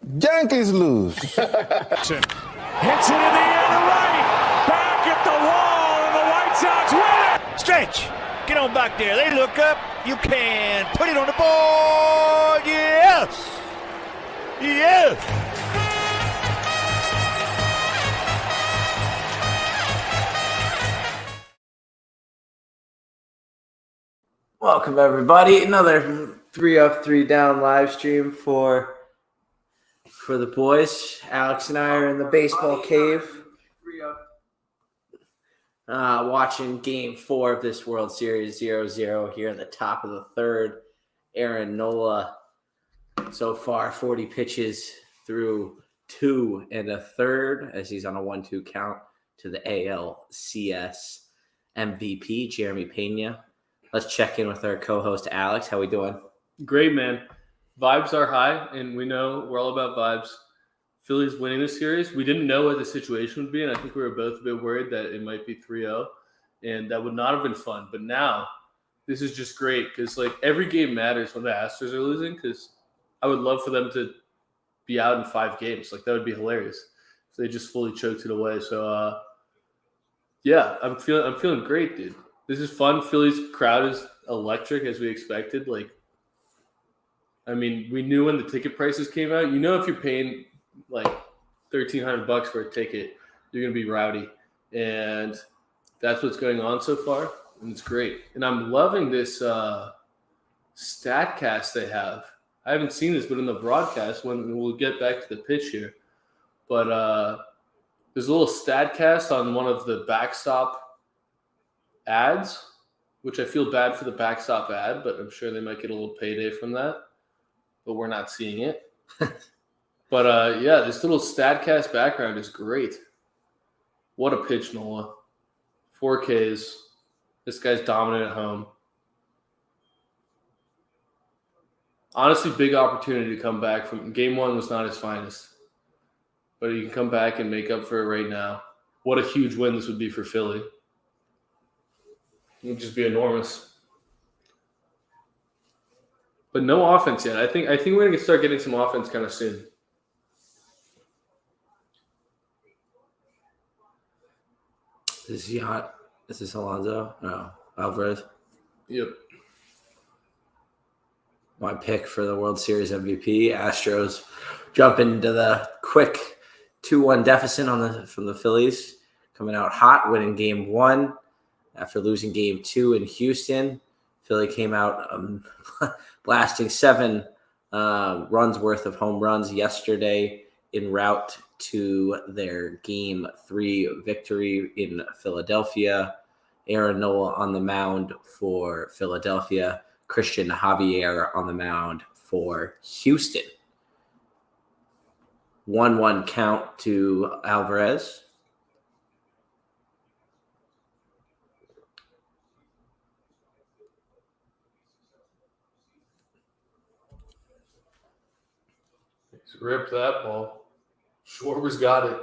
Yankees lose. Hits it in the air to right. Back at the wall, and the White Sox win it. Stretch. Get on back there. They look up. You can put it on the board. Yes. Yes. Welcome, everybody. Another 3 Up, 3 Down live stream for the boys. Alex and I are in the baseball cave watching Game 4 of this World Series 0-0 here at the top of the third. Aaron Nola so far 40 pitches through 2 1/3 as he's on a 1-2 count to the ALCS MVP, Jeremy Pena. Let's check in with our co-host, Alex. How we doing? Great, man. Vibes are high, and we know we're all about vibes. Phillies winning this series. We didn't know what the situation would be, and I think we were both a bit worried that it might be 3-0, and that would not have been fun. But now, this is just great because, every game matters when the Astros are losing because I would love for them to be out in 5 games. That would be hilarious if they just fully choked it away. So, yeah, I'm feeling great, dude. This is fun. Phillies crowd is electric as we expected. We knew when the ticket prices came out. If you're paying $1,300 for a ticket, you're gonna be rowdy, and that's what's going on so far, and it's great. And I'm loving this StatCast they have. I haven't seen this, but in the broadcast, when we'll get back to the pitch here, but there's a little StatCast on one of the backstop ads, which I feel bad for the backstop ad, but I'm sure they might get a little payday from that, but we're not seeing it. But this little StatCast background is great. What a pitch, Nola. 4 Ks. This guy's dominant at home. Honestly, big opportunity to come back from Game 1 was not his finest, but you can come back and make up for it right now. What a huge win this would be for Philly. It would just be enormous. But no offense yet. I think we're gonna start getting some offense kind of soon. Is this Alonso? No, Alvarez. Yep. My pick for the World Series MVP. Astros jump into the quick 2-1 deficit from the Phillies, coming out hot, winning Game 1 after losing Game 2 in Houston. Philly came out blasting 7 runs worth of home runs yesterday en route to their Game 3 victory in Philadelphia. Aaron Nola on the mound for Philadelphia. Christian Javier on the mound for Houston. 1-1 count to Alvarez. Rip that ball. Schwarber's got it.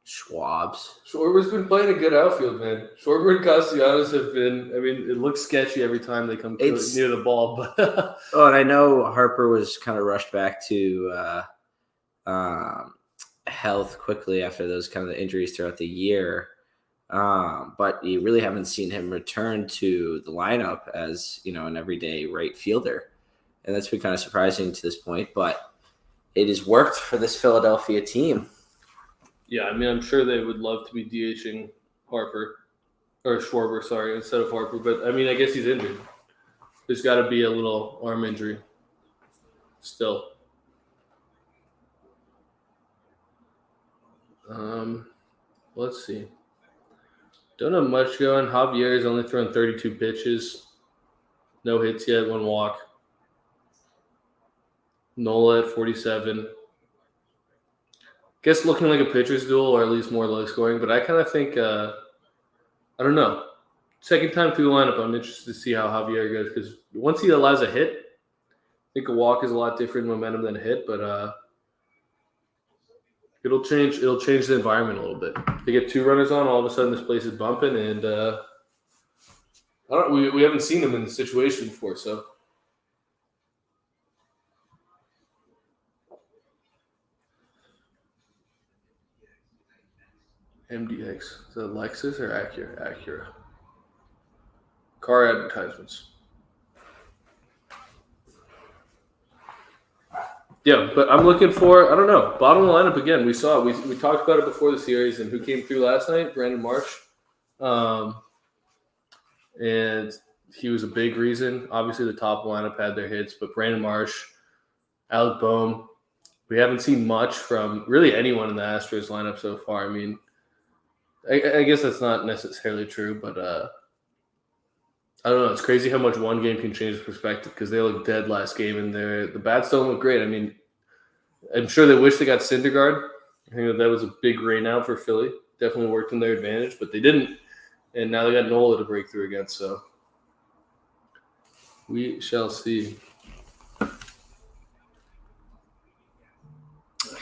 Schwarber's been playing a good outfield, man. Schwarber and Castellanos have been, it looks sketchy every time they come near the ball. But and I know Harper was kind of rushed back to health quickly after those kind of injuries throughout the year. But you really haven't seen him return to the lineup as, an everyday right fielder. And that's been kind of surprising to this point, but it has worked for this Philadelphia team. Yeah, I'm sure they would love to be DHing Schwarber, instead of Harper. But, I guess he's injured. There's got to be a little arm injury still. Let's see. Don't have much going. Javier's only thrown 32 pitches. No hits yet, 1 walk. Nola at 47. Guess looking like a pitcher's duel, or at least more low scoring, but I kind of think, I don't know. Second time through the lineup, I'm interested to see how Javier goes because once he allows a hit, I think a walk is a lot different momentum than a hit, but it'll change the environment a little bit. They get 2 runners on, all of a sudden this place is bumping, and we haven't seen him in this situation before, so MDX. Is that Lexus or Acura? Acura. Car advertisements. Yeah, but I'm looking for, I don't know, bottom of the lineup again. We saw it. We talked about it before the series, and who came through last night? Brandon Marsh. And he was a big reason. Obviously, the top lineup had their hits, but Brandon Marsh, Alec Boehm, we haven't seen much from really anyone in the Astros lineup so far. I mean, I guess that's not necessarily true, but I don't know. It's crazy how much one game can change the perspective because they looked dead last game, and the bats don't look great. I mean, I'm sure they wish they got Syndergaard. I think that was a big rain out for Philly. Definitely worked in their advantage, but they didn't. And now they got Nola to break through against, so we shall see.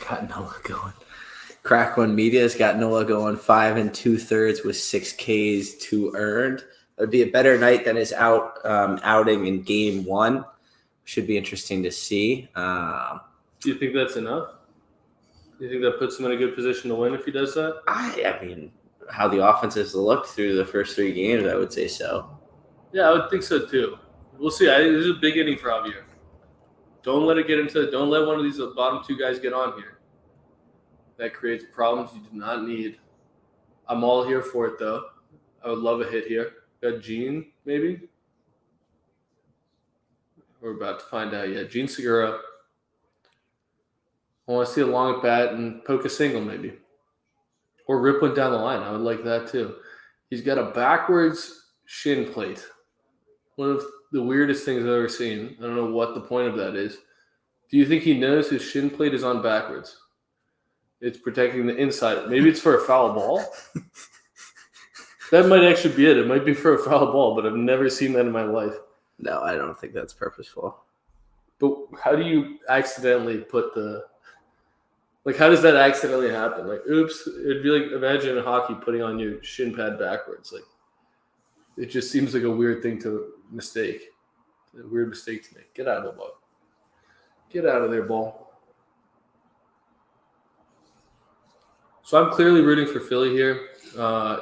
Got Nola going. Crack One Media's got Nola going 5 2/3 with 6 Ks, 2 earned. It would be a better night than his outing in Game 1. Should be interesting to see. Do you think that's enough? Do you think that puts him in a good position to win if he does that? I mean, how the offense has looked through the first 3 games, I would say so. Yeah, I would think so too. We'll see. This is a big inning for Javier. Don't let one of these bottom 2 guys get on here. That creates problems you do not need. I'm all here for it, though. I would love a hit here. Got Gene, maybe? We're about to find out. Yeah, Gene Segura. I want to see a long at bat and poke a single, maybe. Or rip one down the line. I would like that, too. He's got a backwards shin plate. One of the weirdest things I've ever seen. I don't know what the point of that is. Do you think he knows his shin plate is on backwards? It's protecting the inside. Maybe it's for a foul ball. That might actually be it. It might be for a foul ball, but I've never seen that in my life. No, I don't think that's purposeful. But how do you accidentally put how does that accidentally happen? Like, oops, it'd be like, imagine in hockey putting on your shin pad backwards. Like, it just seems like a weird thing to mistake. A weird mistake to make. Get out of the ball. Get out of there, ball. So I'm clearly rooting for Philly here.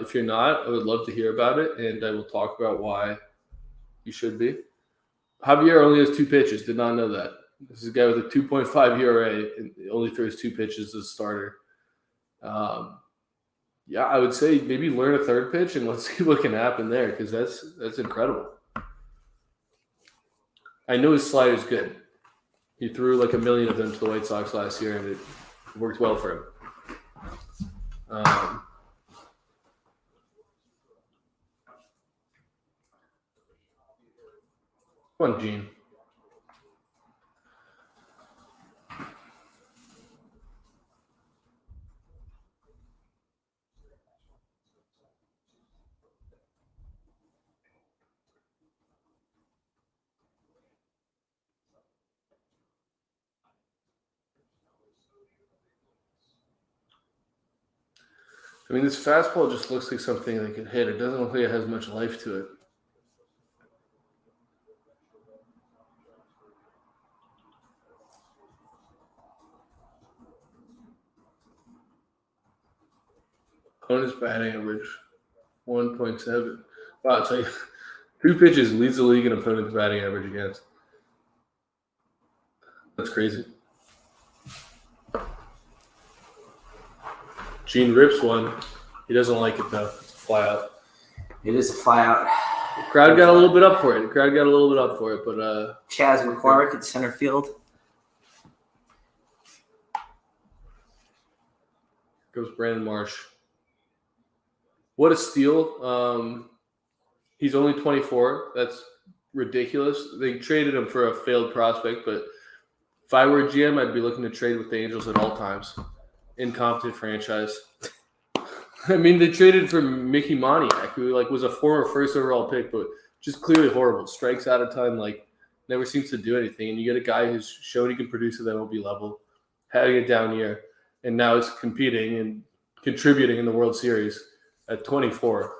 If you're not, I would love to hear about it, and I will talk about why you should be. Javier only has 2 pitches. Did not know that. This is a guy with a 2.5 ERA and only throws 2 pitches as a starter. Yeah, I would say maybe learn a third pitch and let's see what can happen there because that's incredible. I know his slider's good. He threw like 1 million of them to the White Sox last year, and it worked well for him. Come on, Gene. I mean, this fastball just looks like something that could hit. It doesn't look like it has much life to it. Opponent's batting average, 1.7. Wow, it's like 2 pitches leads the league in opponent's batting average against. That's crazy. Gene rips one. He doesn't like it, though. It's a fly out. It is a fly out. The crowd got a little bit up for it. But Chaz McCormick at center field. Goes Brandon Marsh. What a steal. He's only 24. That's ridiculous. They traded him for a failed prospect, but if I were a GM, I'd be looking to trade with the Angels at all times. Incompetent franchise. I mean, they traded for Mickey Moniak, who was a former first overall pick, but just clearly horrible. Strikes out of time, never seems to do anything. And you get a guy who's shown he can produce at the MLB level, having a down year, and now is competing and contributing in the World Series at 24.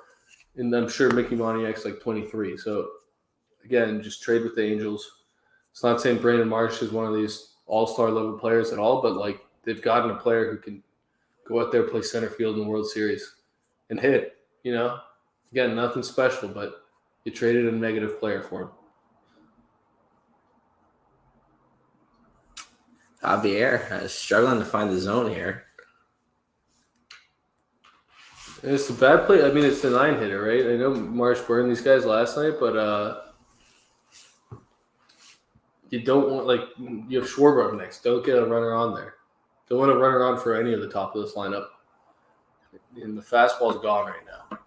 And I'm sure Mickey Moniak's 23. So, again, just trade with the Angels. It's not saying Brandon Marsh is one of these all-star level players at all, but they've gotten a player who can go out there and play center field in the World Series. and hit. Again, nothing special, but you traded a negative player for him. Javier is struggling to find the zone here. It's a bad play. I mean, it's the 9-hitter, right? I know Marsh burned these guys last night, but you don't want, you have Schwarber up next. Don't get a runner on there. Don't want a runner on for any of the top of this lineup. And the fastball's gone right now.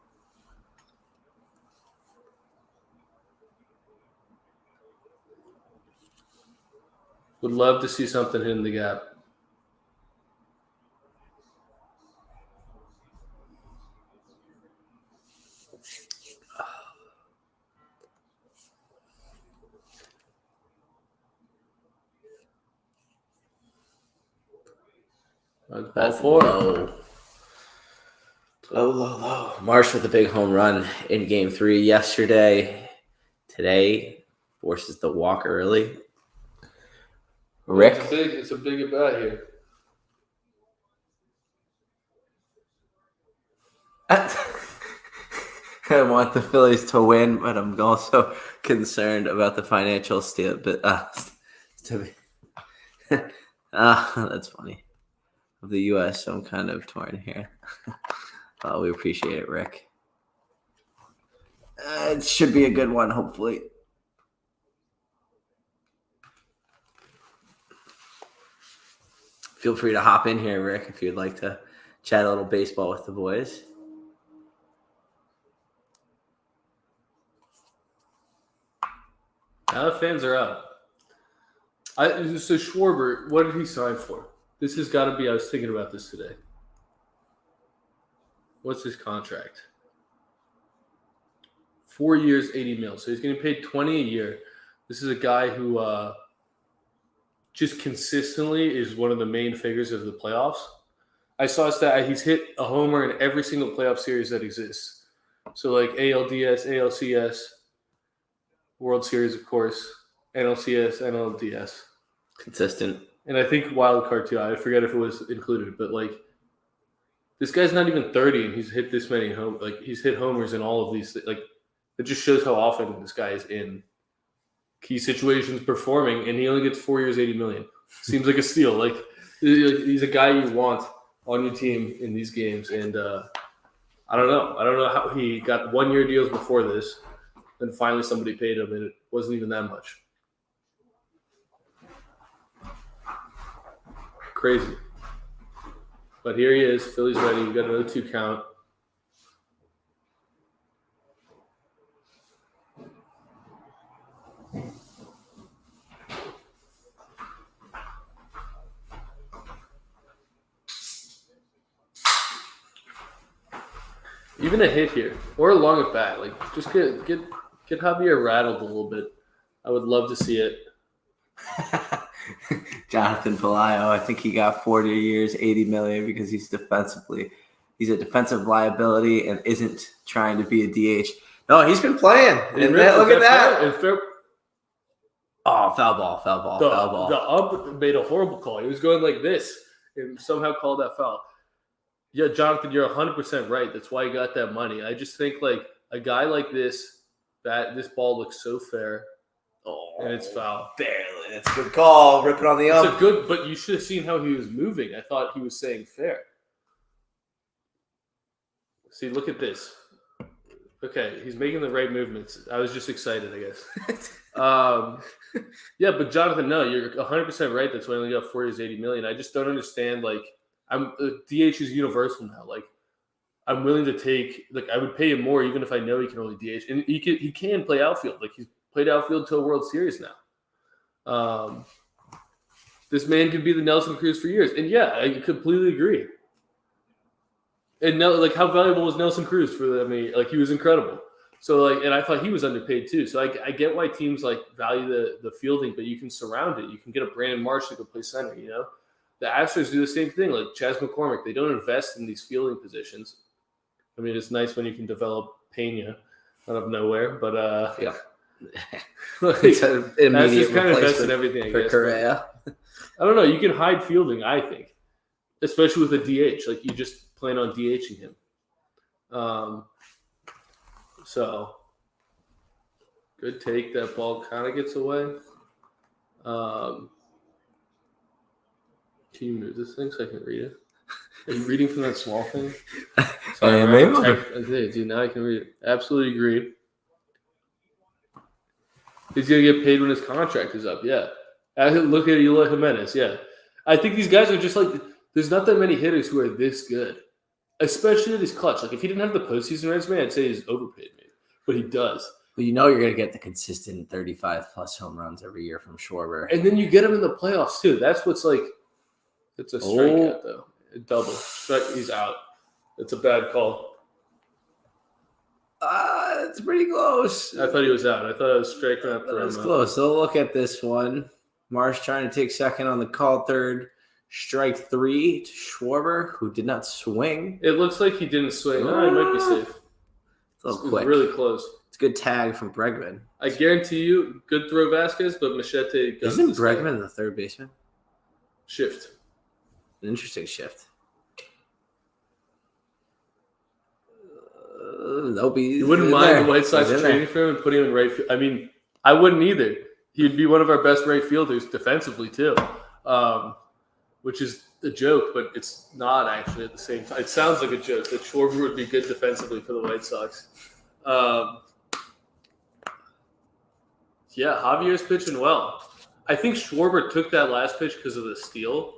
Would love to see something hitting the gap. Ball 4. Low. Marsh with a big home run in Game 3 yesterday. Today forces the walk early. Rick? It's a big at bat here. I want the Phillies to win, but I'm also concerned about the financial that's funny. Of the U.S., so I'm kind of torn here. We appreciate it, Rick. It should be a good one, hopefully. Feel free to hop in here, Rick, if you'd like to chat a little baseball with the boys. Now the fans are out. So Schwarber, what did he sign for? This has got to be, I was thinking about this today. What's his contract? 4 years, $80 million. So he's getting paid $20 a year. This is a guy who just consistently is one of the main figures of the playoffs. I saw a stat. He's hit a homer in every single playoff series that exists. So like ALDS, ALCS, World Series, of course, NLCS, NLDS. Consistent. And I think wild card too. I forget if it was included, but this guy's not even 30, and he's hit this many he's hit homers in all of these. It just shows how often this guy is in key situations performing, and he only gets 4 years, $80 million. Seems like a steal. He's a guy you want on your team in these games, and I don't know how he got 1 year deals before this, and finally somebody paid him, and it wasn't even that much. Crazy. But here he is. Philly's ready. You got an 0-2 count. Even a hit here or a long at bat. Just get Javier rattled a little bit. I would love to see it. Jonathan Pelayo, I think he got 40 years, $80 million because he's a defensive liability and isn't trying to be a DH. No, he's been playing. Look at that. Oh, foul ball. The ump made a horrible call. He was going like this and somehow called that foul. Yeah, Jonathan, you're 100% right. That's why you got that money. I just think a guy like this ball looks so fair. Oh, and it's foul. Barely. That's a good call. Ripping on the ump. But you should have seen how he was moving. I thought he was saying fair. See, look at this. Okay, he's making the right movements. I was just excited, I guess. Yeah, but Jonathan, no, you're 100% right. That's why I only got 4 years, $80 million. I just don't understand. DH is universal now. I'm willing to take. I would pay him more even if I know he can only DH, and he can play outfield. He's played outfield to a World Series now. This man could be the Nelson Cruz for years, and yeah, I completely agree. And how valuable was Nelson Cruz for them? I mean, he was incredible. So and I thought he was underpaid too. So I get why teams value the fielding, but you can surround it. You can get a Brandon Marsh to go play center. The Astros do the same thing. Chas McCormick, they don't invest in these fielding positions. I mean, it's nice when you can develop Pena out of nowhere, but yeah. It's an immediate kind of invested in everything, I guess. Correa. I don't know. You can hide fielding, I think, especially with a DH. You just plan on DHing him. So good take. That ball kind of gets away. Can you move this thing so I can read it? Are you reading from that small thing? Sorry, dude, now I can read it. Absolutely agree. He's going to get paid when his contract is up, yeah. Look at Eloy Jimenez, yeah. I think these guys are just like, there's not that many hitters who are this good, especially at his clutch. Like, if he didn't have the postseason resume, I'd say he's overpaid, maybe. But he does. Well, you know you're going to get the consistent 35-plus home runs every year from Schwarber. And then you get him in the playoffs, too. That's what's like, it's a strikeout, though. A double. He's out. It's a bad call. It's pretty close. I thought he was out. I thought it was striking out. That was close. So look at this one. Marsh trying to take second on the call third. Strike 3 to Schwarber, who did not swing. It looks like he didn't swing. Oh, he might be safe. It's a little quick. Really close. It's a good tag from Bregman. I guarantee you, good throw Vasquez, but Machete. Isn't Bregman the third baseman? Shift. An interesting shift. You wouldn't mind the White Sox trading for him and putting him in right field. I mean, I wouldn't either. He'd be one of our best right fielders defensively too, which is a joke, but it's not actually at the same time. It sounds like a joke that Schwarber would be good defensively for the White Sox. Yeah, Javier's pitching well. I think Schwarber took that last pitch because of the steal.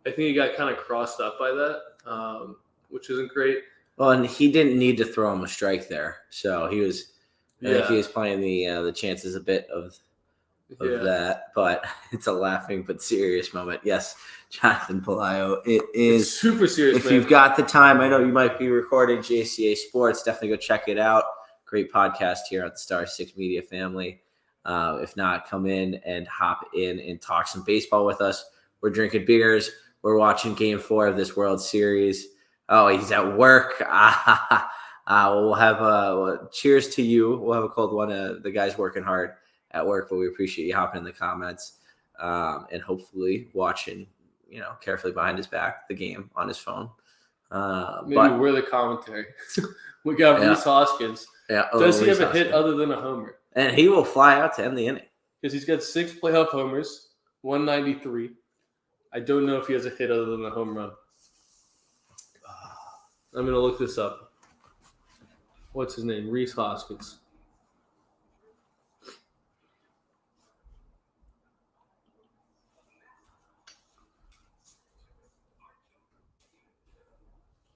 I think he got kind of crossed up by that, which isn't great. Well, and he didn't need to throw him a strike there, so he was. I think he was playing the chances a bit of that, but it's a laughing but serious moment. Yes, Jonathan Pelayo, it is it's super serious. If you've got the time, I know you might be recording JCA Sports. Definitely go check it out. Great podcast here on the Star 6 Media family. If not, come in and hop in and talk some baseball with us. We're drinking beers. We're watching Game 4 of this World Series. Oh, he's at work. We'll have cheers to you. We'll have a cold one. The guy's working hard at work, but we appreciate you hopping in the comments and hopefully watching, carefully behind his back, the game on his phone. Maybe we're the commentary. We got Rhys Hoskins. Yeah. Does he have a hit other than a homer? And he will fly out to end the inning. Because he's got 6 playoff homers, 193. I don't know if he has a hit other than a home run. I'm going to look this up. What's his name? Rhys Hoskins.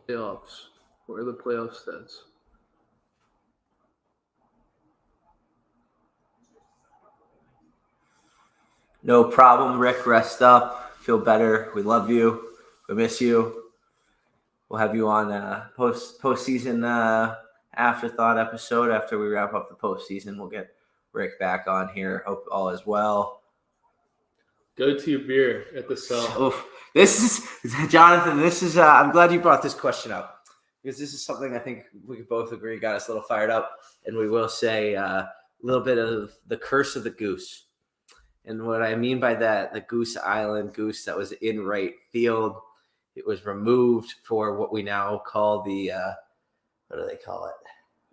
Playoffs. Where are the playoff stats? No problem, Rick. Rest up. Feel better. We love you. We miss you. We'll have you on postseason afterthought episode after we wrap up the postseason. We'll get Rick back on here. Hope all is well. Go to your beer at the cell. This is Jonathan. This is. I'm glad you brought this question up because this is something I think we could both agree got us a little fired up, and we will say a little bit of the curse of the goose. And what I mean by that, the Goose Island goose that was in right field, it was removed for what we now call the, what do they call it?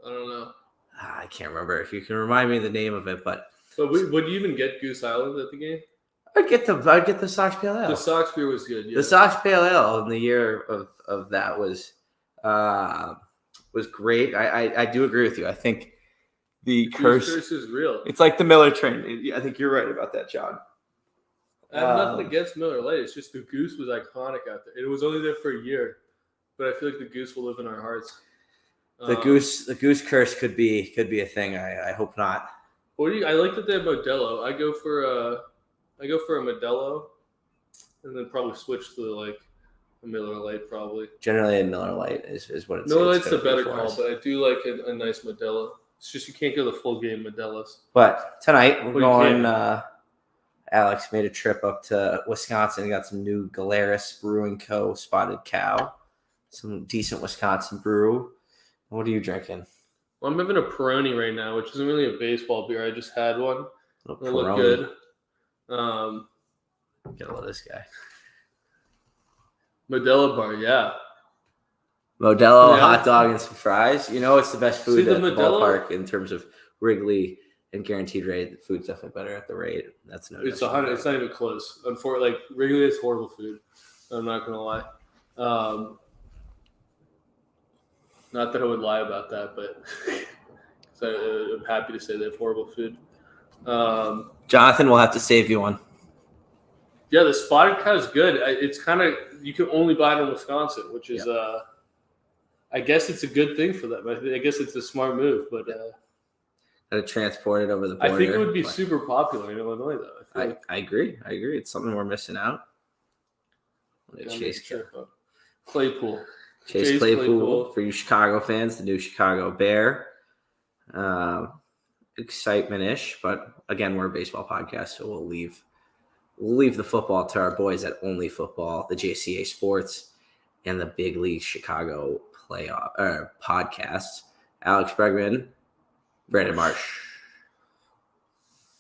I don't know. I can't remember. If you can remind me the name of it, but would you even get Goose Island at the game? I'd get the Sox Pale Ale. The Sox beer was good. Yeah. The Sox Pale Ale in the year of that was great. I do agree with you. I think the curse is real. It's like the Miller train. I think you're right about that, John. I have nothing against Miller Lite. It's just the Goose was iconic out there. It was only there for a year, but I feel like the Goose will live in our hearts. The Goose curse could be a thing. I hope not. I like that they have Modelo. I go for a Modelo, and then probably switch to like a Miller Lite probably. Generally, a Miller Lite is what it's. Miller Lite's the better call, but I do like a nice Modelo. It's just you can't go the full game Modelo's. But tonight we're going. Alex made a trip up to Wisconsin. Got some new Galeras Brewing Co. Spotted Cow, some decent Wisconsin brew. What are you drinking? Well, I'm having a Peroni right now, which isn't really a baseball beer. I just had one. It looked good. Get a load of this guy. Modelo bar, yeah. Modelo, Yeah. hot dog, and some fries. You know, it's the best food See, the at the Modelo- ballpark in terms of Wrigley and guaranteed rate. The food's definitely better at the rate. That's no. It's 100. It's not even close. Unfortunately, like Wrigley is horrible food. I'm not gonna lie. Not that I would lie about that, but so I'm happy to say they have horrible food. Jonathan will have to save you one. Yeah, the spotted cow is good. It's kind of you can only buy it in Wisconsin, which is I guess it's a good thing for them. I guess it's a smart move, but Got to transport it over the border. I think it would be super popular in Illinois, though. I agree. It's something we're missing out. Claypool. Chase Claypool for you Chicago fans, the new Chicago Bear. Excitement-ish, but again, we're a baseball podcast, so we'll leave the football to our boys at Only Football, the JCA Sports, and the Big League Chicago podcasts. Alex Bregman, Brandon Marsh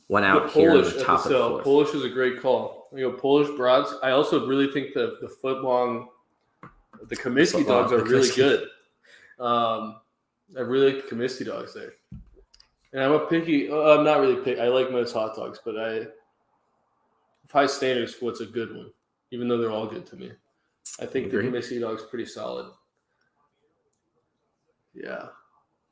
went out here in the top of the fourth. Polish is a great call. Polish broads. I also really think the footlong, the Comiskey dogs are really good. I really like the Comiskey dogs there. And I'm I'm not really picky. I like most hot dogs, but I have high standards for what's a good one, even though they're all good to me. I think the Comiskey dog's pretty solid. Yeah.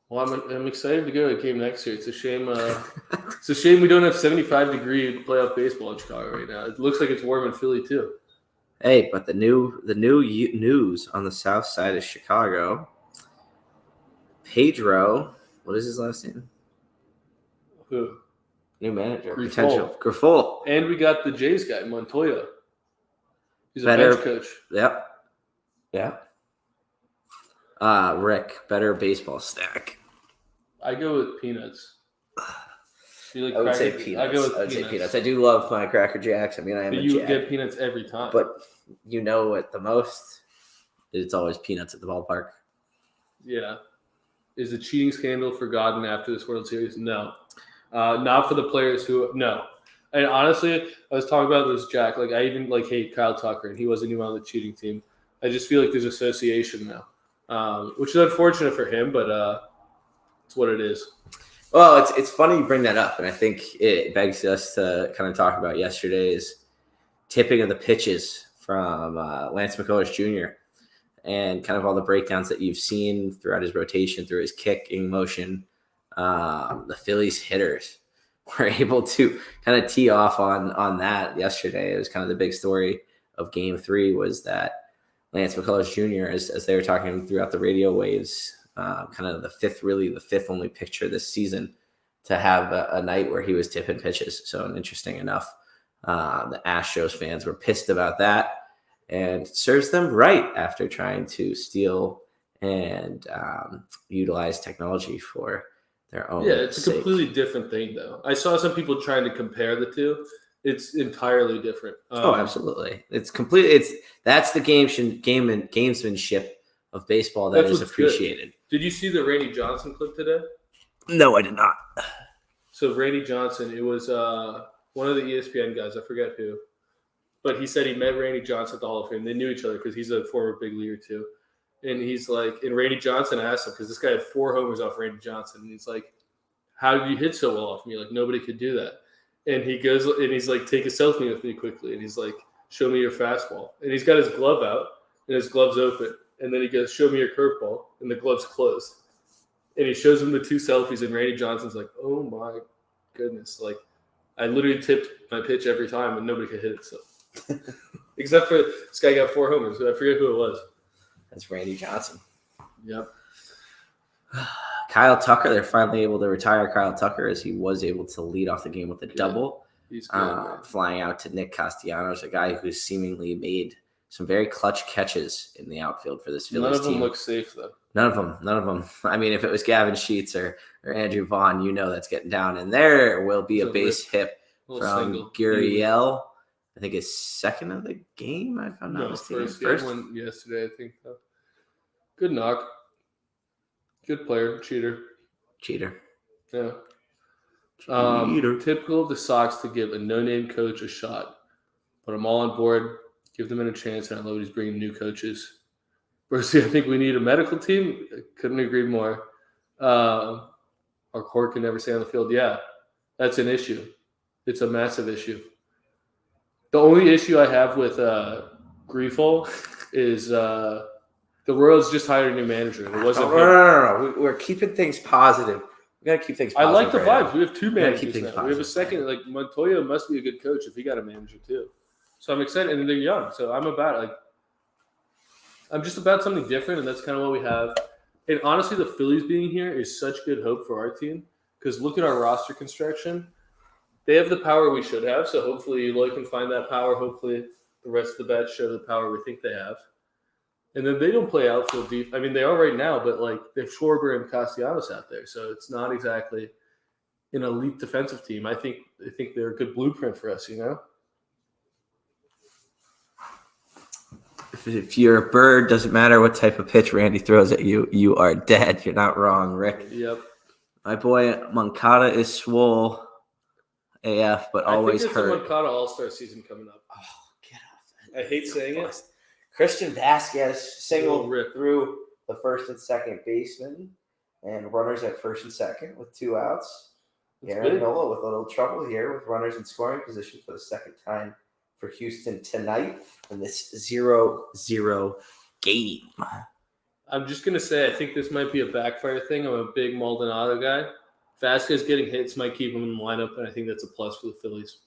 Well, I'm excited to go to the game next year. It's a shame. It's a shame we don't have 75-degree playoff baseball in Chicago right now. It looks like it's warm in Philly too. Hey, but the new news on the south side of Chicago. Pedro, what is his last name? Who? New manager. Grifol. Potential. Grifol. And we got the Jays guy, Montoya. He's a Better bench coach. Yep. Rick, better baseball stack. I go with peanuts. I would say peanuts. I do love my Cracker Jacks. I mean, I am a You Jack. get peanuts every time. But you know what the most? It's always peanuts at the ballpark. Yeah. Is the cheating scandal forgotten after this World Series? No. Not for the players who – no. And honestly, I was talking about this, Jack. Like, I even, hate Kyle Tucker, and he wasn't even on the cheating team. I just feel like there's association now, which is unfortunate for him, but it's what it is. Well, it's funny you bring that up, and I think it begs us to kind of talk about yesterday's tipping of the pitches from Lance McCullers Jr. and kind of all the breakdowns that you've seen throughout his rotation, through his kicking motion. The Phillies hitters were able to kind of tee off on that yesterday. It was kind of the big story of Game 3 was that Lance McCullers Jr., as they were talking throughout the radio waves, kind of the fifth only pitcher this season to have a night where he was tipping pitches. So interesting enough, the Astros fans were pissed about that, and serves them right after trying to steal and utilize technology for their own. Yeah, it's a completely different thing, though. I saw some people trying to compare the two. It's entirely different. Absolutely. It's completely. That's the gamesmanship of baseball that is appreciated. Good. Did you see the Randy Johnson clip today? No, I did not. So Randy Johnson, it was one of the ESPN guys. I forget who, but he said he met Randy Johnson at the Hall of Fame. They knew each other because he's a former big leaguer too. And he's like, and Randy Johnson asked him, because this guy had 4 homers off Randy Johnson. And he's like, how did you hit so well off me? Like, nobody could do that. And he goes, and he's like, take a selfie with me quickly. And he's like, show me your fastball. And he's got his glove out, and his glove's open. And then he goes, show me your curveball. And the glove's closed. And he shows him the 2 selfies, and Randy Johnson's like, oh my goodness. Like, I literally tipped my pitch every time, and nobody could hit it. So, except for this guy got 4 homers. I forget who it was. That's Randy Johnson. Yep. Kyle Tucker, they're finally able to retire Kyle Tucker as he was able to lead off the game with a double. He's good, flying out to Nick Castellanos, a guy who's seemingly made some very clutch catches in the outfield for this Phillies team. None of them look safe, though. None of them. I mean, if it was Gavin Sheets or Andrew Vaughn, that's getting down. And there will be a base hit from Gurriel. I think it's second of the game, if I'm not mistaken. First one yesterday, I think. Good knock. Good player. Cheater. Yeah. Typical of the Sox to give a no-name coach a shot. But I'm all on board. Give them a chance, and I love he's bringing new coaches. Personally, I think we need a medical team. I couldn't agree more. Our court can never stay on the field. Yeah, that's an issue. It's a massive issue. The only issue I have with Griefel is the Royals just hired a new manager. And it wasn't. No. We're keeping things positive. We gotta keep things I positive. like the right vibes. now. We have two managers now. Positive, we have a second. Like Montoya must be a good coach if he got a manager too. So I'm excited, and they're young. So I'm just about something different, and that's kind of what we have. And honestly, the Phillies being here is such good hope for our team because look at our roster construction. They have the power we should have, so hopefully Eloy can find that power. Hopefully the rest of the bats show the power we think they have. And then they don't play outfield deep. I mean, they are right now, but like they have Schwarber and Castellanos out there, so it's not exactly an elite defensive team. I think they're a good blueprint for us, you know? If you're a bird, doesn't matter what type of pitch Randy throws at you, you are dead. You're not wrong, Rick. Yep. My boy Moncada is swole AF, but always hurt. I think there's a Moncada All-Star season coming up. Oh, get off. I hate saying it. Christian Vasquez singled rip through the first and second baseman and runners at first and second with 2 outs. Aaron Nola with a little trouble here with runners in scoring position for the second time for Houston tonight in this 0-0 game. I'm just going to say I think this might be a backfire thing. I'm a big Maldonado guy. Vasquez getting hits might keep him in the lineup, and I think that's a plus for the Phillies.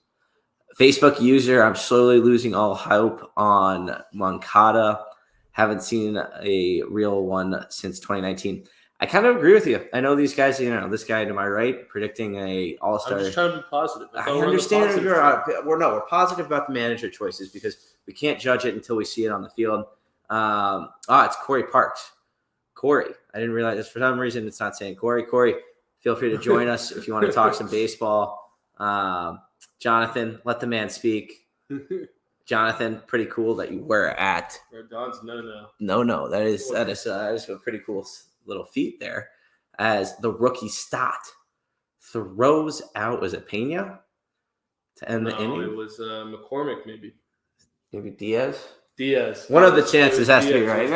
Facebook user, I'm slowly losing all hope on Moncada. Haven't seen a real one since 2019. I kind of agree with you. I know these guys, this guy to my right, predicting a all-star. I'm just trying to be positive. I understand we're positive about the manager choices because we can't judge it until we see it on the field. It's Corey Parks. Corey. I didn't realize for some reason it's not saying Corey. Corey, feel free to join us if you want to talk some baseball. Jonathan, let the man speak. Jonathan, pretty cool that you were at. Don's no. No. That is a pretty cool little feat there. As the rookie Stott throws out, was it Pena to end the inning? It was McCormick maybe. Maybe Diaz. One of the chances has to be right.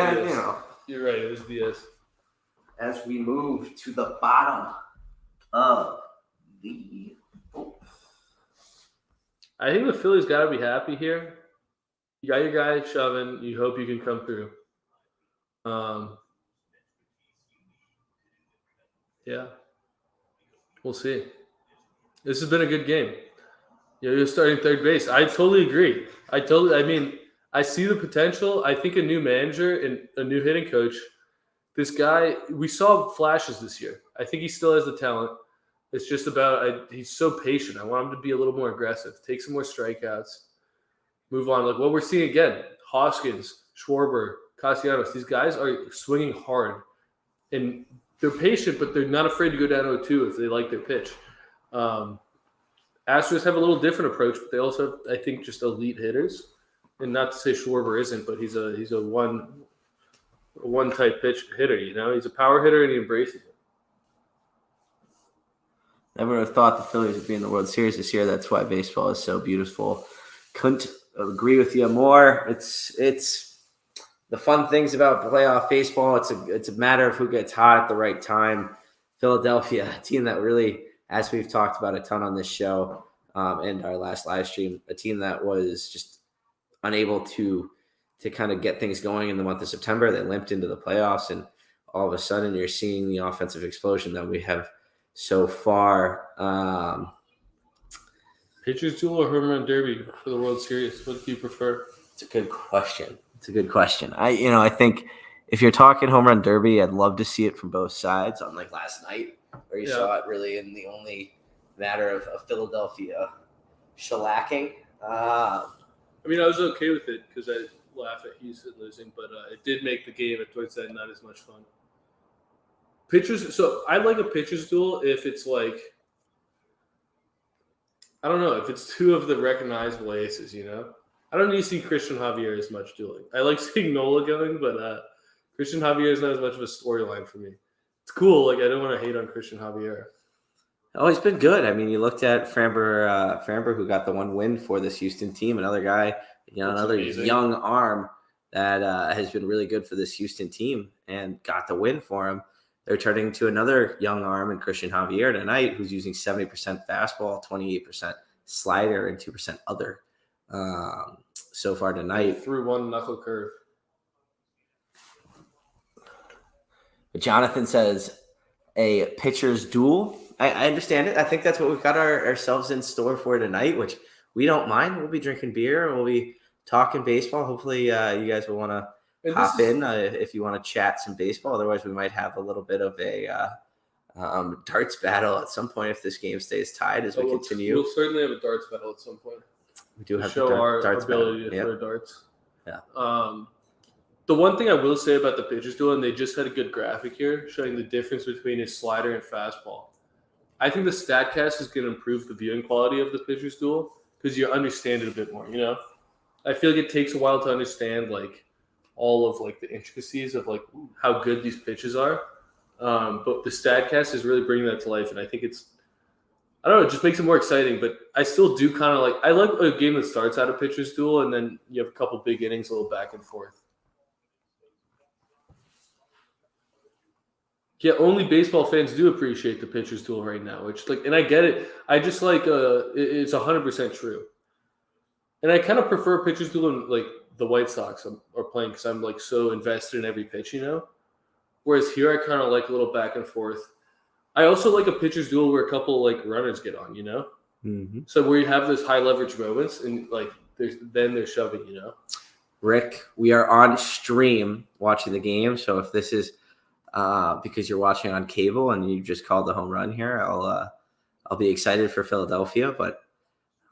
You're right. It was Diaz. As we move to the bottom of the fourth. I think the Phillies got to be happy here. You got your guy shoving. You hope you can come through. Yeah. We'll see. This has been a good game. You're starting third base. I totally agree. I see the potential. I think a new manager and a new hitting coach, this guy, we saw flashes this year. I think he still has the talent. It's just about he's so patient. I want him to be a little more aggressive, take some more strikeouts, move on. Like what we're seeing again, Hoskins, Schwarber, Castellanos, these guys are swinging hard. And they're patient, but they're not afraid to go down 0-2 if they like their pitch. Astros have a little different approach, but they also have, I think, just elite hitters. And not to say Schwarber isn't, but he's a one type pitch hitter. He's a power hitter and he embraces it. Never would have thought the Phillies would be in the World Series this year. That's why baseball is so beautiful. Couldn't agree with you more. It's the fun things about playoff baseball. It's a matter of who gets hot at the right time. Philadelphia, a team that really, as we've talked about a ton on this show and our last live stream, a team that was just unable to kind of get things going in the month of September. They limped into the playoffs, and all of a sudden you're seeing the offensive explosion that we have so far. Pitchers duel or home run derby for the World Series? What do you prefer? It's a good question. I think if you're talking home run derby, I'd love to see it from both sides. Unlike last night, where you saw it really in the only matter of Philadelphia shellacking. I was okay with it because I laugh at Houston losing, but it did make the game towards that not as much fun. Pitchers. So I like a pitchers duel if it's like, I don't know, if it's two of the recognizable aces, I don't need to see Christian Javier as much dueling. I like seeing Nola going, but Christian Javier is not as much of a storyline for me. It's cool. Like, I don't want to hate on Christian Javier. Oh, he's been good. I mean, you looked at Framber, who got the one win for this Houston team. Another guy, another young arm that has been really good for this Houston team and got the win for him. They're turning to another young arm in Christian Javier tonight, who's using 70% fastball, 28% slider, and 2% other so far tonight. Through one knuckle curve. Jonathan says a pitcher's duel. I understand it. I think that's what we've got ourselves in store for tonight, which we don't mind. We'll be drinking beer. We'll be talking baseball. Hopefully you guys will want to hop in if you want to chat some baseball. Otherwise, we might have a little bit of a darts battle at some point if this game stays tied as we continue. We'll certainly have a darts battle at some point. We do have to show our darts ability battle. to throw darts. Yeah. The one thing I will say about the pitcher's duel, and they just had a good graphic here showing the difference between his slider and fastball. I think the StatCast is going to improve the viewing quality of the pitcher's duel because you understand it a bit more, I feel like it takes a while to understand, all of, the intricacies of, how good these pitches are. But the StatCast is really bringing that to life, and I think it just makes it more exciting. But I still do kind of I like a game that starts out a pitcher's duel, and then you have a couple big innings, a little back and forth. Yeah, only baseball fans do appreciate the pitcher's duel right now, which and I get it. I just it's 100% true. And I kind of prefer pitcher's duel when the White Sox are playing because I'm so invested in every pitch, Whereas here I kind of like a little back and forth. I also like a pitcher's duel where a couple runners get on, Mm-hmm. So where you have those high leverage moments and they're shoving, Rick, we are on stream watching the game, so if this is because you're watching on cable and you just called the home run here, I'll be excited for Philadelphia. But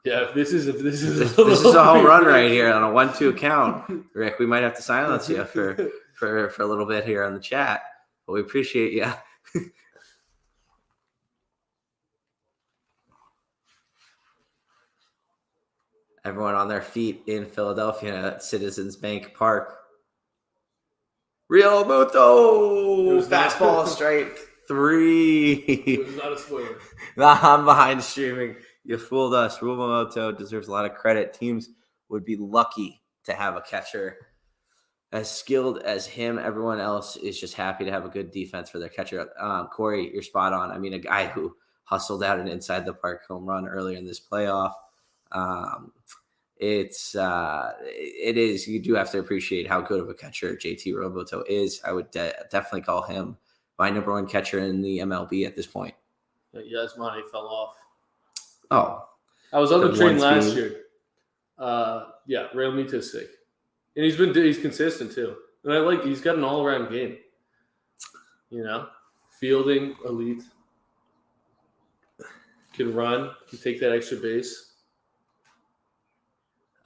yeah, if this is a home run right here on a 1-2 count, Rick, we might have to silence you for a little bit here on the chat. But we appreciate you. Everyone on their feet in Philadelphia at Citizens Bank Park. Real Muto! Fastball strike 3. It was not a swing. I'm behind streaming. You fooled us. Rumomoto deserves a lot of credit. Teams would be lucky to have a catcher as skilled as him. Everyone else is just happy to have a good defense for their catcher. Corey, you're spot on. I mean, a guy who hustled out an inside the park home run earlier in this playoff. It is, you do have to appreciate how good of a catcher JT Roboto is. I would definitely call him my number one catcher in the MLB at this point. Yasmani fell off. Oh, I was on the train last year. Real Mito's sick. And he's consistent too. And he's got an all-around game. Fielding, elite. Can run, can take that extra base.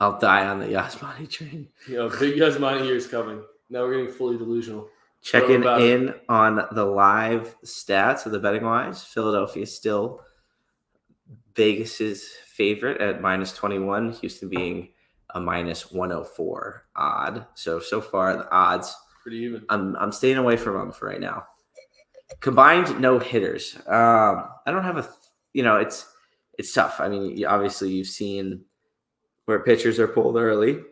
I'll die on the Yasmani train. Big Yasmani year is coming. Now we're getting fully delusional. Checking in on the live stats of the betting wise. Philadelphia still Vegas's favorite at -21. Houston being a -104 odd. So far the odds pretty even. I'm staying away from them for right now. Combined no hitters. I don't have it's tough. I mean, obviously you've seen where pitchers are pulled early.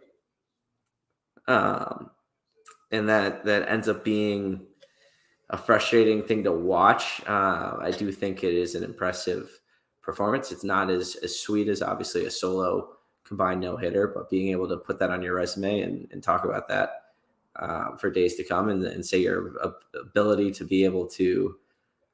And that ends up being a frustrating thing to watch. I do think it is an impressive performance. It's not as sweet as obviously a solo combined no-hitter, but being able to put that on your resume and talk about that for days to come and say your ability to be able to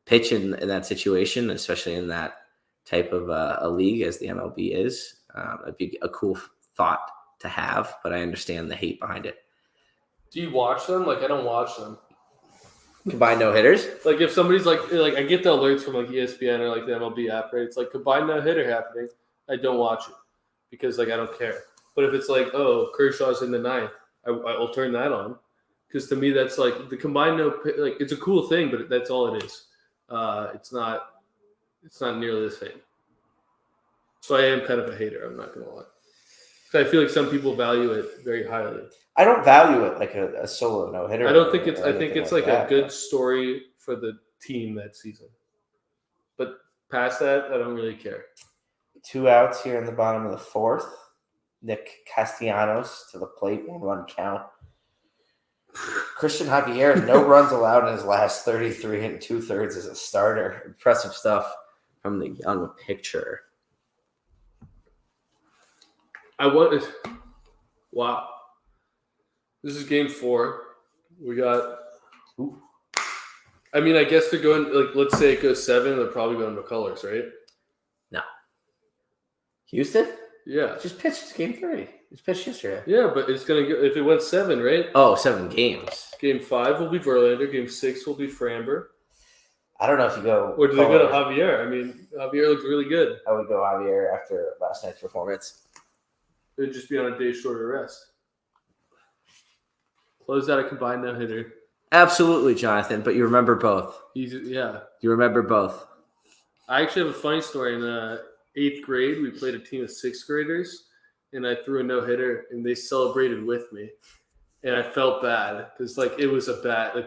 pitch in that situation, especially in that type of a league as the MLB is, it'd be a cool thought to have, but I understand the hate behind it. Do you watch them? I don't watch them. Combined no hitters? If somebody's I get the alerts from ESPN or the MLB app, right? It's combined no hitter happening. I don't watch it because I don't care. But if it's Kershaw's in the ninth, I'll turn that on because to me that's the combined no it's a cool thing, but that's all it is. It's not nearly the same. So I am kind of a hater. I'm not gonna lie. I feel like some people value it very highly. I don't value it like a solo no hitter. I don't think it's. I think it's a good story for the team that season. But past that, I don't really care. 2 outs here in the bottom of the fourth. Nick Castellanos to the plate, 1-1 count. Christian Javier, no runs allowed in his last 33 and 2/3 as a starter. Impressive stuff from the young pitcher. Wow. This is game 4. We got. Ooh. I mean, I guess they're going, like, let's say it goes 7, they're probably going McCullers, right? No. Houston? Yeah. Just pitched. It's game 3. Just pitched yesterday. Yeah, but it's going to go, if it went 7, right? Oh, 7 games. Game 5 will be Verlander. Game 6 will be Framber. I don't know if you go. Or do they go to Javier? I mean, Javier looks really good. I would go Javier after last night's performance. It would just be on a day shorter rest. Close out a combined no-hitter. Absolutely, Jonathan. But you remember both. Yeah. You remember both. I actually have a funny story. In 8th grade, we played a team of 6th graders, and I threw a no-hitter, and they celebrated with me. And I felt bad because, like, it was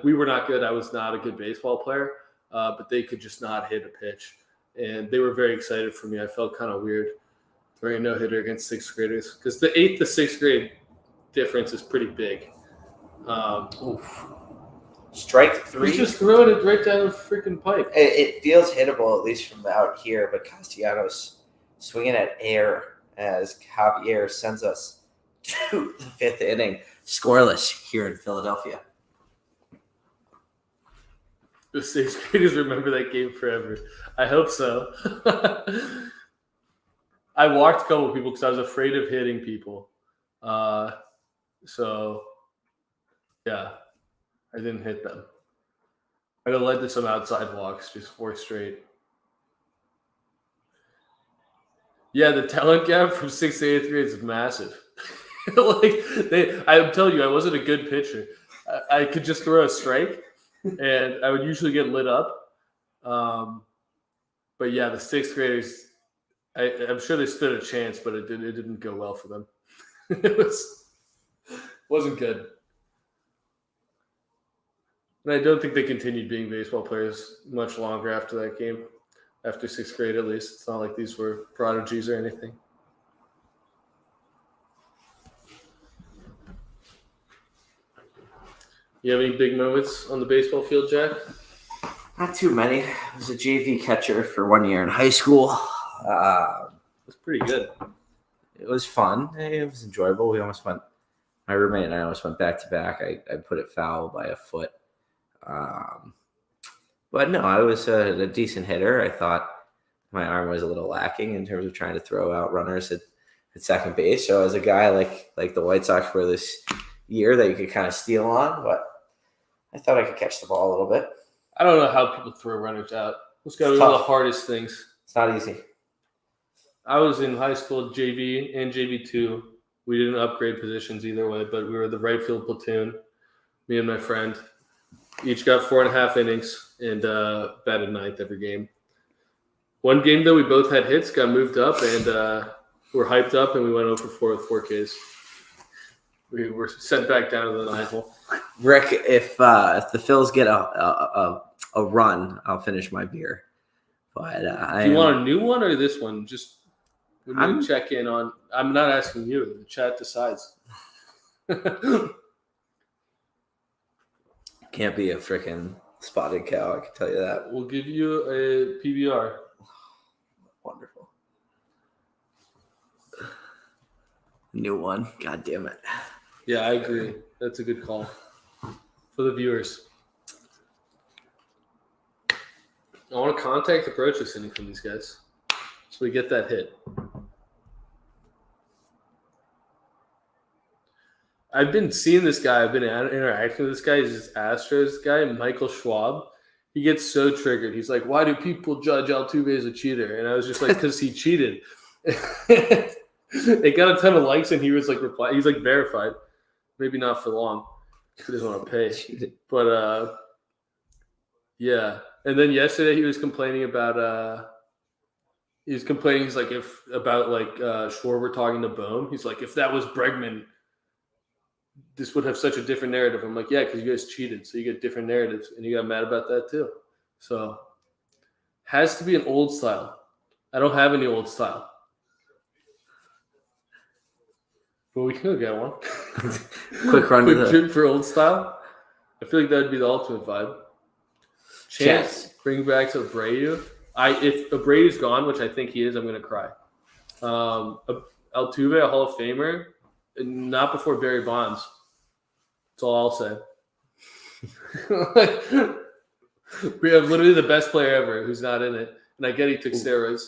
we were not good. I was not a good baseball player, but they could just not hit a pitch. And they were very excited for me. I felt kind of weird throwing a no-hitter against 6th graders because the 8th to 6th grade difference is pretty big. Strike 3. He's just throwing it right down the freaking pipe. It feels hittable, at least from out here, but Castellanos swinging at air as Javier sends us to the 5th inning, scoreless here in Philadelphia. The 6th graders remember that game forever. I hope so. I walked a couple of people because I was afraid of hitting people. So, yeah, I didn't hit them. I got led to some outside walks, just 4 straight. Yeah, the talent gap from 6th to 8th grade is massive. I'm telling you, I wasn't a good pitcher. I could just throw a strike, and I would usually get lit up. But yeah, the 6th graders, I'm sure they stood a chance, but it didn't go well for them. It wasn't good. And I don't think they continued being baseball players much longer after that game, after 6th grade at least. It's not like these were prodigies or anything. You have any big moments on the baseball field, Jack? Not too many. I was a JV catcher for 1 year in high school. That's pretty good. It was fun. It was enjoyable. My roommate and I almost went back to back. I put it foul by a foot. But no, I was a decent hitter. I thought my arm was a little lacking in terms of trying to throw out runners at second base. So as a guy like the White Sox were this year that you could kind of steal on, but I thought I could catch the ball a little bit. I don't know how people throw runners out. It's got to be one of the hardest things. It's not easy. I was in high school JV and JV2. We didn't upgrade positions either way, but we were the right field platoon. Me and my friend each got 4.5 innings and batted 9th every game. One game, though, we both had hits, got moved up, and were hyped up, and we went over 4 with 4 Ks. We were sent back down to the 9th hole. Rick, if the Phils get a run, I'll finish my beer. But do you want a new one or this one? Just when you check in on. I'm not asking you. The chat decides. Can't be a freaking spotted cow. I can tell you that. We'll give you a PBR. Wonderful. New one. God damn it. Yeah, I agree. That's a good call for the viewers. I want to contact approach us any from these guys so we get that hit. I've been seeing this guy. I've been interacting with this guy. He's this Astros guy, Michael Schwab. He gets so triggered. He's like, why do people judge Altuve as a cheater? And I was just like, because he cheated. It got a ton of likes, and he was like, he's like verified. Maybe not for long. He doesn't want to pay. But, yeah. And then yesterday he was complaining about he's like about Schwarber talking to Bohm. He's like, if that was Bregman, this would have such a different narrative. I'm like, yeah, because you guys cheated, so you get different narratives, and you got mad about that too. So has to be an old style. I don't have any old style. But we could get one. Quick run Quick trip for old style. feel like that would be the ultimate vibe. Chance. Bring back to Abreu. If Abreu's gone, which I think he is, I'm going to cry. Altuve, a Hall of Famer, not before Barry Bonds. That's all I'll say. We have literally the best player ever who's not in it. And I get he took steroids.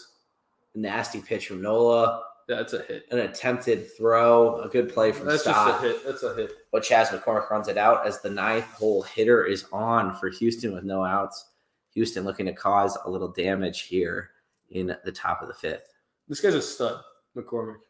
Nasty pitch from Nola. That's a hit. An attempted throw. A good play from Stott. Just a hit. That's a hit. But Chaz McCormick runs it out as the 9th hole hitter is on for Houston with no outs. Houston looking to cause a little damage here in the top of the 5th. This guy's a stud, McCormick.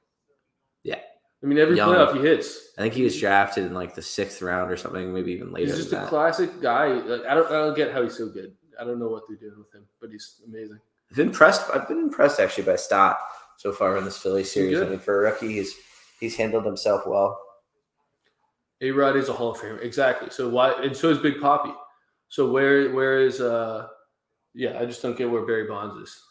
Yeah. I mean, every playoff he hits. I think he was drafted in like the 6th round or something, maybe even later. He's just a classic guy. Like, I don't get how he's so good. I don't know what they're doing with him, but he's amazing. I've been impressed actually by Stott so far in this Phillies series. I mean, for a rookie, he's handled himself well. A-Rod is a Hall of Famer, exactly. So why? And so is Big Papi. So where is? I just don't get where Barry Bonds is.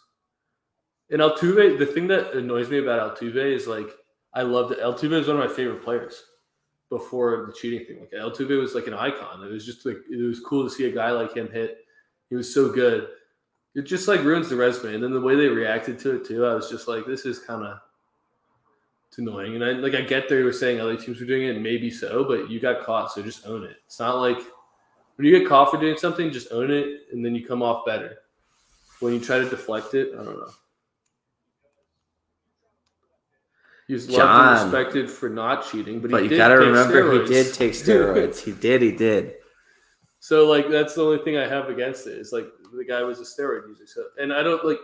And Altuve, the thing that annoys me about Altuve is like I loved it. Altuve is one of my favorite players before the cheating thing. Like Altuve was like an icon. It was just like it was cool to see a guy like him hit. He was so good. It just like ruins the resume. And then the way they reacted to it too, I was just like, this is kind of annoying. And I get they were saying other teams were doing it, and maybe so, but you got caught, so just own it. It's not like when you get caught for doing something, just own it, and then you come off better. When you try to deflect it, I don't know. He was loved and respected for not cheating, but you got to remember steroids. He did take steroids. He did. So, like, that's the only thing I have against it. It's like the guy was a steroid user. So, and I don't like.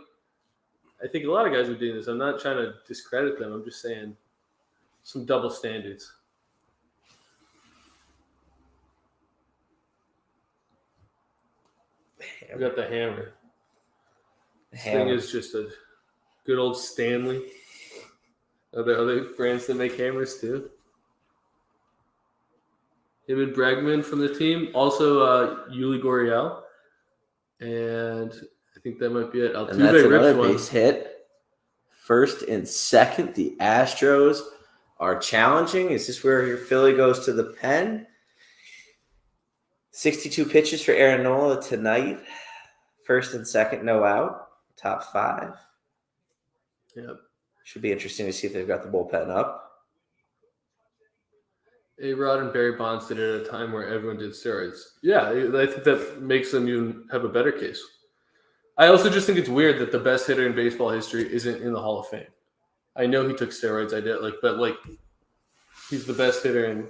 I think a lot of guys are doing this. I'm not trying to discredit them. I'm just saying some double standards. We got the hammer. This thing is just a good old Stanley. Are there other brands that make hammers too? Him and Bregman from the team. Also, Yuli Gurriel. And I think that might be it. Altuve, and that's another base hit. First and second, the Astros are challenging. Is this where your Philly goes to the pen? 62 pitches for Aaron Nola tonight. First and second, no out. Top 5. Yep. Should be interesting to see if they've got the bullpen up. A-Rod and Barry Bonds did it at a time where everyone did steroids. Yeah, I think that makes them even have a better case. I also just think it's weird that the best hitter in baseball history isn't in the Hall of Fame. I know he took steroids, but he's the best hitter in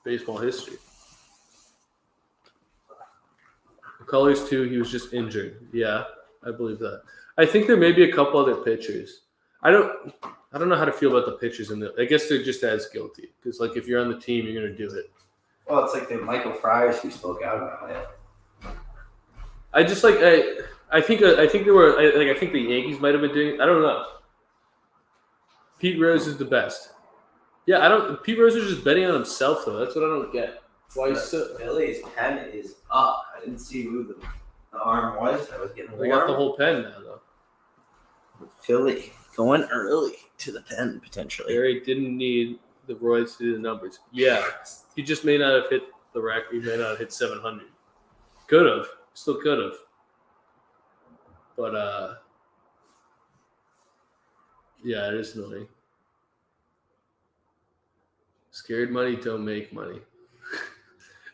baseball history. McCullers too, he was just injured. Yeah, I believe that. I think there may be a couple other pitchers. I don't know how to feel about the pitchers in I guess they're just as guilty because, like, if you're on the team, you're going to do it. Well, it's like the Michael Friars who spoke out about it. I just like I think there were I think the Yankees might have been doing it. I don't know. Pete Rose is the best. Yeah, Pete Rose is just betting on himself though. That's what I don't get. Why he's so Philly's pen is up. I didn't see who the arm was. I was getting warm. They got the whole pen now though. Philly going early to the pen potentially. Barry didn't need the roids to do the numbers. Yeah, he just may not have hit the record. He may not have hit 700. Could have. Still could have. But, yeah, it is annoying. Scared money don't make money.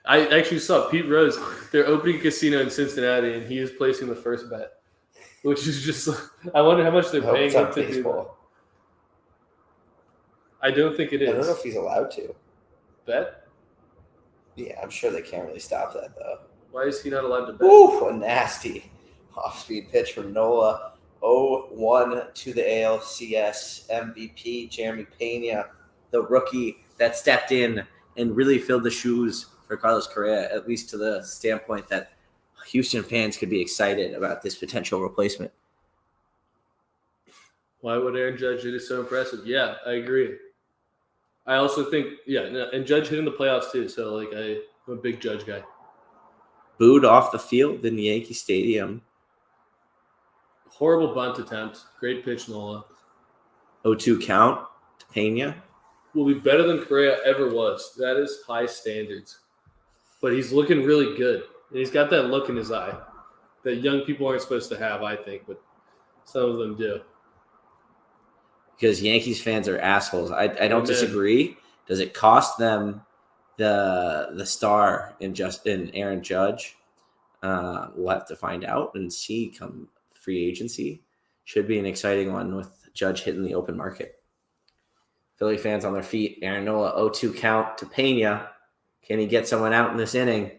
I actually saw Pete Rose. They're opening a casino in Cincinnati, and he is placing the first bet, which is just – I wonder how much they're paying him to do that. I don't think it is. I don't know if he's allowed to. Bet? Yeah, I'm sure they can't really stop that, though. Why is he not allowed to bet? Ooh, a nasty off-speed pitch from Nola. 0-1 to the ALCS MVP, Jeremy Pena, the rookie that stepped in and really filled the shoes for Carlos Correa, at least to the standpoint that Houston fans could be excited about this potential replacement. Why would Aaron Judge hit it so impressive? Yeah, I agree. I also think, and Judge hit in the playoffs too, so I'm a big Judge guy. Booed off the field in Yankee Stadium. Horrible bunt attempt. Great pitch, Nola. 0-2 count to Pena. Will be better than Correa ever was. That is high standards. but he's looking really good. And he's got that look in his eye that young people aren't supposed to have, I think, but some of them do. Because Yankees fans are assholes. I don't Amen. disagree. Does it cost them the star in Aaron Judge? We'll have to find out and see come free agency. Should be an exciting one with Judge hitting the open market. Philly fans on their feet. Aaron Nola 0-2 count to Pena. Can he get someone out in this inning?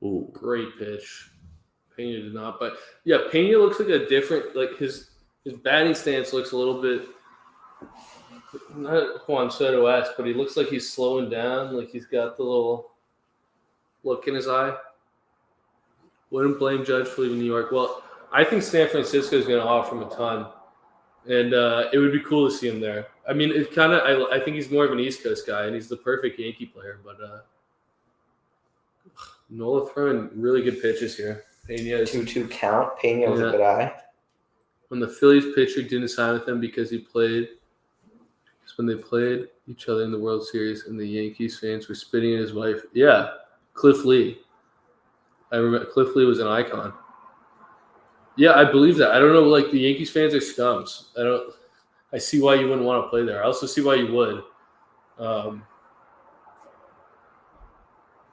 Ooh. Great pitch. Pena did not, but yeah, Pena looks like a different, like his batting stance looks a little bit not Juan Soto-esque, but he looks like he's slowing down, like he's got the little look in his eye. Wouldn't blame Judge for leaving New York. Well, I think San Francisco is going to offer him a ton, and it would be cool to see him there. I mean, it kind of. I think he's more of an East Coast guy, and he's the perfect Yankee player. But Nola throwing really good pitches here. Pena 2-2 count. Pena with a good eye. When the Phillies pitcher didn't sign with them because when they played each other in the World Series, and the Yankees fans were spitting at his wife. Yeah, Cliff Lee. I remember Cliff Lee was an icon. Yeah, I believe that. I don't know, like the Yankees fans are scums. I see why you wouldn't want to play there. I also see why you would.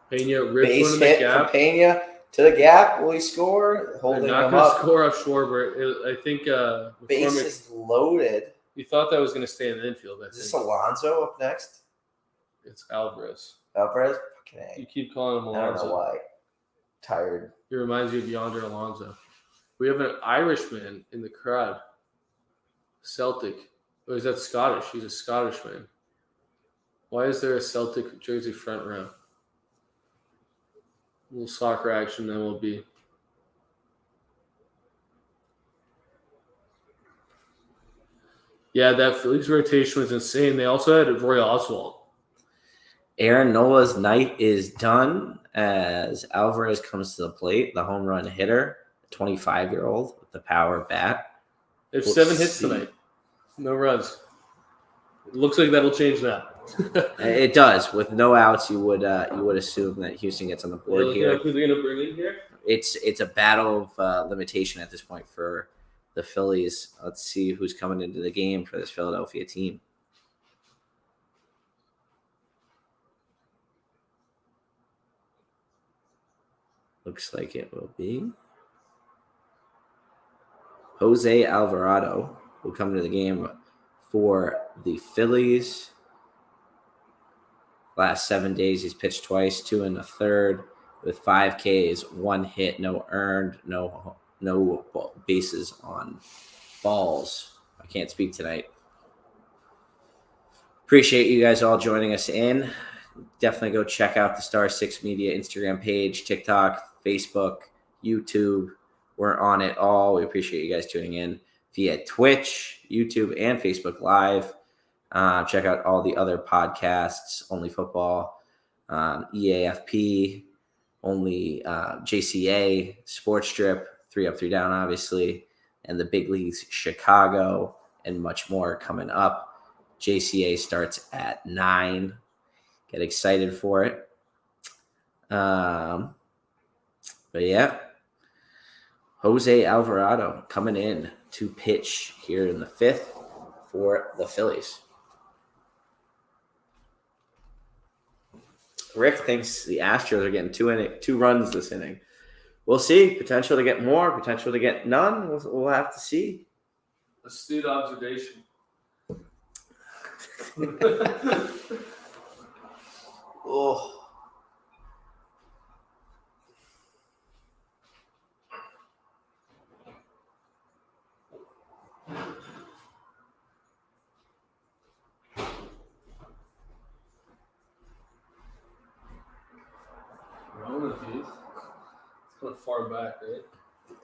Pena rips Base one in the hit gap. from Pena to the gap. Will he score? Holding They're not him going to up. score off Schwarber. I think Base is loaded. you thought that was going to stay in the infield. Is this Alonso up next? It's Alvarez. Alvarez? You Okay. keep calling him I Alonso. don't know why. Tired. He reminds you of Yonder Alonso. We have an Irishman in the crowd. Celtic. Or is that Scottish? He's a Scottish man. Why is there a Celtic jersey front row? A little soccer action, then will be. Yeah, that Phillies rotation was insane. They also had Roy Oswalt. Aaron Nola's night is done as Alvarez comes to the plate, the home run hitter, 25-year-old with the power bat. They have We'll 7 hits see. tonight. No runs. It looks like that'll change now. It does. With no outs, you would assume that Houston gets on the board here. Who they're going to bring in here? It's a battle of limitation at this point for the Phillies. Let's see who's coming into the game for this Philadelphia team. Looks like it will be Jose Alvarado will come into the game for the Phillies. Last 7 days, he's pitched twice, 2 1/3, with 5 Ks, 1 hit, no earned, no bases on balls. I can't speak tonight. Appreciate you guys all joining us in. Definitely go check out the Star 6 Media Instagram page, TikTok, Facebook, YouTube. We're on it all. We appreciate you guys tuning in via Twitch, YouTube, and Facebook Live. Check out all the other podcasts, Only Football, EAFP, Only JCA, Sports Strip, 3 Up, 3 Down, obviously, and the Big Leagues Chicago, and much more coming up. JCA starts at 9. Get excited for it. But yeah, Jose Alvarado coming in to pitch here in the 5th for the Phillies. Rick thinks the Astros are getting 2 runs this inning. We'll see. Potential to get more, potential to get none. We'll have to see. Astute observation. Oh. It's kind of far back, right?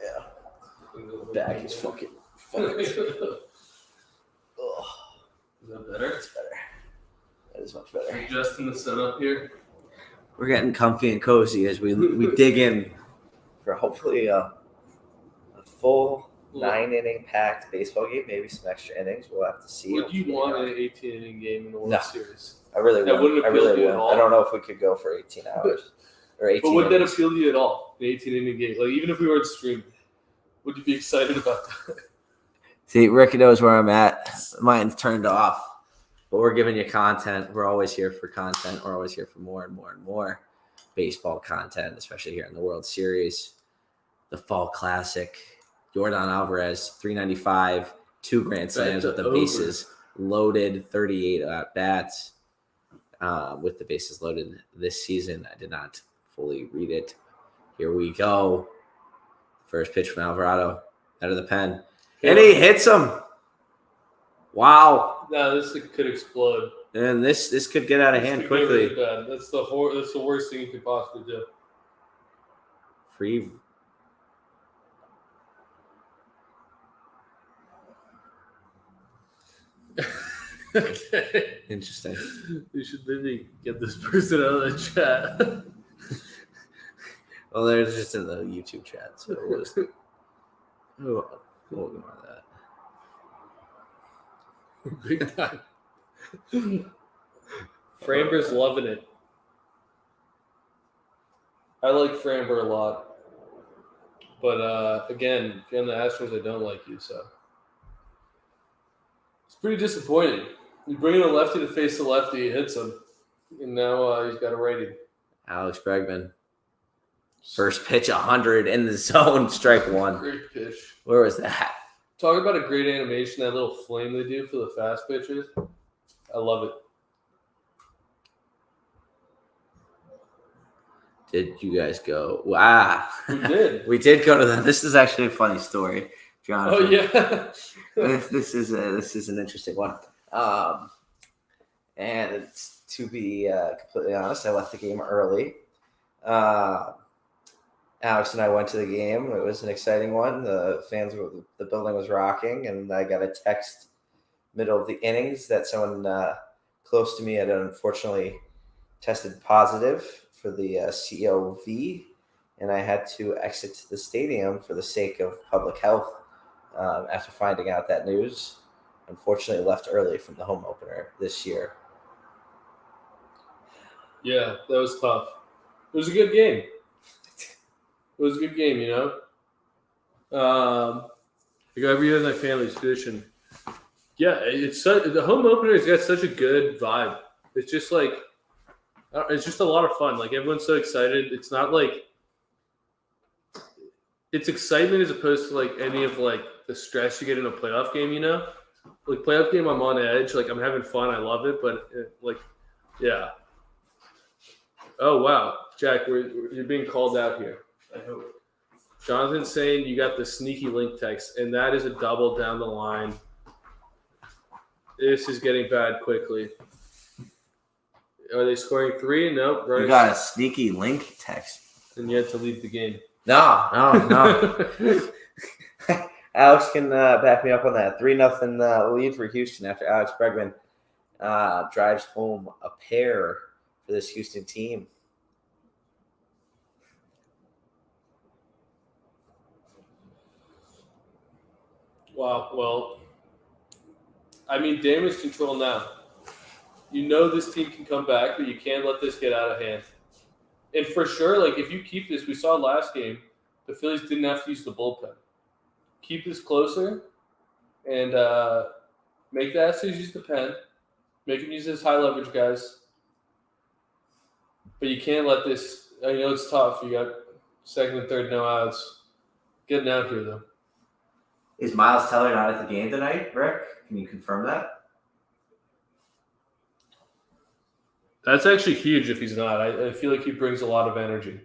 Yeah. Back is fucking fucked. Is Oh, that better? that's better. That is much better. Adjusting the setup here. We're getting comfy and cozy as we dig in for hopefully a full 9-inning packed baseball game, maybe some extra innings. We'll have to see. Would you want an 18-inning game in the World No. Series? I really That wouldn't I appeal really to you at would. all? I don't know if we could go for 18 hours or 18 But would that innings. appeal to you at all? The 18-inning game, like even if we weren't streaming, would you be excited about that? See, Rick knows where I'm at. Mine's turned off. But we're giving you content. We're always here for content. We're always here for more and more and more baseball content, especially here in the World Series. The Fall Classic. Yordan Alvarez, 395, 2 grand slams with the bases loaded, 38 at-bats with the bases loaded this season. I did not fully read it. Here we go. First pitch from Alvarado out of the pen. And he hits him. Wow. No, this could explode. And this could get out of hand quickly. Really bad. That's the worst thing you could possibly do. Free. Okay. Interesting. We should maybe get this person out of the chat. Well, they're just in the YouTube chat, so we'll ignore that. Big time. Framber's loving it. I like Framber a lot. But again, if you're on the Astros, I don't like you, so. It's pretty disappointing. You bring in a lefty to face the lefty, he hits him. And now he's got a righty. Alex Bregman. First pitch, 100 in the zone, strike 1. Great pitch. Where was that? Talk about a great animation, that little flame they do for the fast pitches. I love it. Did you guys go? Wow. We did. We did go to that. This is actually a funny story, Jonathan. Oh, yeah. This is an interesting one. And it's, to be completely honest, I left the game early. Alex and I went to the game. It was an exciting one. The building was rocking, and I got a text middle of the innings that someone close to me had unfortunately tested positive for the COV, and I had to exit the stadium for the sake of public health after finding out that news. Unfortunately, left early from the home opener this year. Yeah, that was tough. It was a good game. It was a good game, you know. I go every year in my family's tradition. Yeah, the home opener has got such a good vibe. It's just like, it's just a lot of fun. Like everyone's so excited. It's not like it's excitement as opposed to like any of like the stress you get in a playoff game. You know, like playoff game, I'm on edge. Like I'm having fun. I love it. But yeah. Oh wow, Jack, you're being called out here. I hope. Jonathan's saying you got the sneaky link text, and that is a double down the line. This is getting bad quickly. Are they scoring 3? Nope. You got a sneaky link text. And you had to leave the game. No. Alex can back me up on that. 3-0 lead for Houston after Alex Bregman drives home a pair for this Houston team. Wow. Well, I mean, damage control now. You know this team can come back, but you can't let this get out of hand. And for sure, like if you keep this, we saw last game, the Phillies didn't have to use the bullpen. Keep this closer and make the Astros use the pen. Make them use this high leverage guys. But you can't let this. I know it's tough. You got second and third no outs. Getting out here though. Is Miles Teller not at the game tonight, Rick? Can you confirm that? That's actually huge if he's not. I feel like he brings a lot of energy.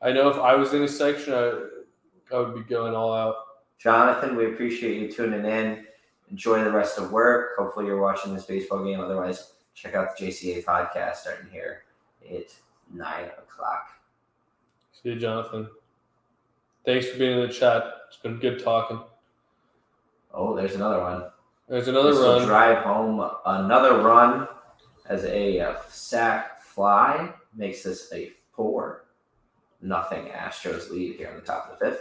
I know if I was in his section, I would be going all out. Jonathan, we appreciate you tuning in. Enjoy the rest of work. Hopefully you're watching this baseball game. Otherwise, check out the JCA podcast starting here at 9 o'clock. See you, Jonathan. Thanks for being in the chat. It's been good talking. Oh, there's another one. There's another this run. Will drive home another run as a sack fly. Makes this a 4-0 Astros lead here in the top of the 5th.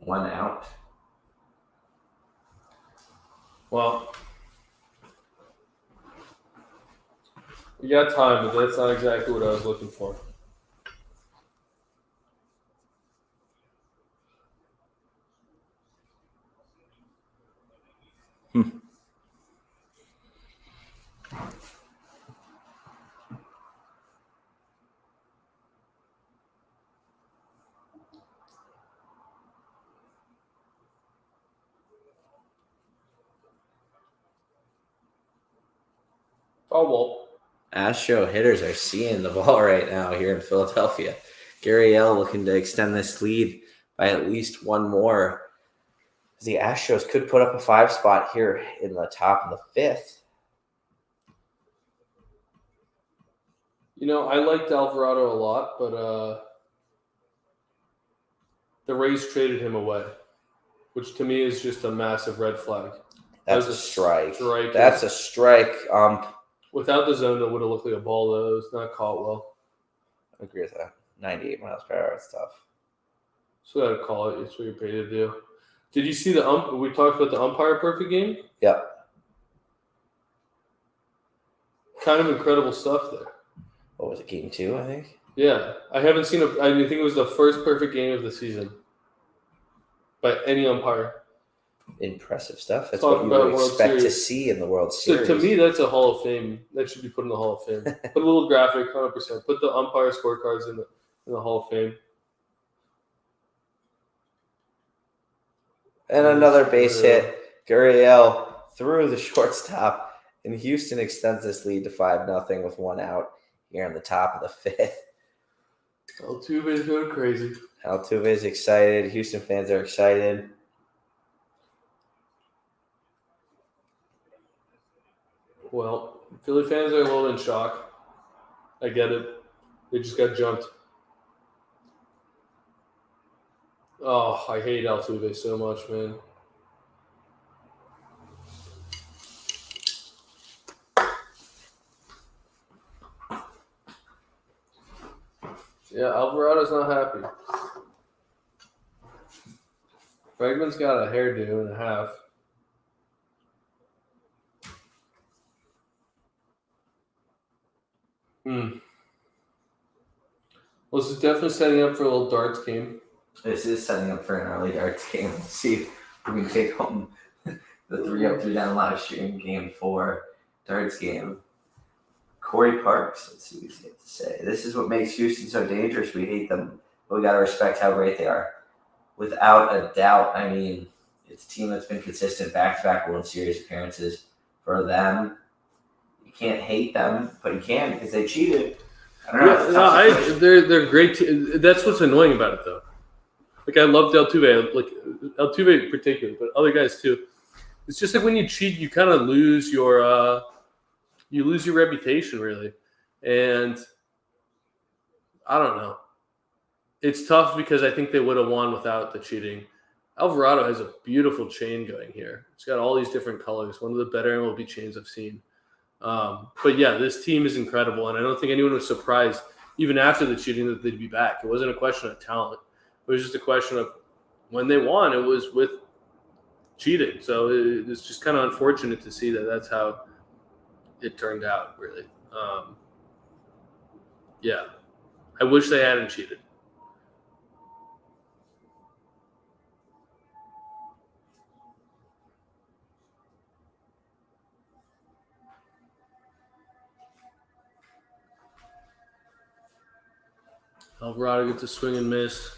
1 out. Well, you got time, but that's not exactly what I was looking for. Oh, well. Astro hitters are seeing the ball right now here in Philadelphia. Gurriel looking to extend this lead by at least one more. The Astros could put up a 5 spot here in the top of the 5th. You know, I liked Alvarado a lot, but the Rays traded him away, which to me is just a massive red flag. That's a strike. Strike. That's a strike. Without the zone, that would have looked like a ball, though. It's not caught well. I agree with that. 98 miles per hour. It's tough. So I gotta call it. It's what you're paid to do. Did you see we talked about the umpire perfect game? Yep. Kind of incredible stuff there. What was it, game 2, I think? Yeah. I haven't seen I think it was the first perfect game of the season by any umpire. Impressive stuff. That's Talk what you about would World expect to Series. see in the World So Series. to me, that's a Hall of Fame. That should be put in the Hall of Fame. Put a little graphic, 100%. Put the umpire scorecards in the Hall of Fame. And another base hit. Gurriel through the shortstop, and Houston extends this lead to 5-0 with 1 out here on the top of the 5th. Altuve's going crazy. Altuve is excited. Houston fans are excited. Well, Philly fans are a little in shock. I get it. They just got jumped. Oh, I hate Altuve so much, man. Yeah, Alvarado's not happy. Bregman's got a hairdo and a half. Well, this is definitely setting up for a little darts game. This is setting up for an early darts game. Let's see if we can take home the 3-up, 3-down live stream game 4 darts game. Corey Parks, let's see what he's got to say. This is what makes Houston so dangerous. We hate them, but we got to respect how great they are. Without a doubt, I mean, it's a team that's been consistent back-to-back World Series appearances. For them, you can't hate them, but you can because they cheated. I don't know. They're great. That's what's annoying about it, though. Like, I loved Altuve, like Altuve in particular, but other guys too. It's just like when you cheat, you kind of lose your reputation, really. And I don't know. It's tough because I think they would have won without the cheating. Alvarado has a beautiful chain going here. It's got all these different colors. One of the better MLB chains I've seen. But yeah, this team is incredible, and I don't think anyone was surprised, even after the cheating, that they'd be back. It wasn't a question of talent. It was just a question of when they won, it was with cheating. So it's just kind of unfortunate to see that that's how it turned out, really. Yeah. I wish they hadn't cheated. Alvarado gets a swing and miss.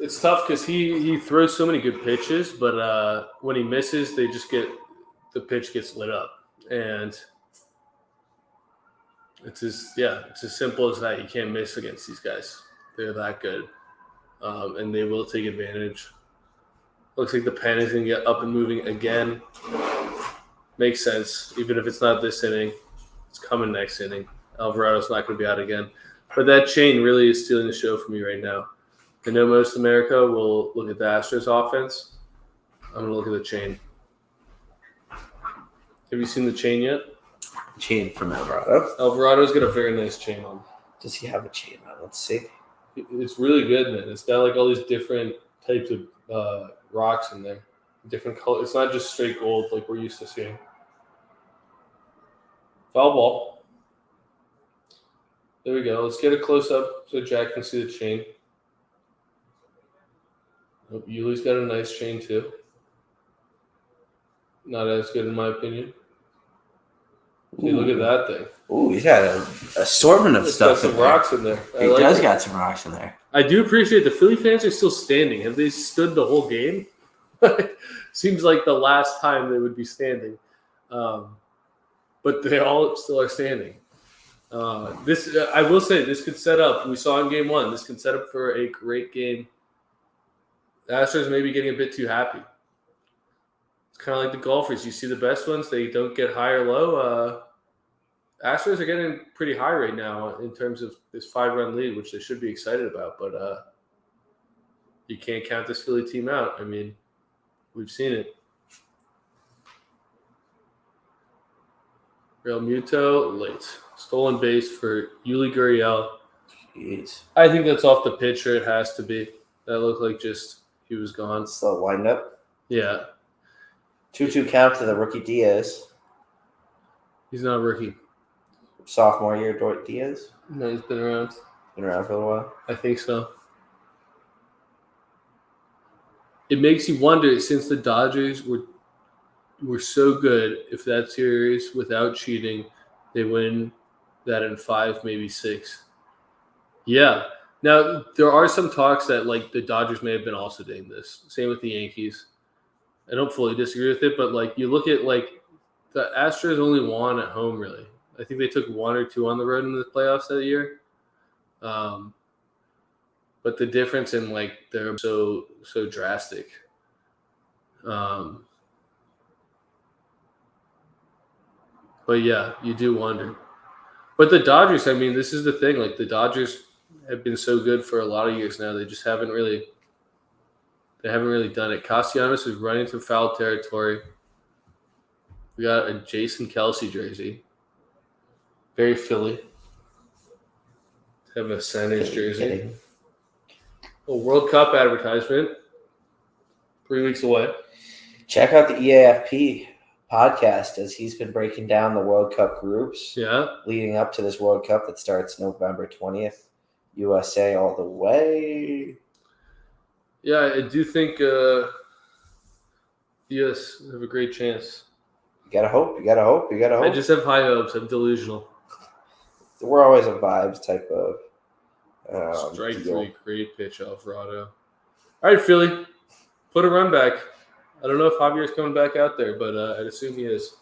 It's tough because he throws so many good pitches, but when he misses, the pitch gets lit up, and it's as simple as that. You can't miss against these guys; they're that good, and they will take advantage. Looks like the pen is going to get up and moving again. Makes sense, even if it's not this inning, it's coming next inning. Alvarado's not going to be out again, but that chain really is stealing the show for me right now. I know most of America will look at the Astros offense. I'm going to look at the chain. Have you seen the chain yet? Chain from Alvarado. Alvarado's got a very nice chain on. Does he have a chain on? Let's see. It's really good, man. It's got like all these different types of rocks in there, different colors. It's not just straight gold like we're used to seeing. Foul ball. There we go. Let's get a close up so Jack can see the chain. Oh, Yuli's got a nice chain too. Not as good in my opinion. See, look at that thing. Ooh, he's got an assortment of It's stuff. got some rocks in there. He does got some rocks in there. I do appreciate the Philly fans are still standing. Have they stood the whole game? Seems like the last time they would be standing. But they all still are standing. I will say, this could set up. We saw in game 1. This can set up for a great game. The Astros may be getting a bit too happy. It's kind of like the golfers. You see the best ones, they don't get high or low. Astros are getting pretty high right now in terms of this 5-run lead, which they should be excited about. But you can't count this Philly team out. I mean, we've seen it. Real Muto, late. Stolen base for Yuli Gurriel. Jeez. I think that's off the pitcher. It has to be. That looked like just he was gone. Slow windup. Yeah. 2-2 count to the rookie Diaz. He's not a rookie. Sophomore year Diaz. No, he's been around. Been around for a while. I think so. It makes you wonder, since the Dodgers were so good, if that series without cheating, they win that in 5, maybe 6. Yeah. Now, there are some talks that like the Dodgers may have been also doing this. Same with the Yankees. I don't fully disagree with it, but like you look at like the Astros only won at home, really. I think they took 1 or 2 on the road in the playoffs that year. But the difference in like they're so drastic. But yeah, you do wonder. But the Dodgers, I mean, this is the thing. Like the Dodgers have been so good for a lot of years now. They just haven't really done it. Castellanos is running through foul territory. We got a Jason Kelce jersey. Very Philly. Have a Sanders jersey. A World Cup advertisement. 3 weeks away. Check out the EAFP podcast as he's been breaking down the World Cup groups. Yeah. Leading up to this World Cup that starts November 20th. USA all the way. Yeah, I do think US have a great chance. You gotta hope. I just have high hopes. I'm delusional. We're always a vibes type of Strike deal. 3, great pitch, Alvarado. All right, Philly, put a run back. I don't know if Javier's coming back out there, but I'd assume he is.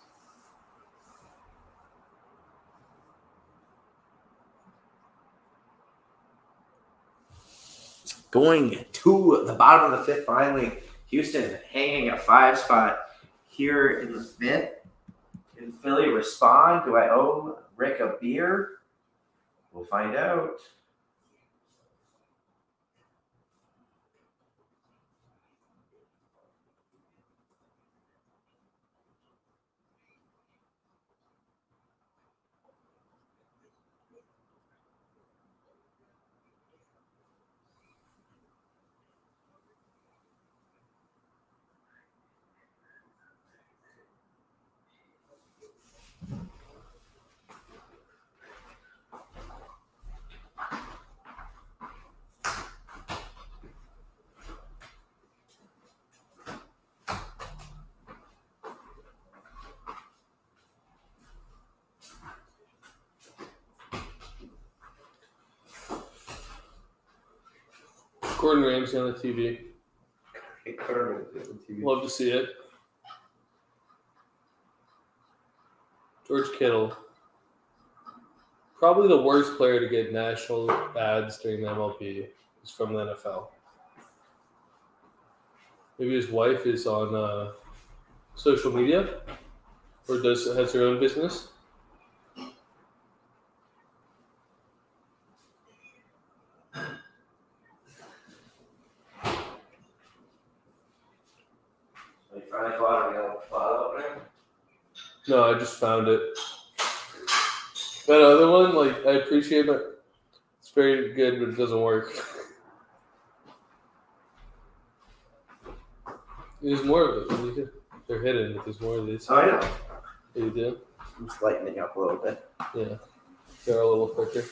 Going to the bottom of the 5th finally. Houston hanging a 5 spot here in the 5th. Can Philly respond? Do I owe Rick a beer? We'll find out. Gordon Ramsay on the TV. Love to see it. George Kittle. Probably the worst player to get national ads during the MLB is from the NFL. Maybe his wife is on social media or has her own business. No, I just found it. That other one, like, I appreciate it. It's very good, but it doesn't work. There's more of it. They're hidden, but there's more of these. Oh, I know. Yeah, you do? I'm just lightening up a little bit. Yeah. They're a little quicker.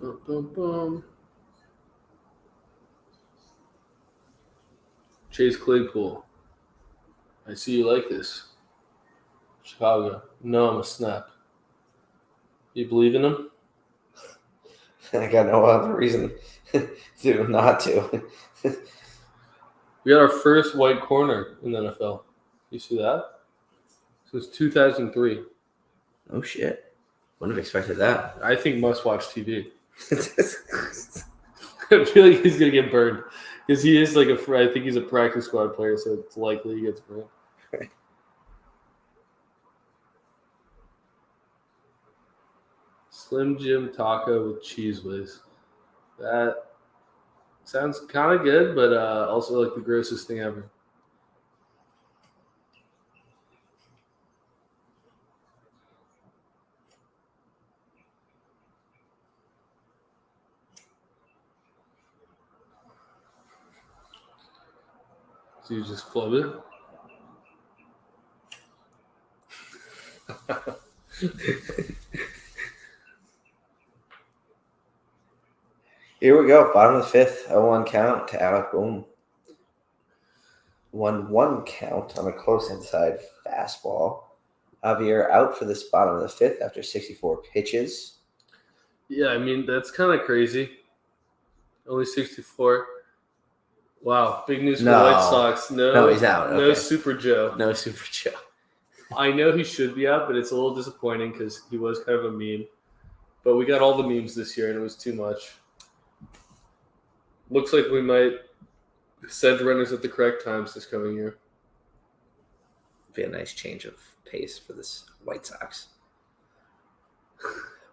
Boom, boom, boom. Chase Claypool. I see you like this. Chicago. No, I'm a snap. You believe in him? I got no other reason to not to. We got our first white corner in the NFL. You see that? Since 2003. Oh shit! Wouldn't have expected that. I think must-watch TV. I feel like he's gonna get burned because he is like I think he's a practice squad player, so it's likely he gets burned. Slim Jim taco with cheese whiz. That sounds kind of good, but also like the grossest thing ever. So you just flub it? Here we go. Bottom of the fifth. 0-1 count to Alec Boom. 1-1 count on a close inside fastball. Javier out for this bottom of the fifth after 64 pitches. Yeah, I mean, that's kind of crazy. Only 64. Wow, big news for the White Sox. No, he's out. No Okay. Super Joe. No Super Joe. I know he should be out, but it's a little disappointing because he was kind of a meme. But we got all the memes this year, and it was too much. Looks like we might send runners at the correct times this coming year. Be a nice change of pace for this White Sox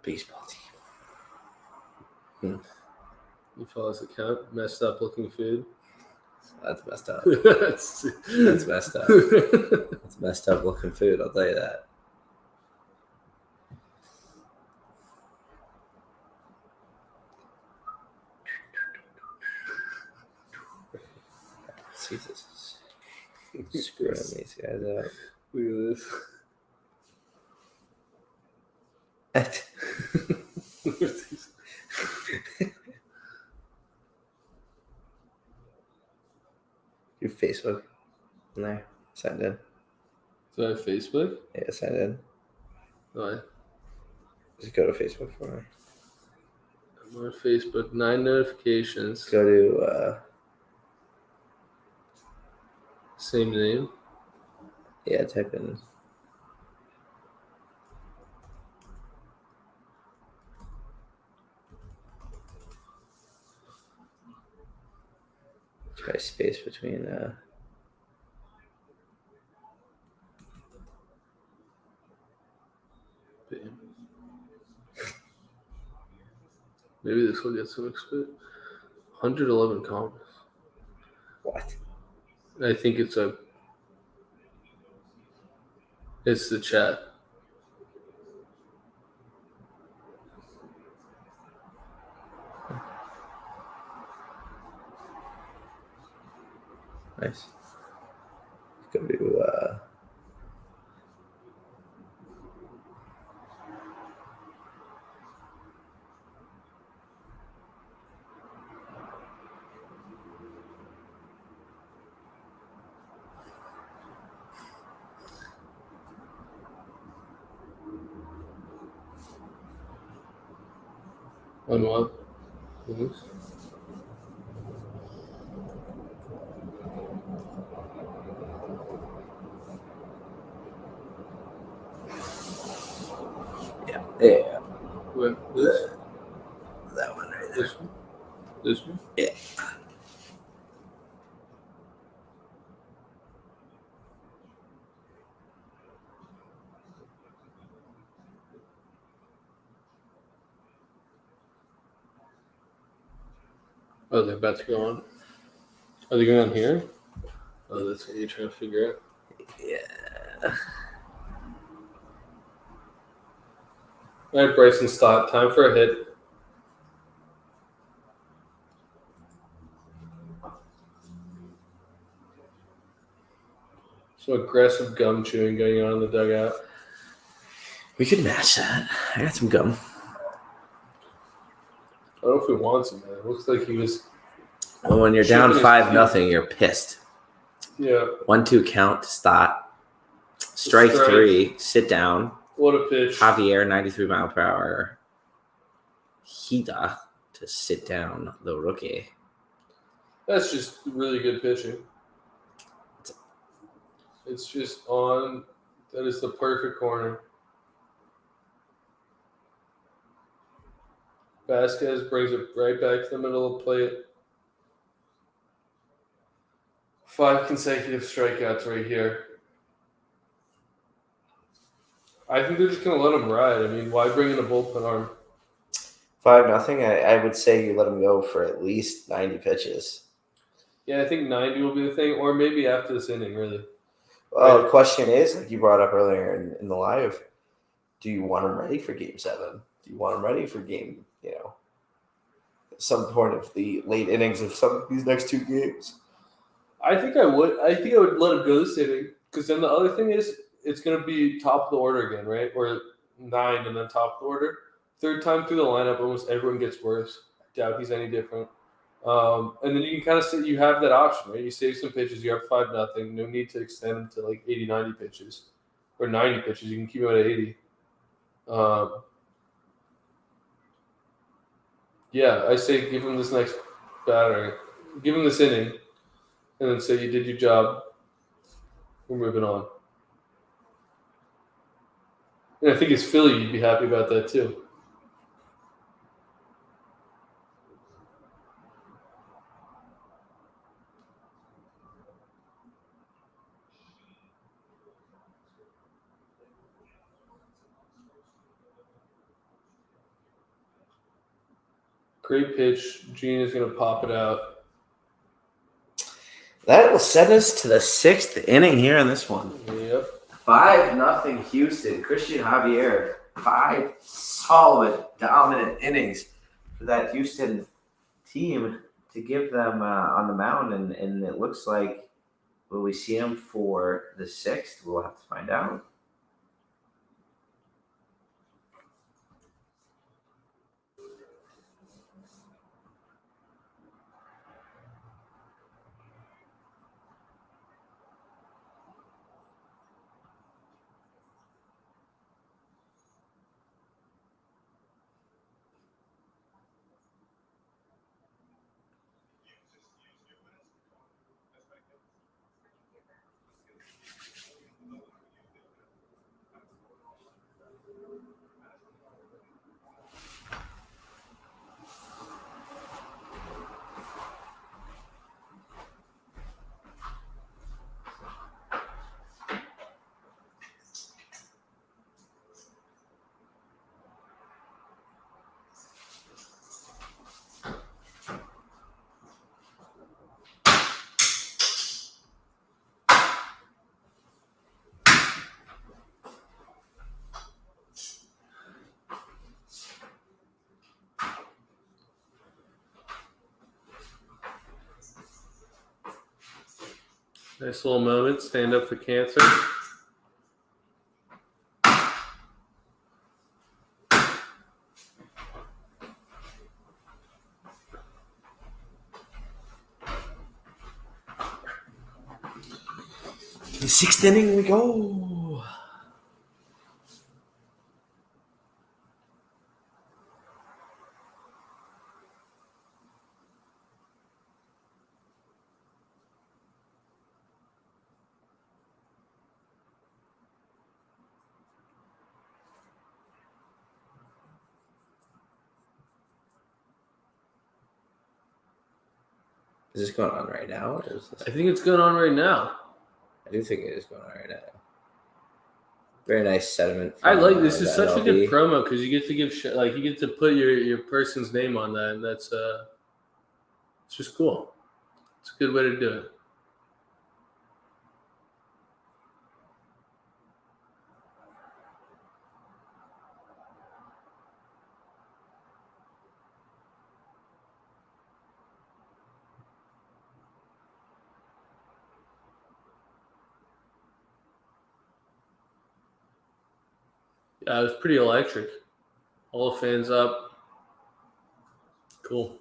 baseball team. You fellas account messed up looking food. That's messed up. That's That's messed up. That's messed up looking food, I'll tell you that. Let's see if this is screwing these guys out. Look at this. Your Facebook in there. Signed in. Do I have Facebook? Yeah, signed in. Why? Just go to Facebook for me. I'm on Facebook. 9 notifications. Go to Same name. yeah, type in try space between Maybe this will get some expert. 111 comments. what? I think it's the chat. Nice. Go to On what? News? yeah. Where? This? That one right there. This one? This one? Yeah. Oh, they're about to go on. Are they going on here? Oh, that's what you're trying to figure out. Yeah. All right, Bryson Stott. Time for a hit. Some aggressive gum chewing going on in the dugout. We could match that. I got some gum. I don't know if he wants him, man. It looks like he was. Well, when you're down 5-0, you're pissed. Yeah. 1-2 count to start. Strike 3. Sit down. What a pitch. Javier, 93 mile per hour. Hida to sit down, the rookie. That's just really good pitching. It's just on. That is the perfect corner. Vasquez brings it right back to the middle of the plate. 5 consecutive strikeouts right here. I think they're just going to let him ride. I mean, why bring in a bullpen arm? 5-0. I would say you let him go for at least 90 pitches. Yeah, I think 90 will be the thing, or maybe after this inning, really. Well, the question is, like you brought up earlier in the live, do you want him ready for Game 7? Do you want him ready for game, some point of the late innings of some of these next 2 games? I think I would. I think I would let him go this inning, because then the other thing is it's going to be top of the order again, right? Or 9 and then top of the order. Third time through the lineup, almost everyone gets worse. I doubt he's any different. And then you can kind of say you have that option, right? You save some pitches, you're up 5-0. No need to extend them to like 80, 90 pitches or 90 pitches. You can keep them at 80. Yeah, I say give him this next batter, give him this inning, and then say you did your job. We're moving on. And I think as Philly, you'd be happy about that too. Great pitch. Gene is going to pop it out. That will send us to the 6th inning here in this one. Yep. 5-0 Houston. Christian Javier. 5 solid, dominant innings for that Houston team to give them on the mound. And it looks like, will we see him for the 6th? We'll have to find out. Nice little moment. Stand up for cancer. The 6th inning we go. Is this going on right now? Or is this... I think it's going on right now. I do think it is going on right now. Very nice sentiment. I like this. Is such MLB. a good promo because you get to give you get to put your person's name on that, and that's It's just cool. It's a good way to do it. Yeah, it was pretty electric. All the fans up. Cool.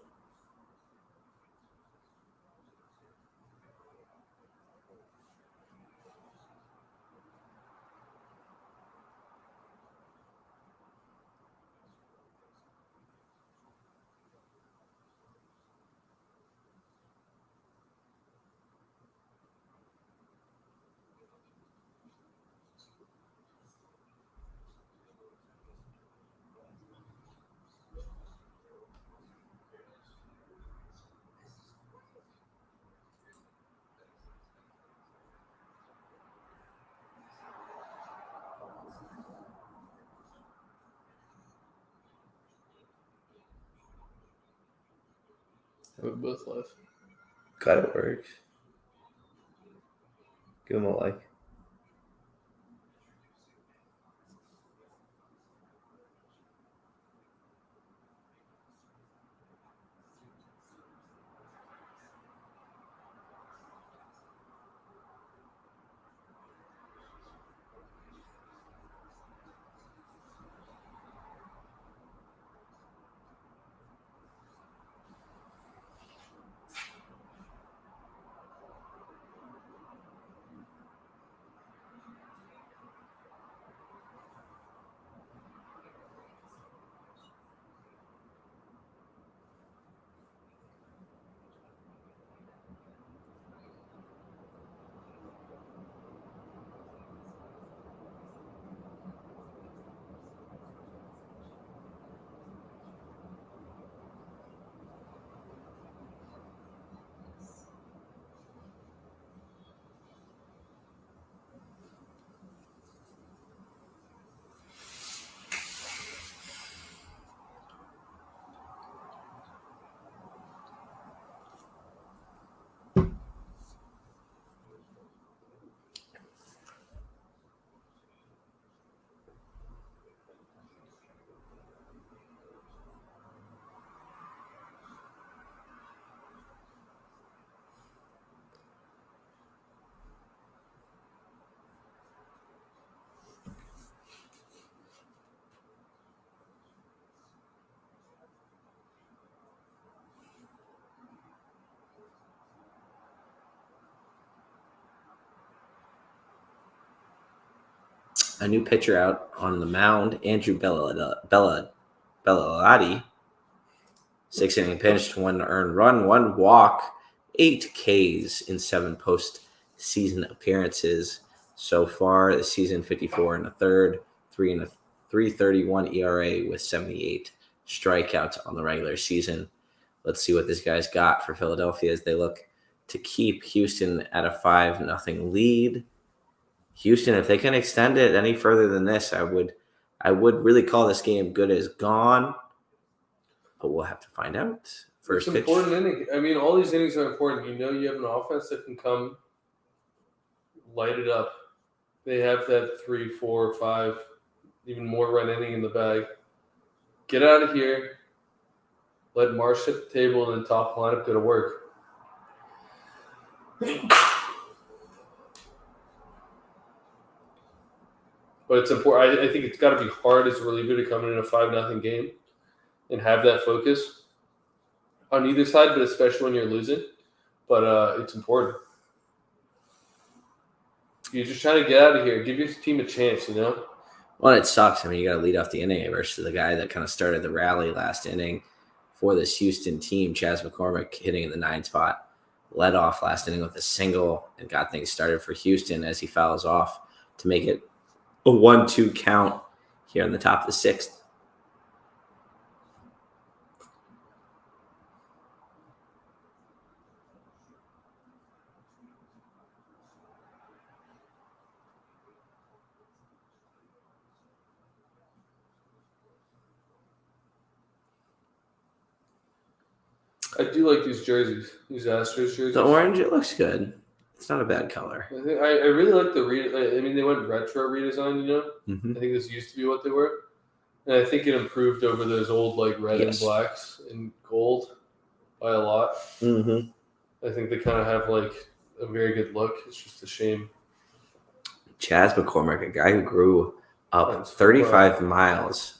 We both left. Glad it works. Give him a like. A new pitcher out on the mound, Andrew Bellotti. 6 inning pitched, 1 earned run, 1 walk, 8 Ks in 7 postseason appearances so far this season. 54 and a third, 3.31 ERA with 78 strikeouts on the regular season. Let's see what this guy's got for Philadelphia as they look to keep Houston at a 5-0 lead. Houston, if they can extend it any further than this, I would really call this game good as gone. But we'll have to find out. First pitch. Important inning. I mean, all these innings are important. You know, you have an offense that can come light it up. They have that 3, 4, 5, even more run inning in the bag. Get out of here. Let Marsh hit the table and then top lineup go to work. But it's important. I think it's got to be hard as a reliever to come in a 5-0 game and have that focus on either side, but especially when you're losing. But it's important. You're just trying to get out of here. Give your team a chance, you know? Well, it sucks. I mean, you got to lead off the inning versus the guy that kind of started the rally last inning for this Houston team, Chas McCormick, hitting in the 9 spot. Led off last inning with a single and got things started for Houston as he fouls off to make it a 1-2 count here in the top of the 6th. I do like these jerseys, these Astros jerseys. The orange, it looks good. It's not a bad color. I really like the I mean, they went retro redesign. Mm-hmm. I think this used to be what they were, and I think it improved over those old like red and blacks and gold by a lot. Mm-hmm. I think they kind of have like a very good look. It's just a shame. Chaz McCormick, a guy who grew up 35 miles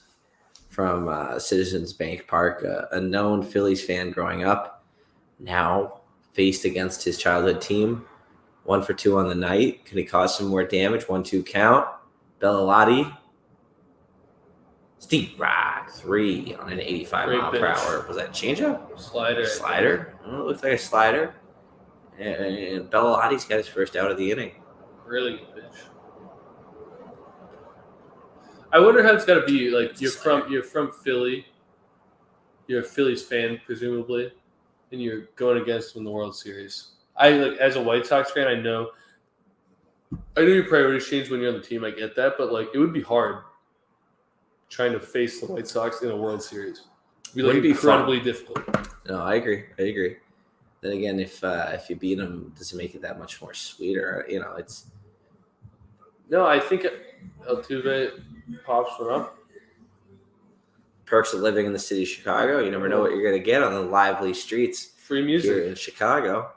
from Citizens Bank Park, a known Phillies fan growing up, now faced against his childhood team. 1 for 2 on the night. Can he cause some more damage? 1-2 count. Bellotti. Steve Rock, 3 on an 85 mile per hour. Was that changeup? Slider. Oh, it looks like a slider. And Bellotti's got his first out of the inning. Really good pitch. I wonder how it's got to be. Like you're from Philly. You're a Phillies fan, presumably, and you're going against them in the World Series. As a White Sox fan, I know your priorities change when you're on the team. I get that, but like it would be hard trying to face the White Sox in a World Series. It would be incredibly difficult. No, I agree. Then again, if you beat them, does it make it that much more sweeter? It's. No, I think Altuve pops one up. Perks of living in the city of Chicago. You never know what you're going to get on the lively streets. Free music here in Chicago.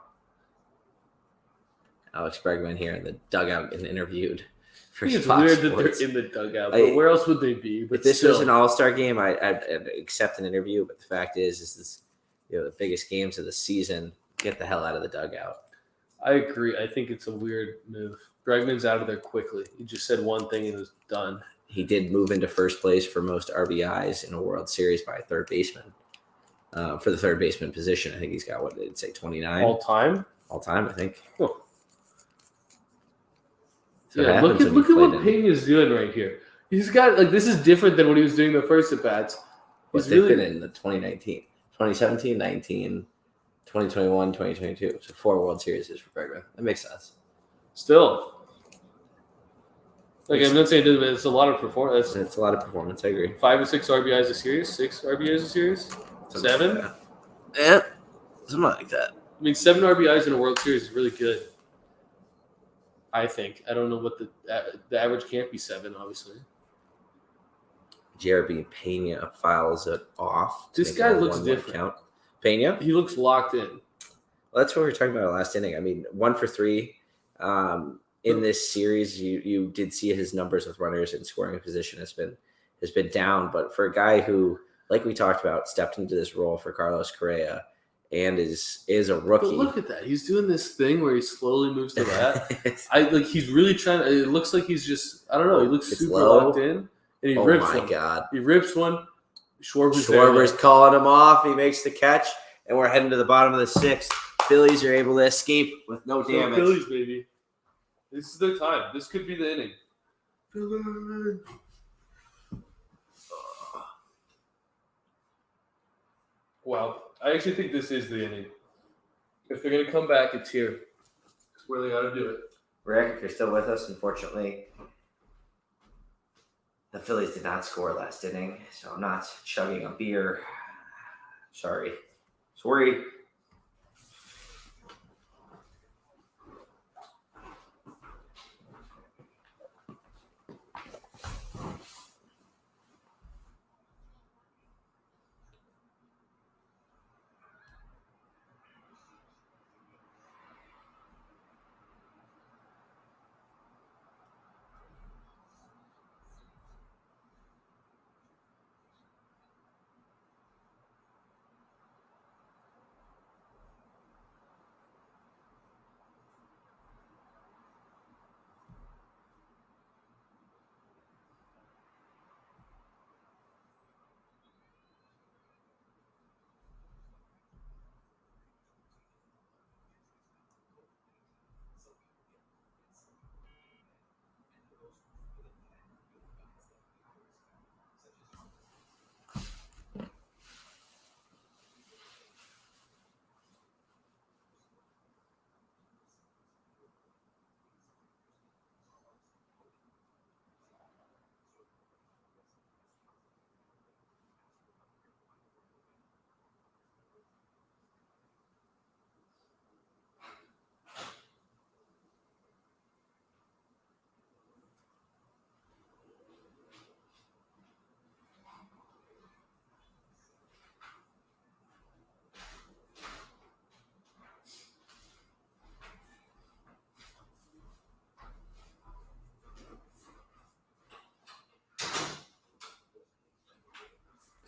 Alex Bregman here in the dugout and interviewed for It's Fox weird Sports. that they're in the dugout, but where else would they be? But if this was an all-star game, I'd accept an interview. But the fact is this the biggest games of the season. Get the hell out of the dugout. I agree. I think it's a weird move. Bregman's out of there quickly. He just said one thing and it was done. He did move into first place for most RBIs in a World Series by a third baseman. For the third baseman position, I think he's got, what did it say, 29? All time, I think. Cool. So yeah, look at what Pena's doing right here. He's got, this is different than what he was doing the first at-bats. But they've been in the 2019, 2017, 19, 2021, 2022. So 4 World Series for Bregman. That makes sense. Still. I'm not saying it doesn't, but it's a lot of performance. It's a lot of performance. I agree. 5 or 6 RBIs a series, 6 RBIs a series, 7. Like yeah, something like that. I mean, 7 RBIs in a World Series is really good. I think. I don't know what the average can't be 7, obviously. JRB Pena files it off. This guy looks different. Count. Pena? He looks locked in. Well, that's what we were talking about last inning. I mean, 1 for 3. In this series, you did see his numbers with runners in scoring position has been down. But for a guy who, like we talked about, stepped into this role for Carlos Correa and is a rookie. But look at that. He's doing this thing where he slowly moves the bat. He's really trying. It looks like he's just, I don't know. He looks super locked in. And he rips one. Oh, my God. He rips one. Schwarber's calling him off. He makes the catch. And we're heading to the bottom of the 6th. Phillies are able to escape with no damage. Phillies, baby. This is their time. This could be the inning. Phillies. Wow. I actually think this is the inning. If they're going to come back, it's here. It's where they got to do it. Rick, if you're still with us, unfortunately, the Phillies did not score last inning, so I'm not chugging a beer. Sorry.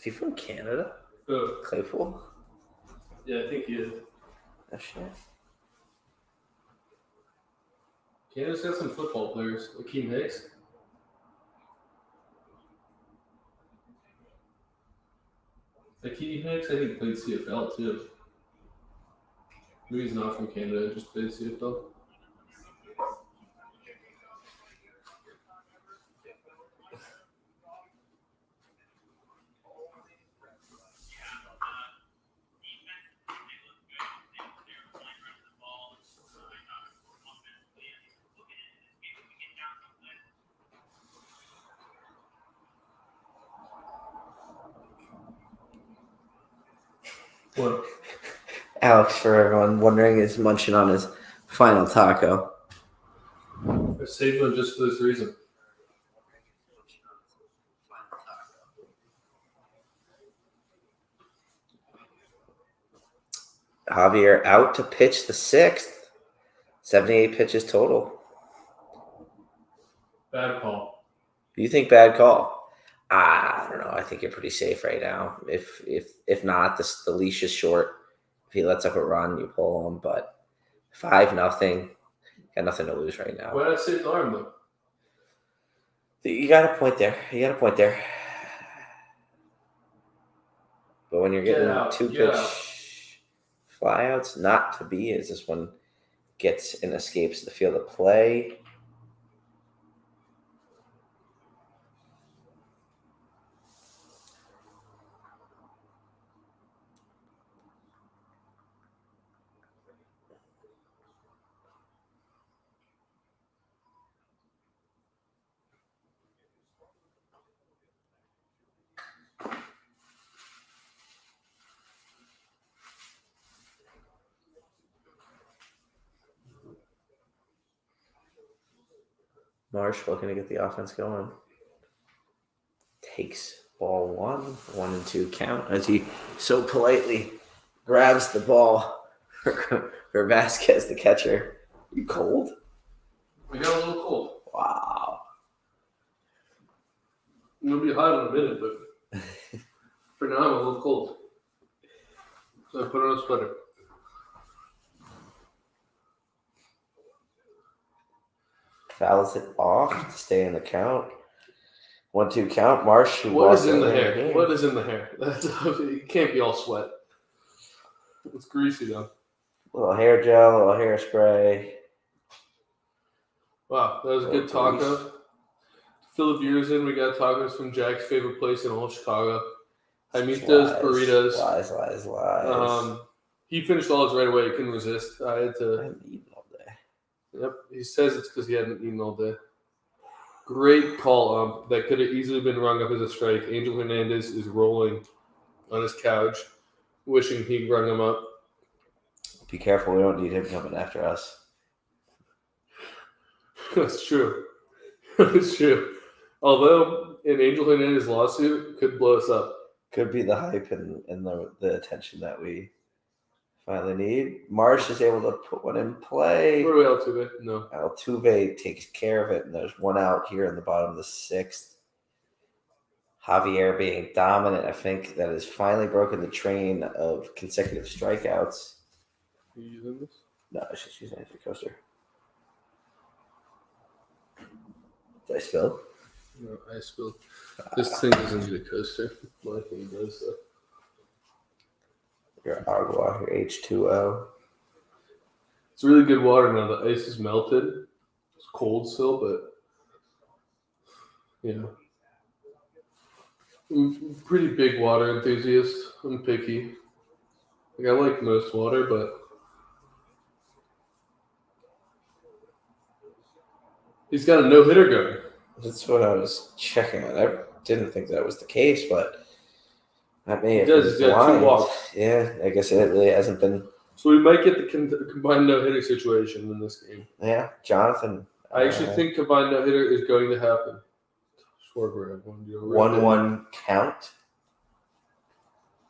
he from Canada? Oh, Claypool? yeah, I think he is. Oh, shit. Canada's got some football players. Akeem Hicks. Akeem Hicks, I think, played CFL too. Maybe he's not from Canada, just played CFL. What? Alex, for everyone wondering, is munching on his final taco. I saved one just for this reason. Javier out to pitch the 6th. 78 pitches total. Bad call. You think bad call? I don't know. I think you're pretty safe right now. If not, the leash is short. If he lets up a run, you pull him. But 5-0. Got nothing to lose right now. Why not save the arm though? You got a point there. But when you're getting two pitch flyouts, not to be as this one gets and escapes the field of play. Marsh looking to get the offense going. Takes ball 1-2 count as he so politely grabs the ball for Vasquez, the catcher. You cold? We got a little cold. Wow. It'll be hot in a minute, but for now I'm a little cold. So I put on a sweater. Fouls it off to stay in the count. 1-2 count. Marsh. Who What is in the walked hair? game. What is in the hair? That's it can't be all sweat. It's greasy though. Little hair gel, little hairspray. Wow, that was a good taco. Fill the viewers in. We got tacos from Jack's favorite place in all of Chicago. Jaimitos burritos. Lies. He finished all his right away. He couldn't resist. I had to. I haven't eaten all day. Yep. He says it's because he hadn't eaten all day. Great call. That could have easily been rung up as a strike. Angel Hernandez is rolling on his couch, wishing he'd rung him up. Be careful. We don't need him coming after us. That's true. That's true. Although an Angel Hernandez lawsuit could blow us up. Could be the hype and the attention that we finally need. Marsh is able to put one in play. Where are we, Altuve? No. Altuve takes care of it, and there's one out here in the bottom of the 6th. Javier being dominant. I think that has finally broken the train of consecutive strikeouts. Are you using this? No, it's just using a coaster. Did I spill? No, I spilled. This thing doesn't need a coaster. My thing does, though. Your agua, your H2O. It's really good water now. The ice is melted. It's cold still, but yeah. I'm a pretty big water enthusiast. I'm picky. Like I like most water, but he's got a no-hitter going. That's what I was checking on. I didn't think that was the case, but that may have He does. He's got 2 walks. Yeah, I guess it really hasn't been. So we might get the combined no-hitter situation in this game. Yeah, Jonathan. I actually think combined no-hitter is going to happen. 1-1 count.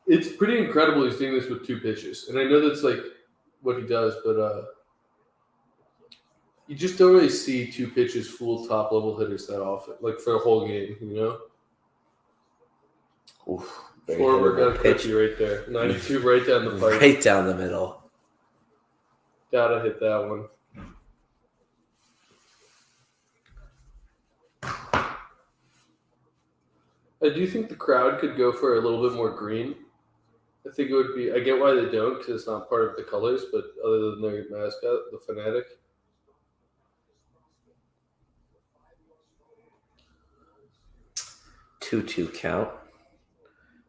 It's pretty incredible he's doing this with 2 pitches. And I know that's like what he does, but you just don't really see 2 pitches full top level hitters that often, like for a whole game, you know? Oof. Very Schwarber got a hittable pitch. cookie right there. 92 right down the pipe. Right down the middle. Gotta hit that one. I do think the crowd could go for a little bit more green. I think it would be. I get why they don't because it's not part of the colors, but other than their mascot, the Fanatic. Two count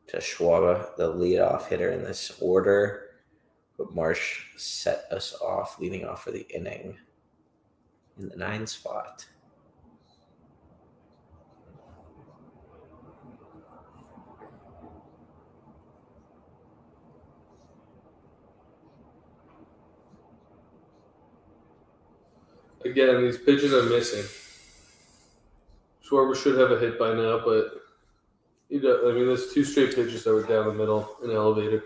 to Schwarber, the leadoff hitter in this order. But Marsh set us off, leading off for the inning in the 9 spot. Again, these pitches are missing. Schwarber should have a hit by now, but there's 2 straight pitches that were down the middle and elevated.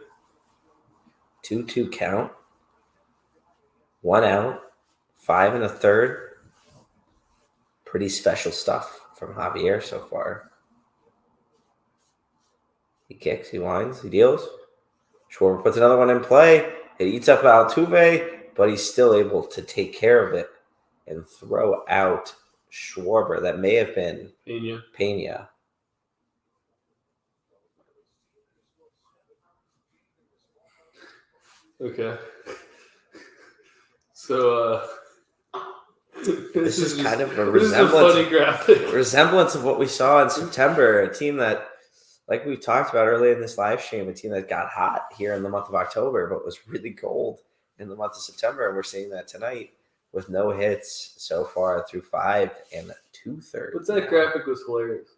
2-2 count. 1 out. 5 1/3. Pretty special stuff from Javier so far. He kicks, he winds, he deals. Schwarber puts another one in play. It eats up Altuve, but he's still able to take care of it and throw out Schwarber. That may have been Pena. Okay. So this is kind of a this is a funny graphic. resemblance of what we saw in September. A team that, like we talked about earlier in this live stream, a team that got hot here in the month of October, but was really cold in the month of September. And we're seeing that tonight with no hits so far through 5 2/3. But that graphic was hilarious.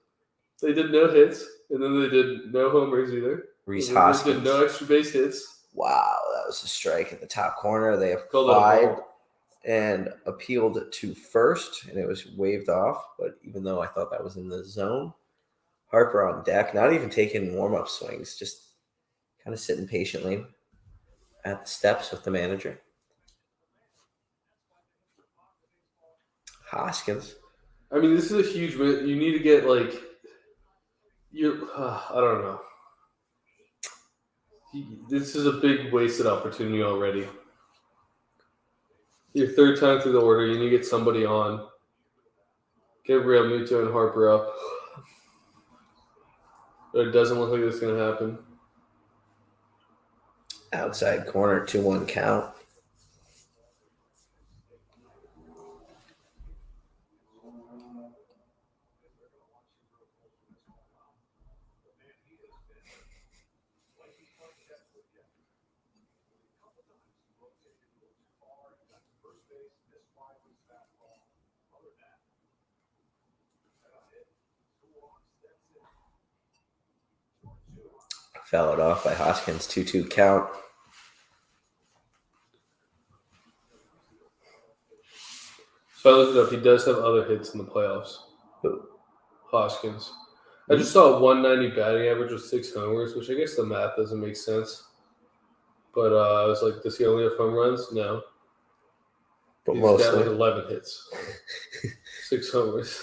They did no hits, and then they did no homers either. Rhys They Hoskins. did no extra base hits. Wow, that was a strike at the top corner. They Called it a applied ball. and appealed to first, and it was waved off. But even though I thought that was in the zone, Harper on deck, not even taking warm-up swings, just kind of sitting patiently at the steps with the manager. Hoskins. I mean, this is a huge win. You need to get, I don't know. This is a big wasted opportunity already. Your 3rd time through the order, you need to get somebody on. Get Real Muto and Harper up. But it doesn't look like this is going to happen. Outside corner, 2-1 count. Fouled off by Hoskins, 2-2 count. So I looked it up. He does have other hits in the playoffs. Who? Hoskins. I just saw a 190 batting average with 6 homers, which I guess the math doesn't make sense. But I was like, does he only have home runs? No. But He's got mostly. 11 hits. 6 homers.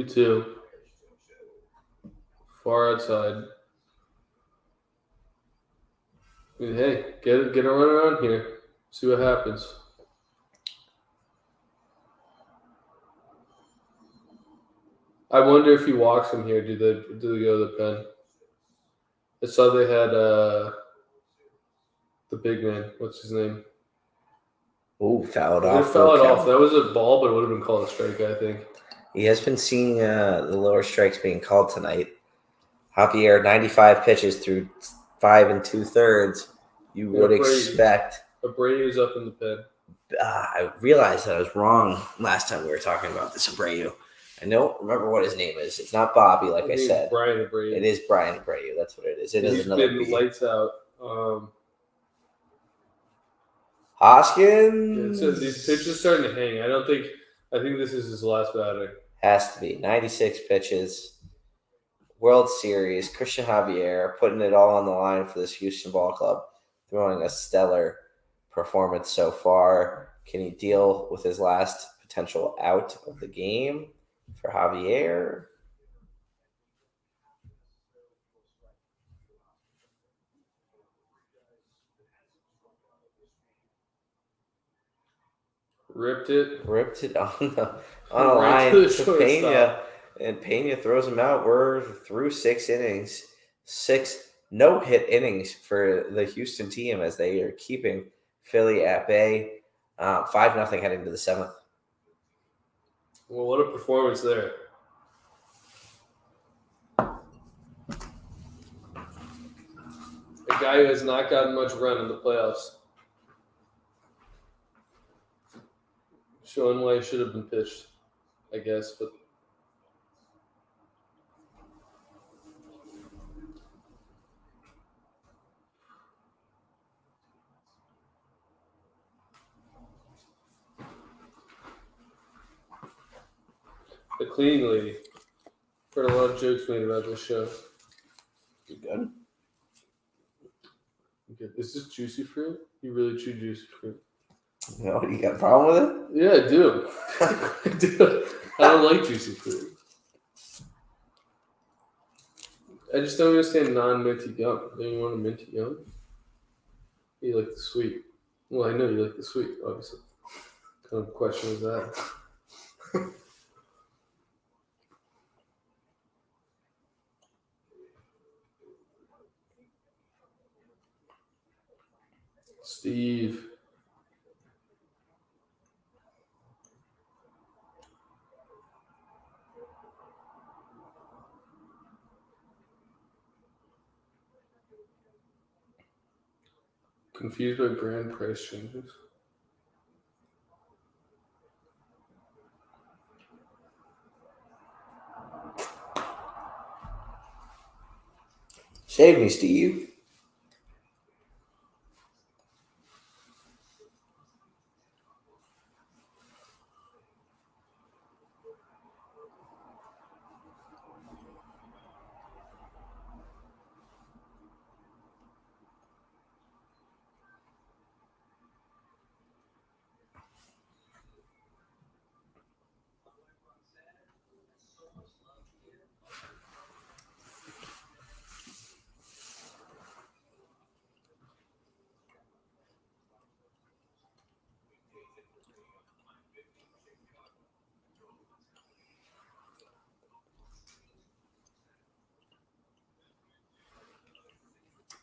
Two. Far outside. I mean, hey, get a run around here. See what happens. I wonder if he walks him here. Do they go to the pen? I saw they had the big man. What's his name? Ooh, fouled They off. fell it count. off. That was a ball, but it would have been called a strike, I think. He has been seeing the lower strikes being called tonight. Javier, 95 pitches through 5 2/3. You would expect. Abreu's up in the pen. I realized that I was wrong last time we were talking about this Abreu. I don't remember what his name is. It's not Bobby, like I said. Brian Abreu. It is Brian Abreu. That's what it is. It is He's another been B. lights out. Hoskins. So these pitches starting to hang. I think this is his last batter. Has to be 96 pitches. World Series. Christian Javier putting it all on the line for this Houston Ball Club, throwing a stellar performance so far. Can he deal with his last potential out of the game for Javier. Ripped it on the right line to the to shortstop. Pena, and Pena throws him out. We're through 6 innings, 6 no-hit innings for the Houston team as they are keeping Philly at bay. 5-0 heading to the 7th. Well, what a performance there. A guy who has not gotten much run in the playoffs. Showing why he should have been pitched, I guess. But the cleaning lady. Heard a lot of jokes made about this show. You good? Okay. Is this juicy fruit? You really chew juicy fruit? No, you got a problem with it? Yeah, I do. I do. I don't like juicy fruit. I just don't understand non-minty gum. Don't you want a minty gum? You like the sweet. Well, I know you like the sweet, obviously. What kind of question is that? Steve. Confused by brand price changes. Save me, Steve.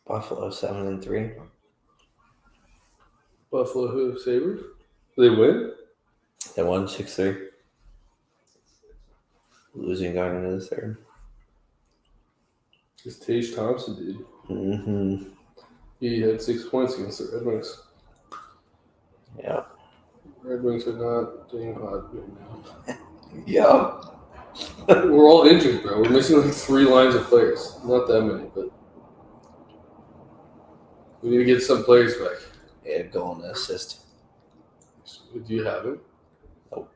Buffalo 7-3. Buffalo who? Sabres? They win? They won 6-3. Losing going into the 3rd. It's Tage Thompson, dude. Mm-hmm. He had 6 points against the Red Wings. Yeah. Red Wings are not doing hot right now. Yeah. We're all injured, bro. We're missing like 3 lines of players. Not that many, but we need to get some players back. Yeah, goal and assist. Do you have him? Nope.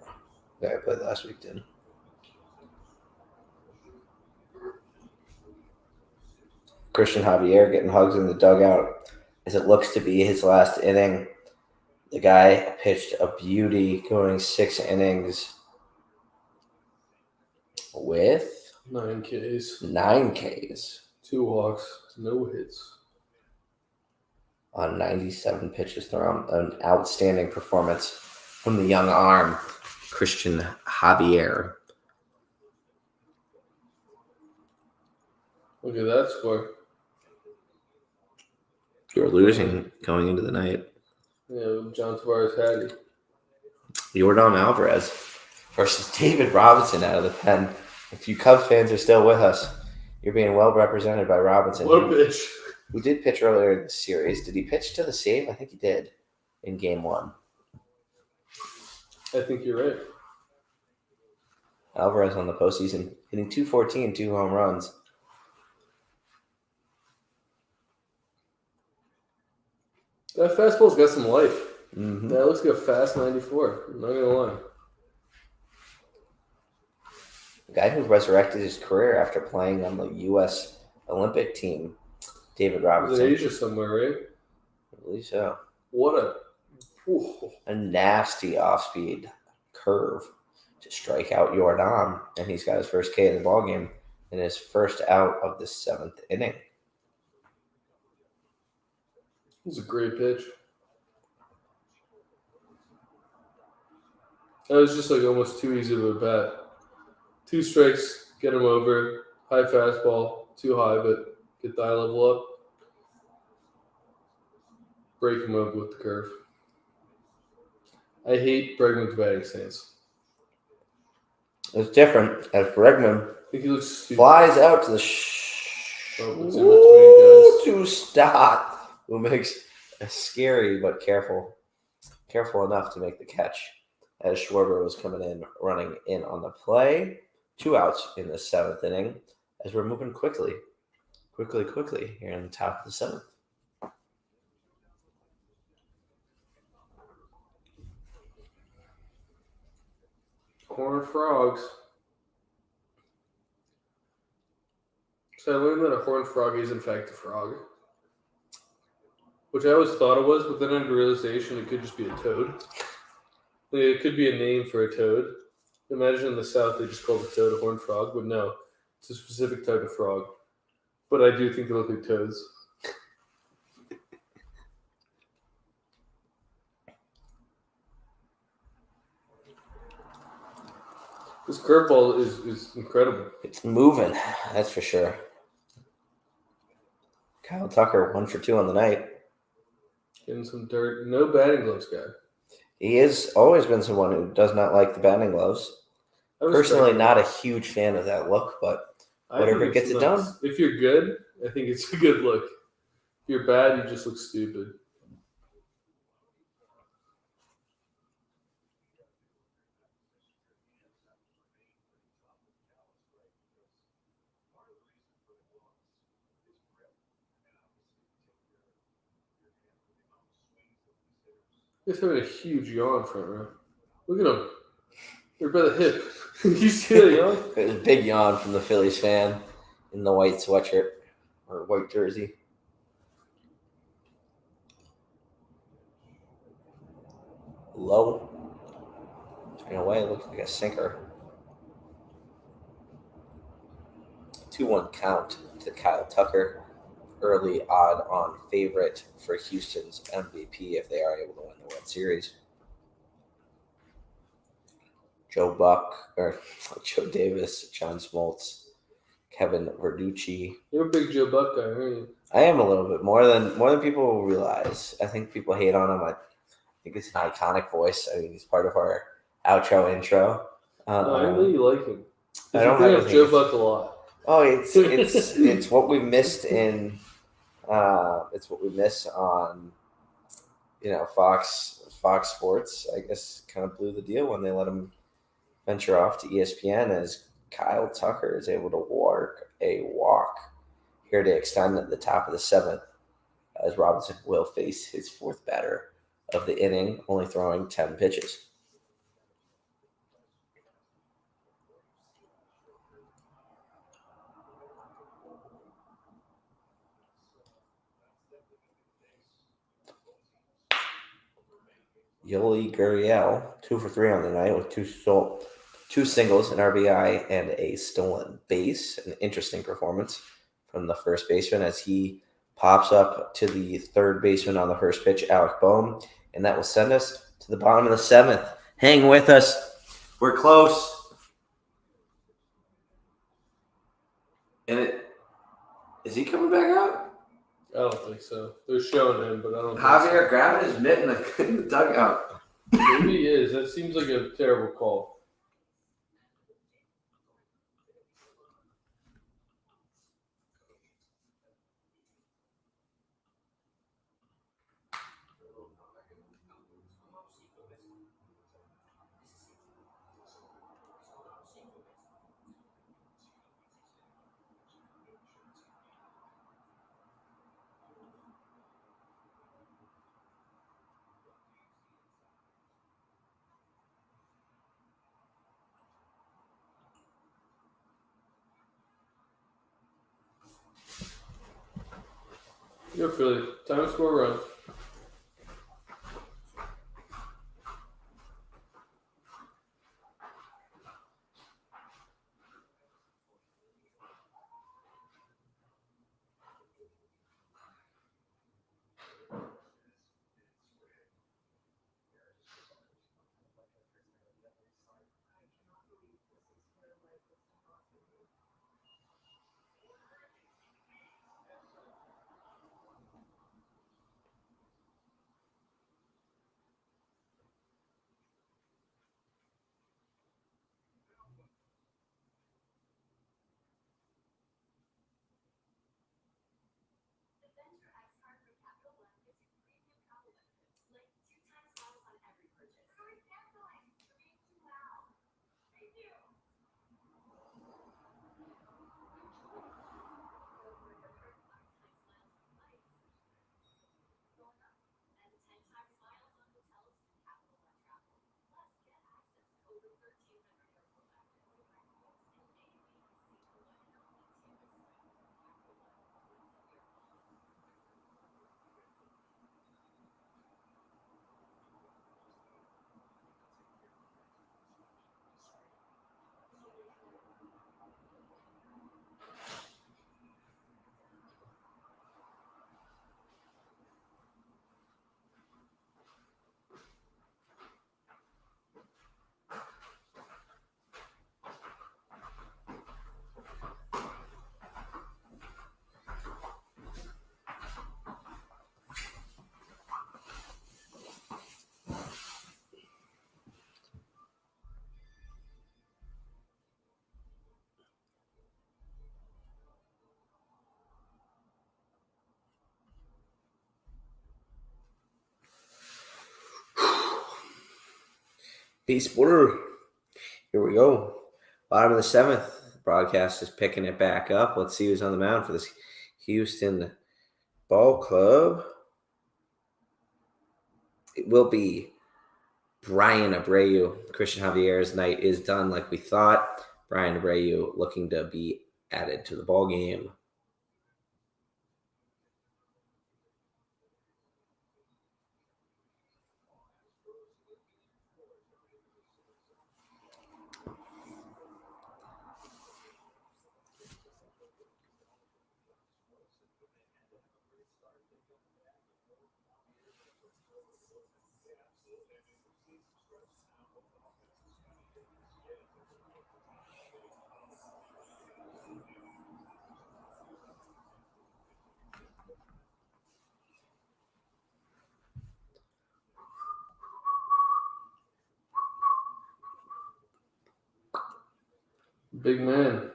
The guy I played last week didn't. Christian Javier getting hugs in the dugout as it looks to be his last inning. The guy pitched a beauty going 6 innings with 9 Ks. 9 Ks 2 walks. No hits. on 97 pitches thrown. An outstanding performance from the young arm, Christian Javier. Look at that score. You're losing going into the night. Yeah, John Tavares Hattie. Yordan Alvarez versus David Robinson out of the pen. If you Cub fans are still with us, you're being well represented by Robinson. What a pitch. Who did pitch earlier in the series. Did he pitch to the save? I think he did in game 1. I think you're right. Alvarez on the postseason, hitting .214, 2 home runs. That fastball's got some life. Mm-hmm. That looks like a fast 94. I'm not going to lie. The guy who resurrected his career after playing on the U.S. Olympic team, David He's Robinson. in Asia somewhere, right? I believe so. What a... A nasty off-speed curve to strike out Jordan, and he's got his first K in the ballgame and his first out of the 7th inning. It was a great pitch. That was just like almost too easy of a bat. 2 strikes, get him over. High fastball, too high, but get the eye level up. Break him over with the curve. I hate Bregman's batting stance. It's different as Bregman I think he looks stupid. flies out to the It's in between guys. to stop, who makes a scary but careful enough to make the catch as Schwarber was coming in, running in on the play. 2 outs in the 7th inning as we're moving quickly here in the top of the 7th. Horned frogs. So I learned that a horned frog is in fact a frog. Which I always thought it was, but then I had the realization it could just be a toad. Like, it could be a name for a toad. Imagine in the South they just call the toad a horned frog, but no. It's a specific type of frog. But I do think they look like toads. This curveball is incredible. It's moving, that's for sure. Kyle Tucker 1 for 2 on the night. Getting some dirt. No batting gloves guy. He has always been someone who does not like the batting gloves. Personally, not a huge fan of that look, but whatever gets it done. If you're good, I think it's a good look. If you're bad, you just look stupid. He's having a huge yawn front row. Look at him. They're by the hip. You see that yawn? It was a big yawn from the Phillies fan in the white sweatshirt or white jersey. Low. Turning away, looks like a sinker. 2-1 count to Kyle Tucker. Early odd-on favorite for Houston's MVP if they are able to win the World Series. Joe Davis, John Smoltz, Kevin Verducci. You're a big Joe Buck guy, aren't you? I am a little bit more than people will realize. I think people hate on him. I think it's an iconic voice. I mean, he's part of our outro intro. I know you like him. I don't bring have up Joe Buck a lot. Oh, it's what we missed in. It's what we miss on, Fox Sports. I guess kind of blew the deal when they let him venture off to ESPN as Kyle Tucker is able to work a walk here to extend at the top of the 7th as Robinson will face his 4th batter of the inning, only throwing 10 pitches. Yoli Gurriel, 2 for 3 on the night with 2 singles, an RBI, and a stolen base. An interesting performance from the first baseman as he pops up to the 3rd baseman on the first pitch, Alec Boehm, and that will send us to the bottom of the 7th. Hang with us. We're close. And is he coming back out? I don't think so. They're showing him, but I don't Javier think grabbing his mitt in the dugout. so. Maybe he is. That seems like a terrible call. You're Philly. Time to score a run. Peace, border. Here we go. Bottom of the 7th. The broadcast is picking it back up. Let's see who's on the mound for this Houston Ball Club. It will be Brian Abreu. Christian Javier's night is done like we thought. Brian Abreu looking to be added to the ball game. Big man.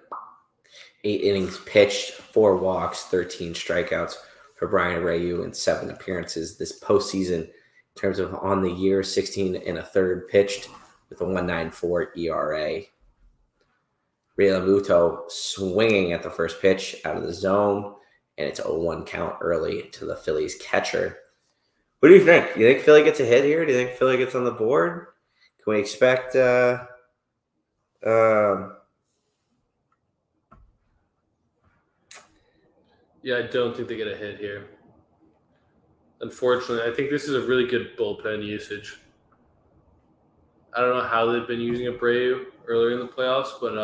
8 innings pitched, 4 walks, 13 strikeouts for Brian Abreu in 7 appearances this postseason. In terms of on the year, 16 and a third pitched with a 1.94 ERA. Real Muto swinging at the first pitch out of the zone, and it's a 0-1 count early to the Phillies catcher. What do you think? Do you think Philly gets a hit here? Do you think Philly gets on the board? Can we expect Yeah, I don't think they get a hit here. Unfortunately, I think this is a really good bullpen usage. I don't know how they've been using Abreu earlier in the playoffs, but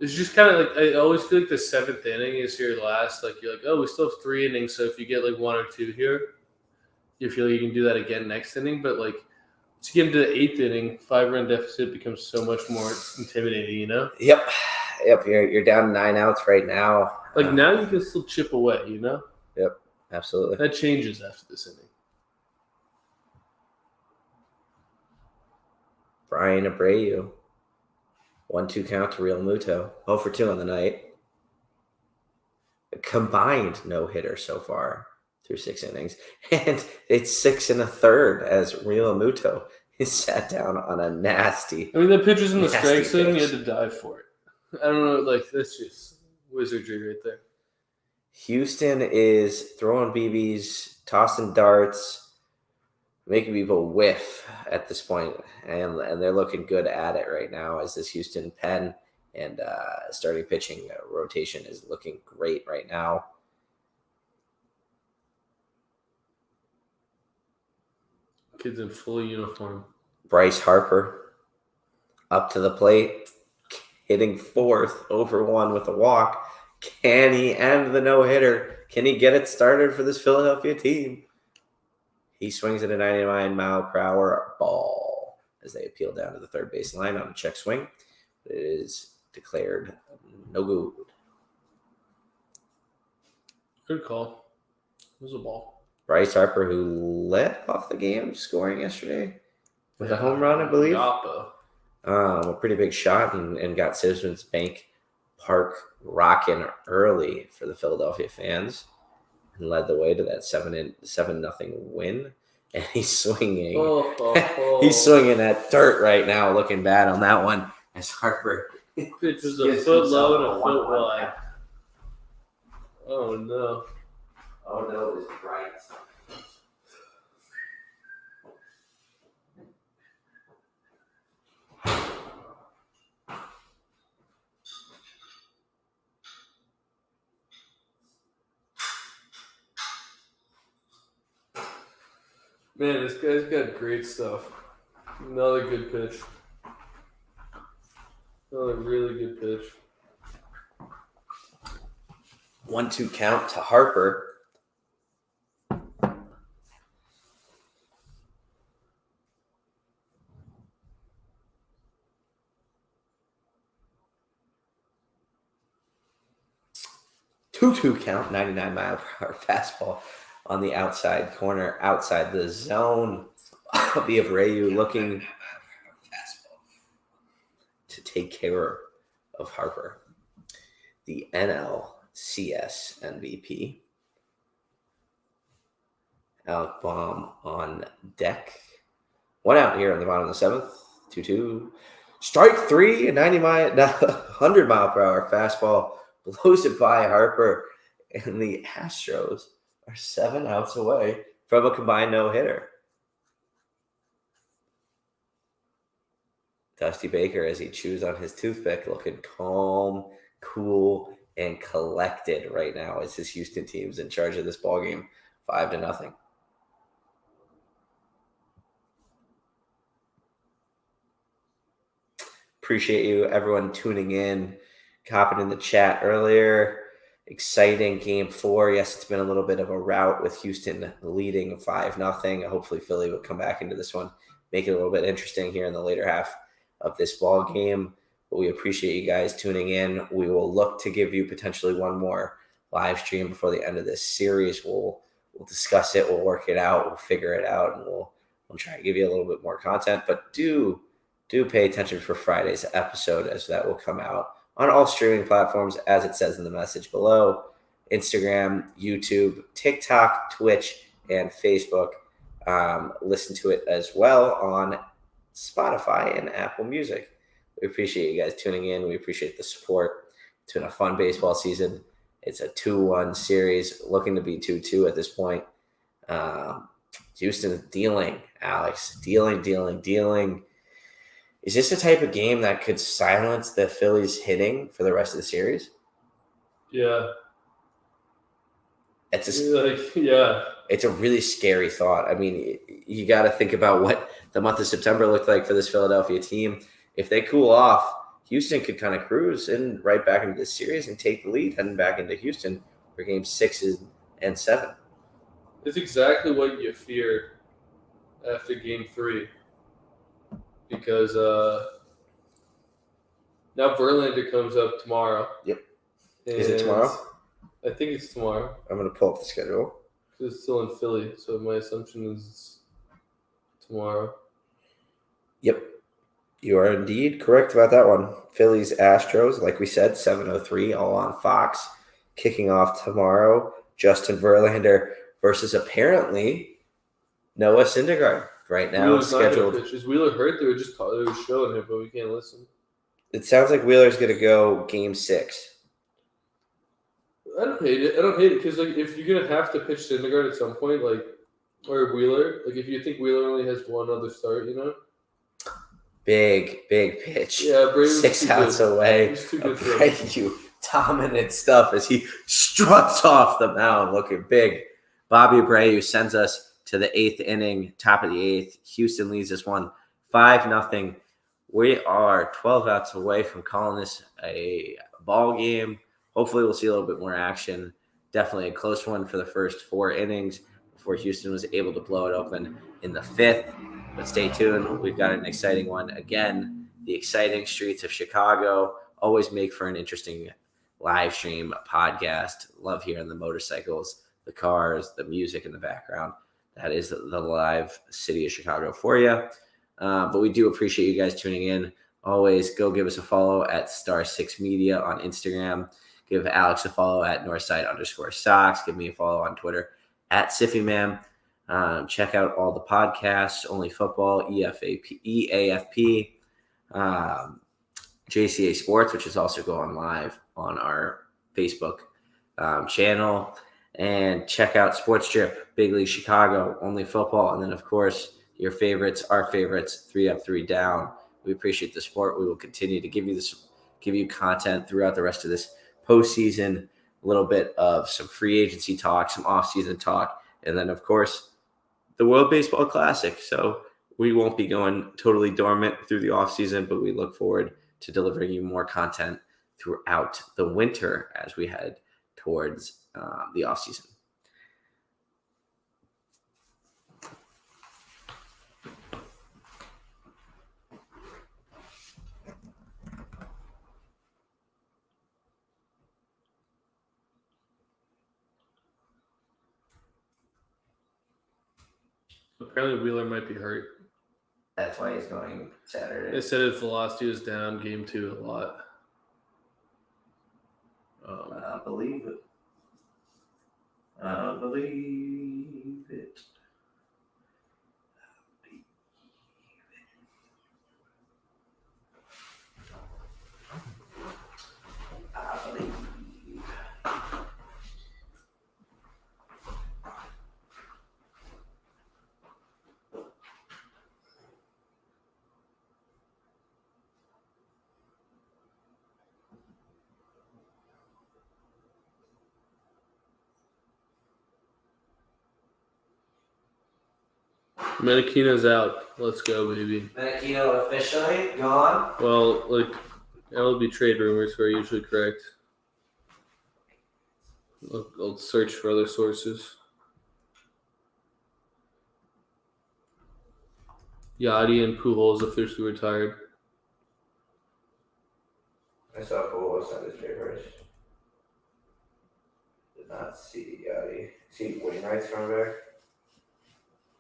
it's just kind of like I always feel like the 7th inning is your last. Like you're like, oh, we still have 3 innings, so if you get like 1 or 2 here, you feel like you can do that again next inning. But like to get into the 8th inning, 5-run deficit becomes so much more intimidating. You know? Yep. You're down 9 outs right now. Like now you can still chip away. You know? Yep. Absolutely. That changes after this inning. Brian Abreu. 1-2 count to Real Muto. 0 for 2 on the night. A combined no-hitter so far through 6 innings. And it's 6 1/3 as Real Muto is sat down on a nasty. I mean, the pitcher's in the nasty strike zone. pitch. You had to dive for it. I don't know. Like that's just wizardry right there. Houston is throwing BBs, tossing darts, making people whiff at this point, and they're looking good at it right now as this Houston pen and starting pitching rotation is looking great right now. Kids in full uniform. Bryce Harper up to the plate, hitting 4th over 1 with a walk. Can he end the no-hitter? Can he get it started for this Philadelphia team? He swings at a 99-mile-per-hour ball as they appeal down to the third base line on a check swing. It is declared no good. Good call. It was a ball. Bryce Harper, who led off the game scoring yesterday with a home run, I believe. A pretty big shot and got Citizens Bank Park rocking early for the Philadelphia fans and led the way to that 7-0 win. and he's swinging. Oh. He's swinging at dirt right now, looking bad on that one. As Harper Pitch was a gives foot himself low and a 1-1 foot wide. count. Oh no. Oh no, is right. Man, this guy's got great stuff. Another good pitch. Another really good pitch. 1-2 count to Harper. Two count, 99-mile-per-hour fastball on the outside corner, outside the zone. Abreu looking to take care of Harper. The NLCS MVP. Alec Baum on deck. 1 out here on the bottom of the 7th. 2-2. Strike 3, a 100-mile-per-hour fastball. Blows it by Harper. And the Astros are 7 outs away from a combined no-hitter. Dusty Baker, as he chews on his toothpick, looking calm, cool, and collected right now as his Houston team's in charge of this ballgame, 5-0. Appreciate you, everyone, tuning in, copping in the chat earlier. Exciting game 4. Yes, it's been a little bit of a rout with Houston leading 5-0. Hopefully, Philly will come back into this one, make it a little bit interesting here in the later half of this ball game. But we appreciate you guys tuning in. We will look to give you potentially one more live stream before the end of this series. We'll discuss it. We'll work it out. We'll figure it out, and we'll try to give you a little bit more content. But do pay attention for Friday's episode, as that will come out on all streaming platforms, as it says in the message below: Instagram, YouTube, TikTok, Twitch, and Facebook. Listen to it as well on Spotify and Apple Music. We appreciate you guys tuning in. We appreciate the support. It's been a fun baseball season. It's a 2-1 series, looking to be 2-2 at this point. Houston is dealing, Alex. Dealing. Is this the type of game that could silence the Phillies hitting for the rest of the series? Yeah. It's a really scary thought. I mean, you got to think about what the month of September looked like for this Philadelphia team. If they cool off, Houston could kind of cruise in right back into this series and take the lead heading back into Houston for game 6 and 7. It's exactly what you fear after game 3. Because now Verlander comes up tomorrow. Yep. Is it tomorrow? I think it's tomorrow. I'm going to pull up the schedule. It's still in Philly, so my assumption is it's tomorrow. Yep. You are indeed correct about that one. Phillies, Astros, like we said, 7:03, all on Fox. Kicking off tomorrow, Justin Verlander versus apparently Noah Syndergaard. Right now, Wheeler's scheduled. Is Wheeler hurt? They were showing him, but we can't listen. It sounds like Wheeler's going to go game 6. I don't hate it because if you're gonna have to pitch Syndergaard at some point, or Wheeler, if you think Wheeler only has one other start, Big pitch. Yeah, Brady's 6 outs away. He's too good for him. Abreu, dominant stuff as he struts off the mound, looking big. Bobby Abreu sends us to the 8th inning, top of the 8th. Houston leads this one 5-0. We are 12 outs away from calling this a ball game. Hopefully we'll see a little bit more action. Definitely a close one for the first 4 innings before Houston was able to blow it open in the 5th. But stay tuned. We've got an exciting one. Again, the exciting streets of Chicago always make for an interesting live stream podcast. Love hearing the motorcycles, the cars, the music in the background. That is the live city of Chicago for you. But we do appreciate you guys tuning in. Always go give us a follow at Star6 Media on Instagram. Give Alex a follow at Northside_Sox. Give me a follow on Twitter at SiffyMam. Check out all the podcasts, Only Football, EAFP, JCA Sports, which is also going live on our Facebook channel. And check out Sports Strip, Big League Chicago, Only Football, and then, of course, your favorites, our favorites, 3 Up, 3 Down. We appreciate the support. We will continue to give you content throughout the rest of this postseason, a little bit of some free agency talk, some off-season talk, and then, of course, the World Baseball Classic. So we won't be going totally dormant through the offseason, but we look forward to delivering you more content throughout the winter as we head towards the offseason. Apparently Wheeler might be hurt. That's why he's going Saturday. They said his velocity was down game 2 a lot. I believe it. I believe it. I believe. Menachino's out. Let's go, baby. Menachino officially gone. Well, that'll be trade rumors, who are usually correct. I'll search for other sources. Yachty and Pujols officially retired. I saw Pujols on his papers. Did not see Yachty. See voting rights from back.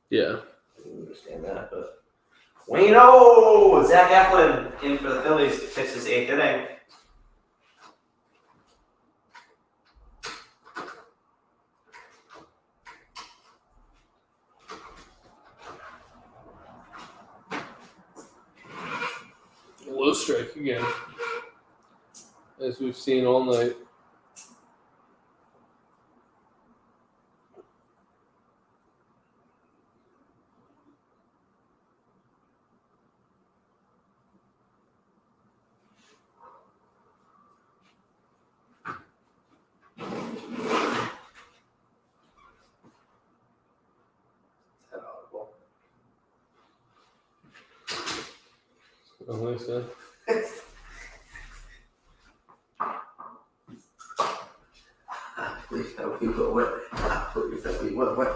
Yeah. I didn't understand that, but we know Zach Eflin in for the Phillies to pitch his 8th inning. Low strike again, as we've seen all night. I don't think so. I believe that we will win. I believe that we will win.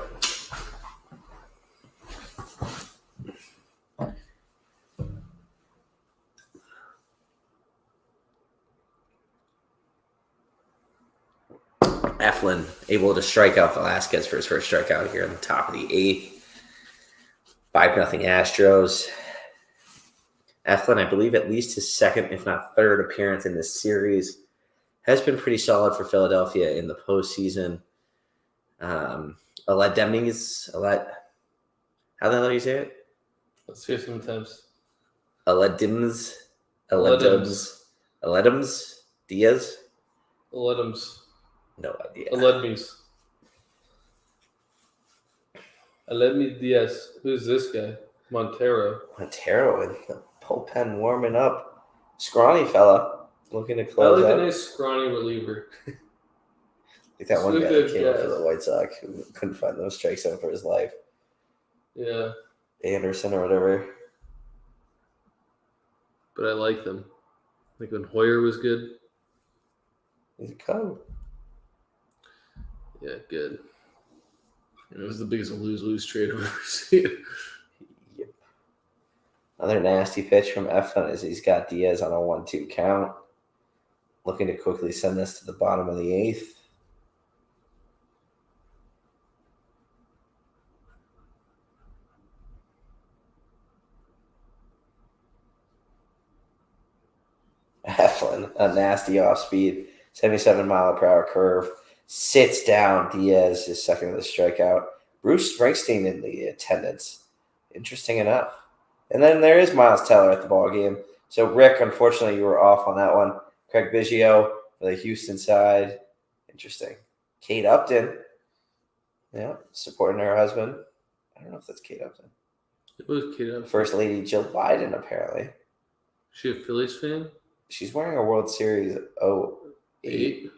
Eflin able to strike out Velasquez for his first strikeout here in the top of the 8th. 5-0 Astros. Eflin, I believe at least his second, if not third, appearance in this series, has been pretty solid for Philadelphia in the postseason. Aled Demings, how the hell do you say it? Let's hear some attempts. Aledim's Diaz? Aledim's. No idea. Aledmi Diaz. Who's this guy? Montero in the bullpen warming up. Scrawny fella looking to close out. a nice scrawny reliever. Like that one guy that came up for the White Sox who couldn't find those strike zone for his life. Yeah. Anderson or whatever. But I like them. Like when Hoyer was good. He's a Cub. Yeah, good. And it was the biggest lose-lose trade I've ever seen. Yep. Another nasty pitch from Eflin as he's got Diaz on a 1-2 count. Looking to quickly send this to the bottom of the 8th. Eflin, a nasty off-speed, 77-mile-per-hour curve. Sits down Diaz, his second of the strikeout. Bruce Springsteen in the attendance. Interesting enough. And then there is Miles Teller at the ball game. So, Rick, unfortunately, you were off on that one. Craig Biggio for the Houston side. Interesting. Kate Upton. Yeah, supporting her husband. I don't know if that's Kate Upton. It was Kate Upton. First Lady Jill Biden, apparently. She a Phillies fan? She's wearing a World Series 08. 8?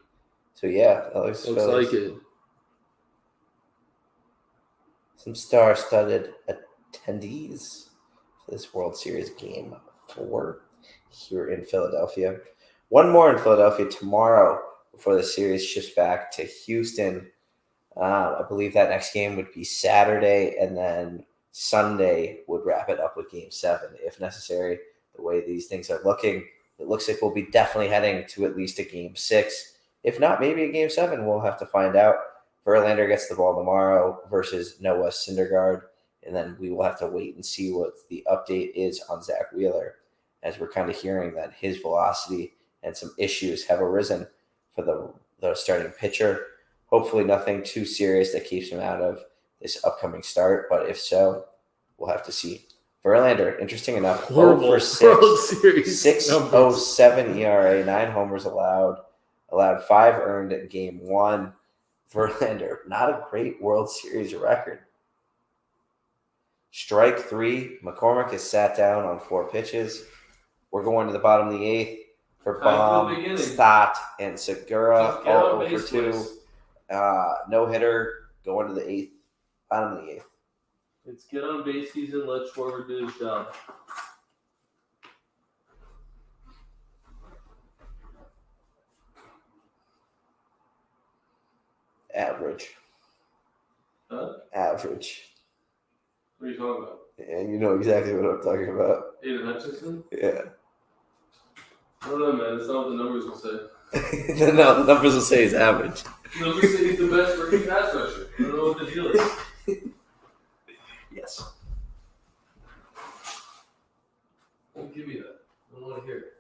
So, yeah, that looks Looks like it. Some star-studded attendees for this World Series Game 4 here in Philadelphia. One more in Philadelphia tomorrow before the series shifts back to Houston. I believe that next game would be Saturday, and then Sunday would wrap it up with Game 7 if necessary. The way these things are looking, it looks like we'll be definitely heading to at least a Game 6. If not, maybe a Game 7. We'll have to find out. Verlander gets the ball tomorrow versus Noah Syndergaard, and then we will have to wait and see what the update is on Zach Wheeler, as we're kind of hearing that his velocity and some issues have arisen for the starting pitcher. Hopefully nothing too serious that keeps him out of this upcoming start, but if so, we'll have to see. Verlander, interesting enough, Horrible 0 for World 6, Series 6.07 ERA, 9 homers allowed 5 earned in Game 1. Verlander, not a great World Series record. Strike 3. McCormick is sat down on 4 pitches. We're going to the bottom of the 8th for Baum, Stott, and Segura. All 0 for 2. No hitter going to the 8th. Bottom of the 8th. It's get on base season. Let Schwarber do his job. Average. Huh? Average. What are you talking about? And you know exactly what I'm talking about. Aiden Hutchinson? Yeah. I don't know, man. That's not what the numbers will say. No, the numbers will say he's average. The numbers say he's the best rookie pass rusher. I don't know what the deal is. Yes. Don't give me that. I don't want to hear it.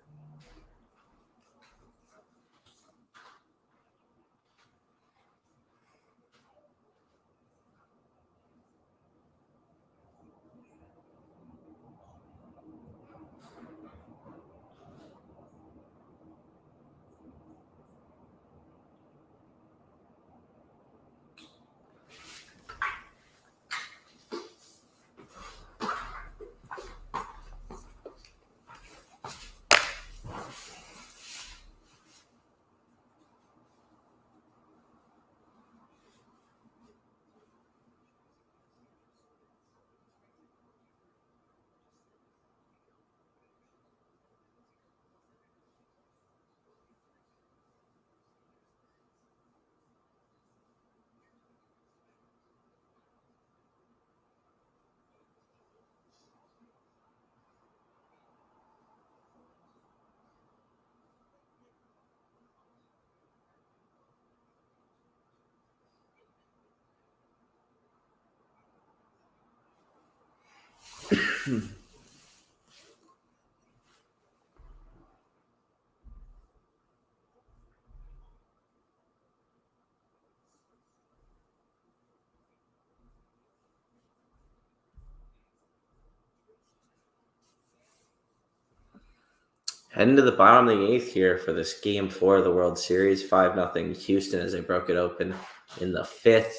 Heading to the bottom of the 8th here for this Game 4 of the World Series. 5-0 Houston as they broke it open in the 5th.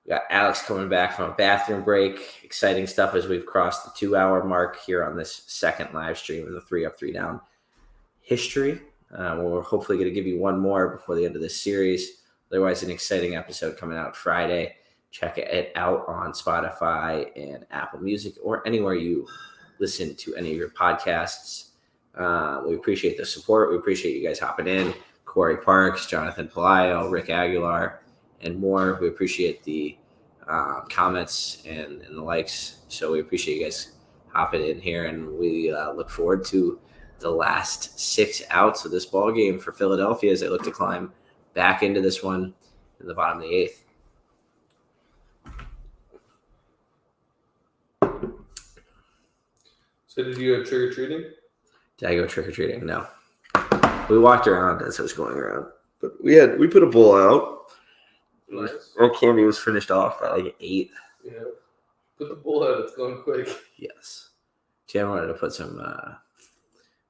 We got Alex coming back from a bathroom break. Exciting stuff as we've crossed the 2-hour mark here on this second live stream of the 3-up, 3-down history. We're hopefully going to give you one more before the end of this series. Otherwise, an exciting episode coming out Friday. Check it out on Spotify and Apple Music or anywhere you listen to any of your podcasts. We appreciate the support. We appreciate you guys hopping in. Corey Parks, Jonathan Palaio, Rick Aguilar, and more. We appreciate the comments and the likes. So we appreciate you guys hopping in here, and we look forward to the last 6 outs of this ball game for Philadelphia as they look to climb back into this one in the bottom of the 8th. So did you go trick-or-treating? Did I go trick-or-treating? No. We walked around as I was going around. But we put a bowl out. Nice. Our candy was finished off at like 8. Yeah. Put the bull out. It's going quick. Yes. Jan wanted to put some,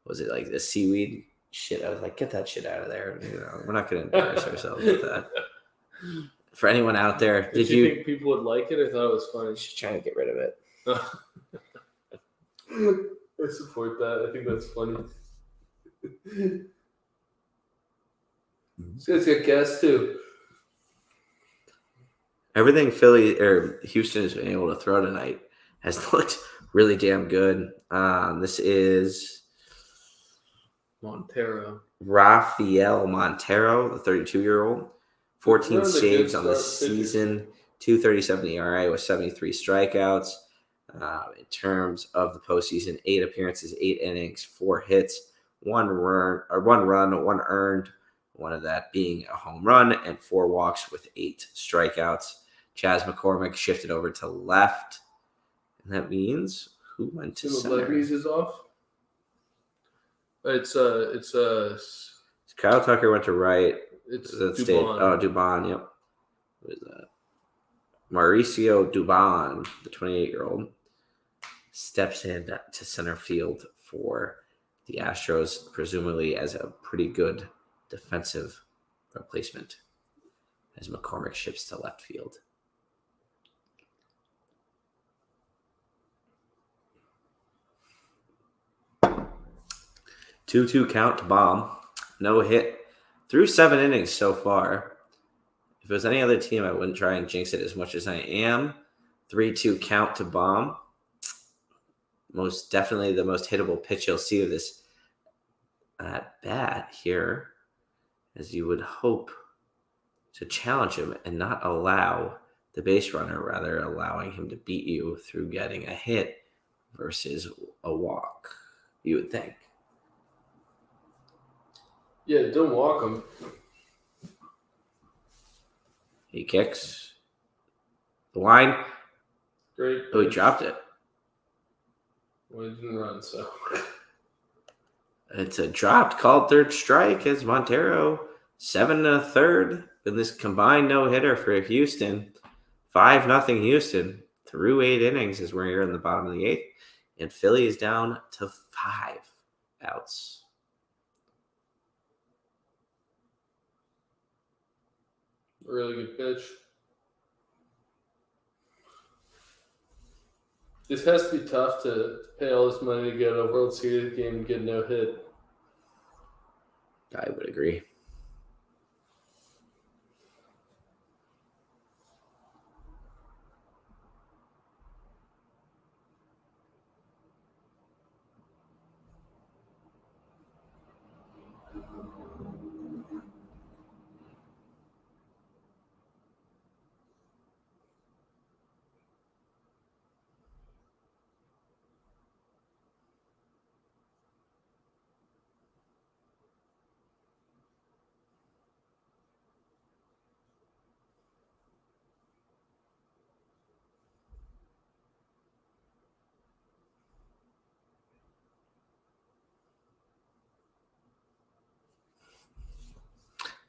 was it like the seaweed shit? I was like, get that shit out of there. We're not going to embarrass ourselves with that. For anyone out there, did you think people would like it? I thought it was funny. Just trying to get rid of it. I support that. I think that's funny. This guy's got gas too. Everything Houston has been able to throw tonight has looked really damn good. This is Montero. Rafael Montero, the 32-year-old. 14 saves on the season, 2.37 ERA with 73 strikeouts. In terms of the postseason, 8 appearances, 8 innings, 4 hits, 1 run, 1 earned, one of that being a home run, and 4 walks with 8 strikeouts. Chas McCormick shifted over to left, and that means who went to center? Lebanese is off. It's Kyle Tucker went to right. It's Dubon. Dubon, yep. What is that? Mauricio Dubon, the 28-year-old, steps in to center field for the Astros, presumably as a pretty good defensive replacement, as McCormick shifts to left field. Two count to Bomb. No hit through 7 innings so far. If it was any other team, I wouldn't try and jinx it as much as I am. 3-2 count to Bomb. Most definitely the most hittable pitch you'll see of this at bat here, as you would hope to challenge him and not allow the base runner, rather allowing him to beat you through getting a hit versus a walk, you would think. Yeah, don't walk him. He kicks the line. Great. Oh, he dropped it. Well, he didn't run, so. It's a dropped, called third strike as Montero 7 1/3 in this combined no-hitter for Houston. 5-0 Houston through 8 innings as we're here in the bottom of the 8th. And Philly is down to 5 outs. Really good pitch. This has to be tough to pay all this money to get a World Series game and get no hit. I would agree.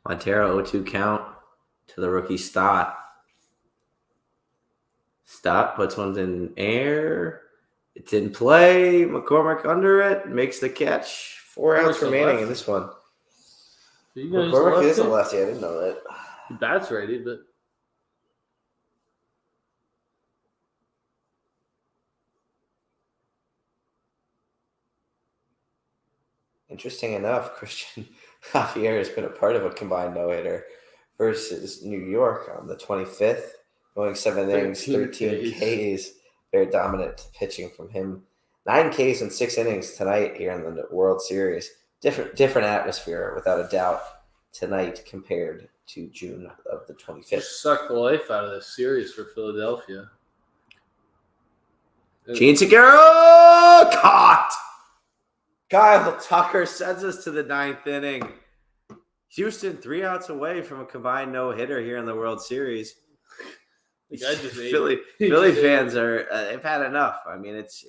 Montero 0-2 count to the rookie Stott. Stott puts one in air. It's in play. McCormick under it. Makes the catch. 4 outs remaining in this one. McCormick is a lefty. I didn't know that. That's righty, but. Interesting enough, Christian Javier has been a part of a combined no-hitter versus New York on the 25th, going 7 innings, 13 Ks. Very dominant pitching from him. 9 Ks in 6 innings tonight here in the World Series. Different atmosphere, without a doubt, tonight compared to June of the 25th. Just sucked the life out of this series for Philadelphia. Gene Segura caught! Kyle Tucker sends us to the 9th inning. Houston 3 outs away from a combined no-hitter here in the World Series. The guy just Philly fans they've had enough. I mean, this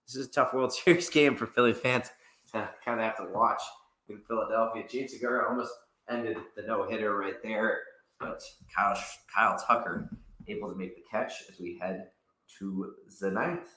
is a tough World Series game for Philly fans to kind of have to watch in Philadelphia. Gene Segura almost ended the no-hitter right there. but Kyle Tucker able to make the catch as we head to the ninth.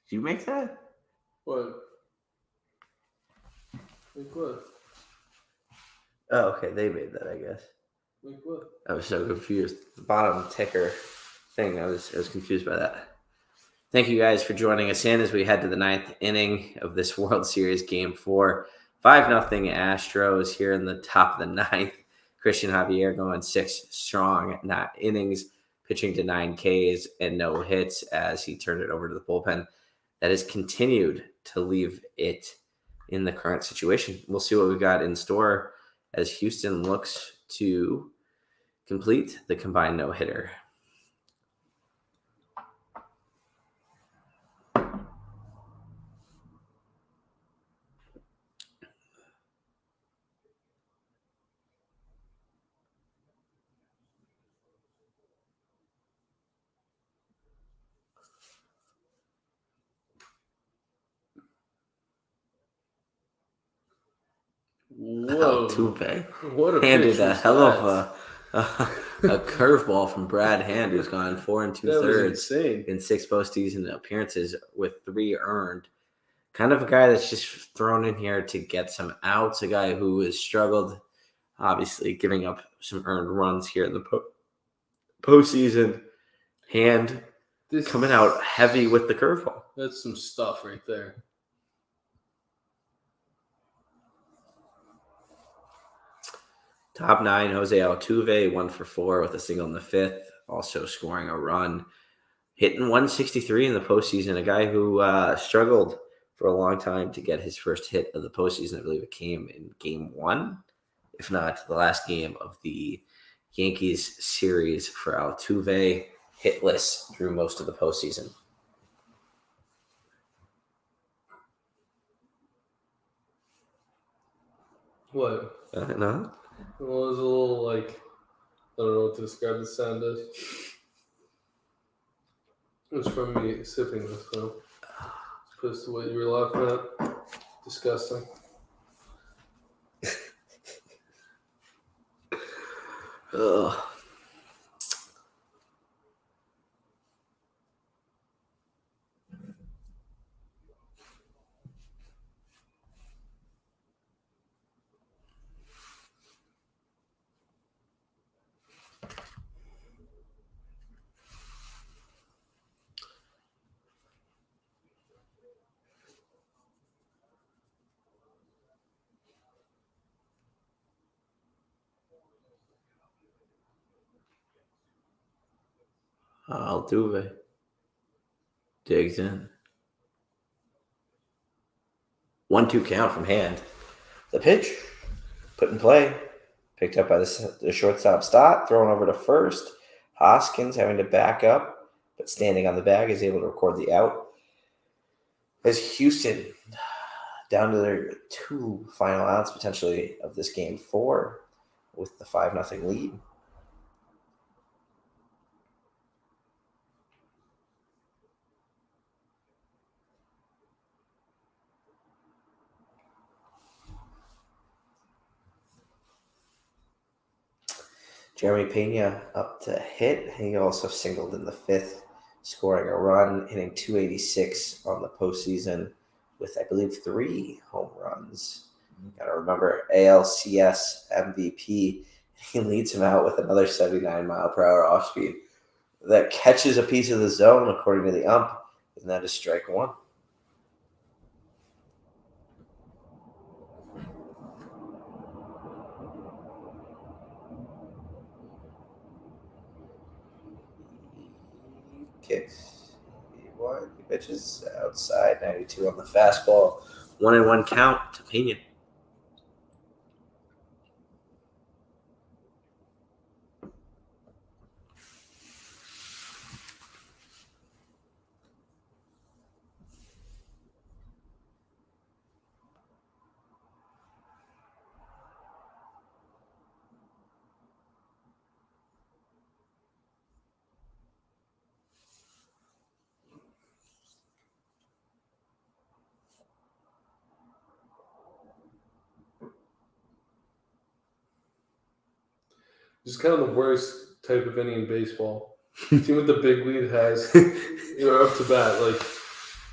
Did you make that? What? Like what? Oh, okay. They made that, I guess. Like what? I was so confused. The bottom ticker thing, I was confused by that. Thank you guys for joining us in as we head to the ninth inning of this World Series Game 4. 5-0 Astros here in the top of the ninth. Christian Javier going 6 strong innings, pitching to 9 Ks and no hits as he turned it over to the bullpen. That has continued to leave it in the current situation. We'll see what we've got in store as Houston looks to complete the combined no-hitter. Whoa. Altuve What a handed pitch a was hell that? of a curveball from Brad Hand, who's gone 4 2/3 That was insane. in 6 postseason appearances with 3 earned. Kind of a guy that's just thrown in here to get some outs, a guy who has struggled, obviously giving up some earned runs here in the postseason. Hand coming out heavy with the curveball. That's some stuff right there. Top 9, Jose Altuve, 1 for 4 with a single in the 5th, also scoring a run. Hitting 163 in the postseason, a guy who struggled for a long time to get his first hit of the postseason. I believe it came in Game 1, if not the last game of the Yankees series for Altuve. Hitless through most of the postseason. What? No? Well, it was a little like, I don't know what to describe the sound as. It was from me sipping this, so as opposed to what you were laughing at. Disgusting. Ugh. Altuve digs in. 1-2 count from Hand. The pitch put in play. Picked up by the shortstop Stott, thrown over to first. Hoskins having to back up, but standing on the bag is able to record the out. As Houston down to their 2 final outs potentially of this game 4 with the 5-0 lead. Jeremy Pena up to hit. He also singled in the 5th, scoring a run, hitting .286 on the postseason with, I believe, 3 home runs. Got to remember, ALCS MVP. He leads him out with another 79-mile-per-hour off-speed that catches a piece of the zone, according to the ump, and that is strike 1. Kicks. He pitches outside, 92 on the fastball. 1-1 count to Pena. Just kind of the worst type of inning in baseball. The team with the big lead has, up to bat. Like,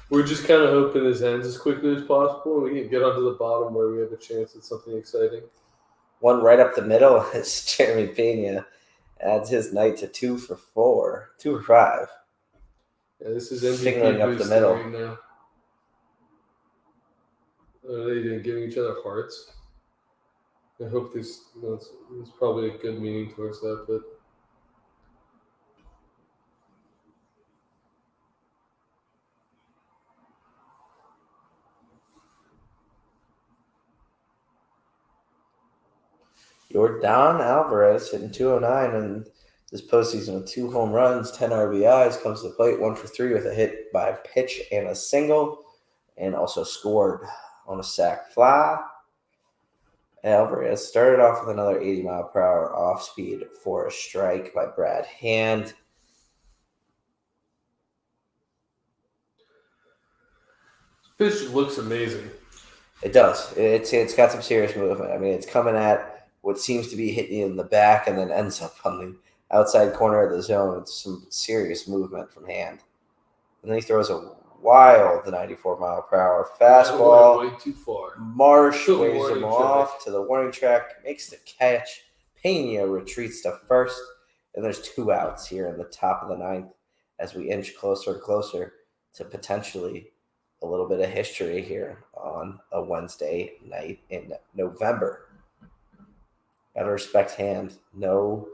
we're just kind of hoping this ends as quickly as possible, and we can get onto the bottom where we have a chance at something exciting. One right up the middle is Jeremy Pena. Adds his night to 2 for 4, 2 for 5. Yeah, this is MVP Signaling up the middle right now. Are they giving each other hearts? I hope there's probably a good meaning towards that, but Yordan Alvarez hitting 209 in this postseason with 2 home runs, 10 RBIs, comes to the plate 1 for 3 with a hit by pitch and a single, and also scored on a sac fly. Alvarez started off with another 80-mile-per-hour off-speed for a strike by Brad Hand. this pitch looks amazing. It does. It's got some serious movement. I mean, it's coming at what seems to be hitting you in the back and then ends up on the outside corner of the zone. It's some serious movement from Hand. And then he throws a wild 94-mile-per-hour fastball. Way too far. Marsh waves him off to the warning track, makes the catch. Pena retreats to first, and there's 2 outs here in the top of the 9th as we inch closer and closer to potentially a little bit of history here on a Wednesday night in November. Gotta respect Hand. No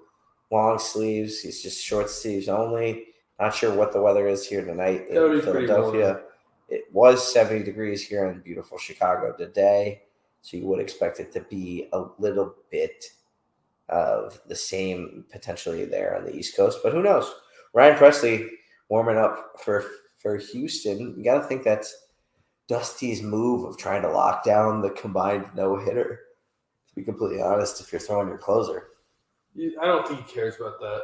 long sleeves. He's just short sleeves only. Not sure what the weather is here tonight in Philadelphia. It was 70 degrees here in beautiful Chicago today, so you would expect it to be a little bit of the same potentially there on the East Coast, but who knows? Ryan Presley warming up for Houston. You got to think that's Dusty's move of trying to lock down the combined no-hitter. To be completely honest, if you're throwing your closer. I don't think he cares about that.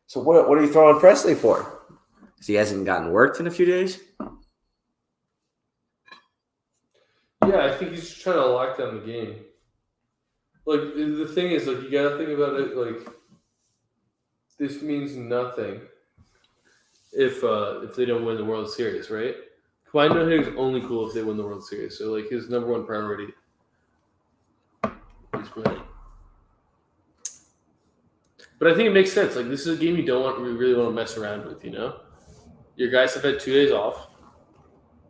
So what are you throwing Presley for? Because he hasn't gotten worked in a few days? Yeah, I think he's just trying to lock down the game. Like, the thing is, like, you got to think about it, like, this means nothing if they don't win the World Series, right? Combined no hitting is only cool if they win the World Series. So, like, his number 1 priority is winning. But I think it makes sense. Like, this is a game you really want to mess around with, you know? Your guys have had 2 days off.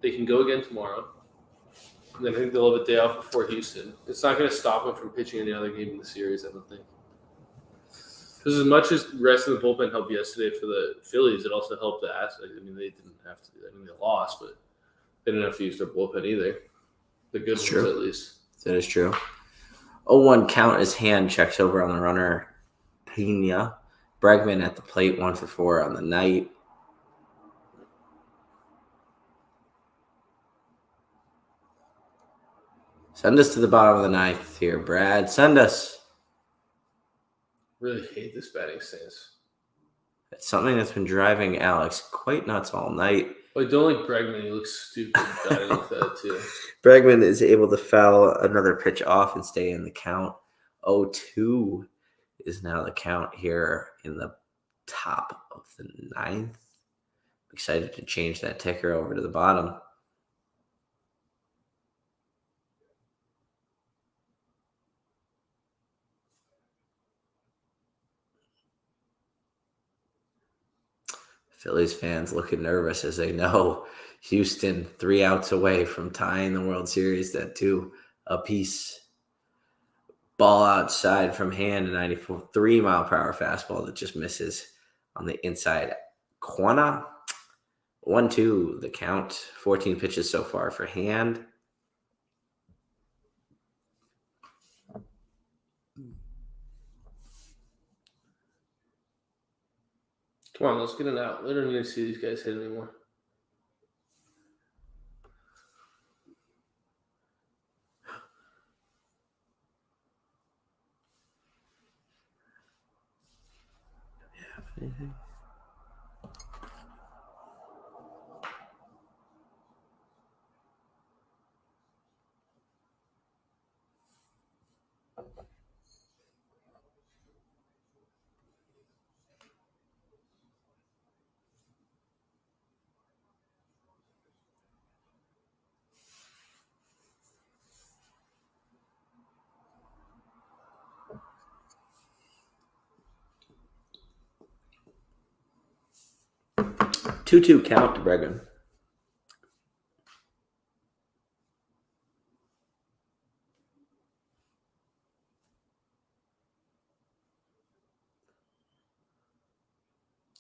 They can go again tomorrow. And then I think they'll have a day off before Houston. It's not going to stop them from pitching any other game in the series, I don't think. Because as much as the rest of the bullpen helped yesterday for the Phillies, it also helped the Astros. I mean, they didn't have to. I mean, they lost, but they didn't have to use their bullpen either. The good ones, at least. That is true. 0-1 count as Hand checks over on the runner. Pena. Bregman at the plate, 1 for 4 on the night. Send us to the bottom of the ninth here, Brad. Send us. Really hate this batting stance. It's something that's been driving Alex quite nuts all night. Like, don't like Bregman. He looks stupid batting like that, too. Bregman is able to foul another pitch off and stay in the count. 0-2 is now the count here in the top of the ninth. Excited to change that ticker over to the bottom. Phillies fans looking nervous as they know Houston 3 outs away from tying the World Series at 2 apiece. Ball outside from Hand, a 93-mile-per-hour fastball that just misses on the inside corner. 1-2 the count. 14 pitches so far for Hand. Come on, let's get it out. We don't need to see these guys hit anymore. Anything? Two count to Bregman.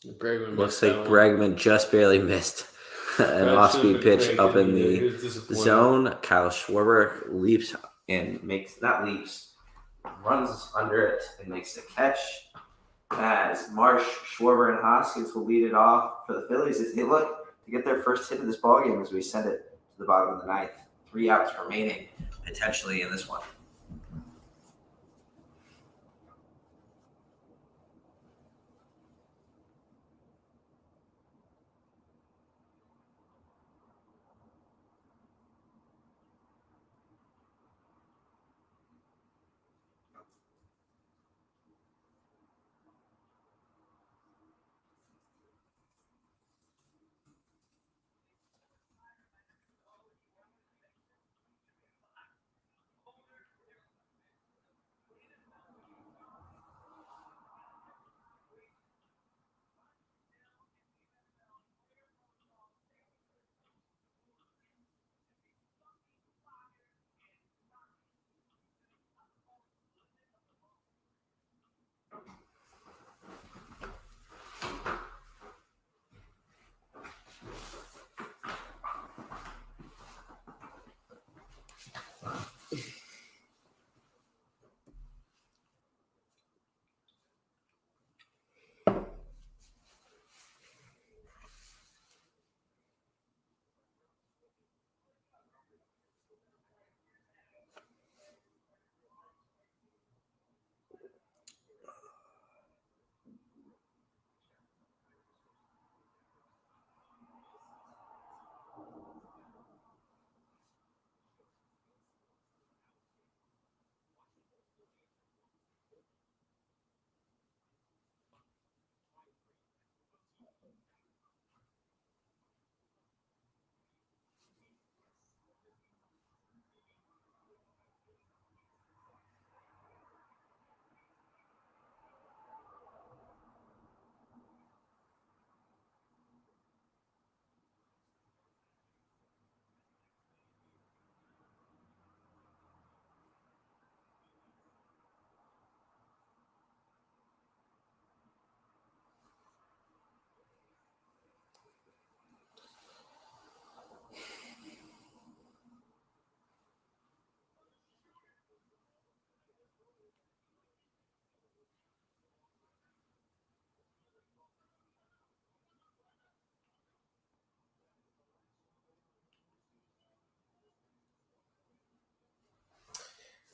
Bregman Looks like Bregman just barely missed an off-speed pitch up in the zone. Kyle Schwarber leaps and runs under it and makes the catch. As Marsh, Schwarber, and Hoskins will lead it off for the Phillies as they look to get their first hit of this ballgame as we send it to the bottom of the ninth. 3 outs remaining potentially in this one.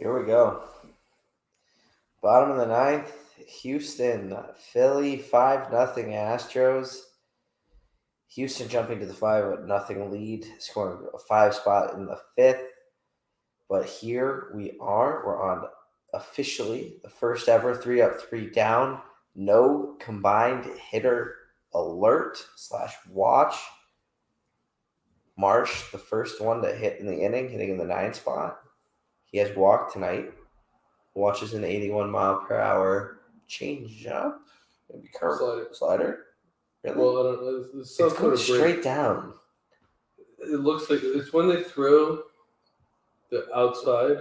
Here we go. Bottom of the ninth, Houston, Philly, 5-0 Astros. Houston jumping to the 5-0 lead, scoring a 5 spot in the 5th. But here we are. We're on officially the first ever 3-up, 3 down. No combined hitter alert / watch. Marsh, the first one to hit in the inning, hitting in the 9 spot. He has walked tonight. Watches an 81-mile-per-hour changeup. Maybe curve slider. Really? Well, I don't know. It's going straight down. It looks like it's when they throw the outside,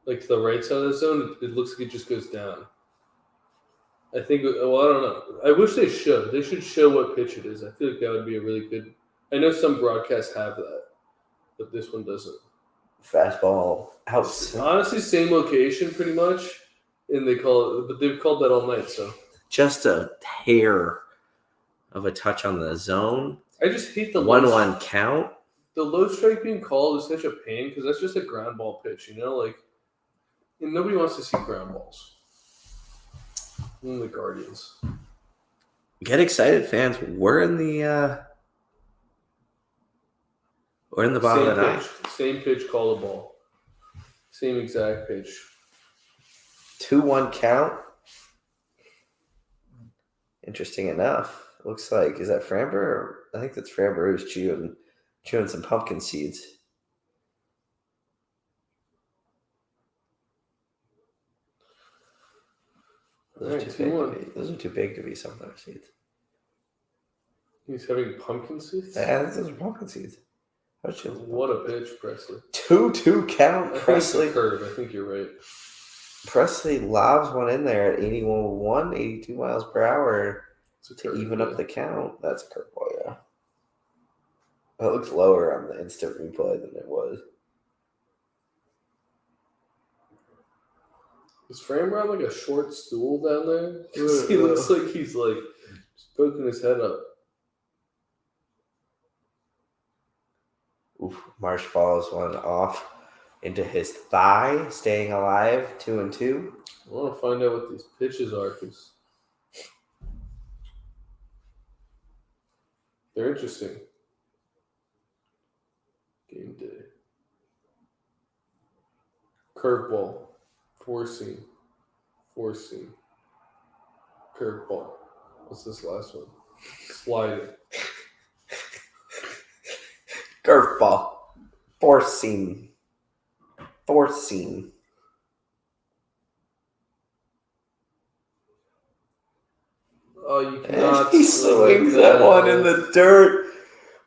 like to the right side of the zone. It looks like it just goes down. I think. Well, I don't know. I wish they should. They should show what pitch it is. I feel like that would be a really good. I know some broadcasts have that, but this one doesn't. Fastball out. Honestly, same location pretty much, and they call it, but they've called that all night. So just a hair of a touch on the zone. I just hate the 1-1 count. The low strike being called is such a pain because that's just a ground ball pitch, like, and nobody wants to see ground balls. Even the Guardians. Get excited, fans! We're in the bottom of the ninth. Same pitch, call the ball. Same exact pitch. 2-1 count. Interesting enough. Looks like, is that Framber? I think that's Framber who's chewing some pumpkin seeds. Those are too big to be sunflower seeds. He's having pumpkin seeds? Yeah, those are pumpkin seeds. What a pitch, Presley. 2-2 count, Presley. Curve. I think you're right. Presley lobs one in there at 82 miles per hour to even up the count. That's a curveball, yeah. It looks lower on the instant replay than it was. Is Framber on like a short stool down there? He looks like he's like just poking his head up. Oof, Marsh follows one off into his thigh, staying alive, 2-2. I want to find out what these pitches are because they're interesting. Game day. Curveball. Four seam. Curveball. What's this last one? Sliding. Curveball. Four seam. Oh, you cannot. He swings that one in the dirt.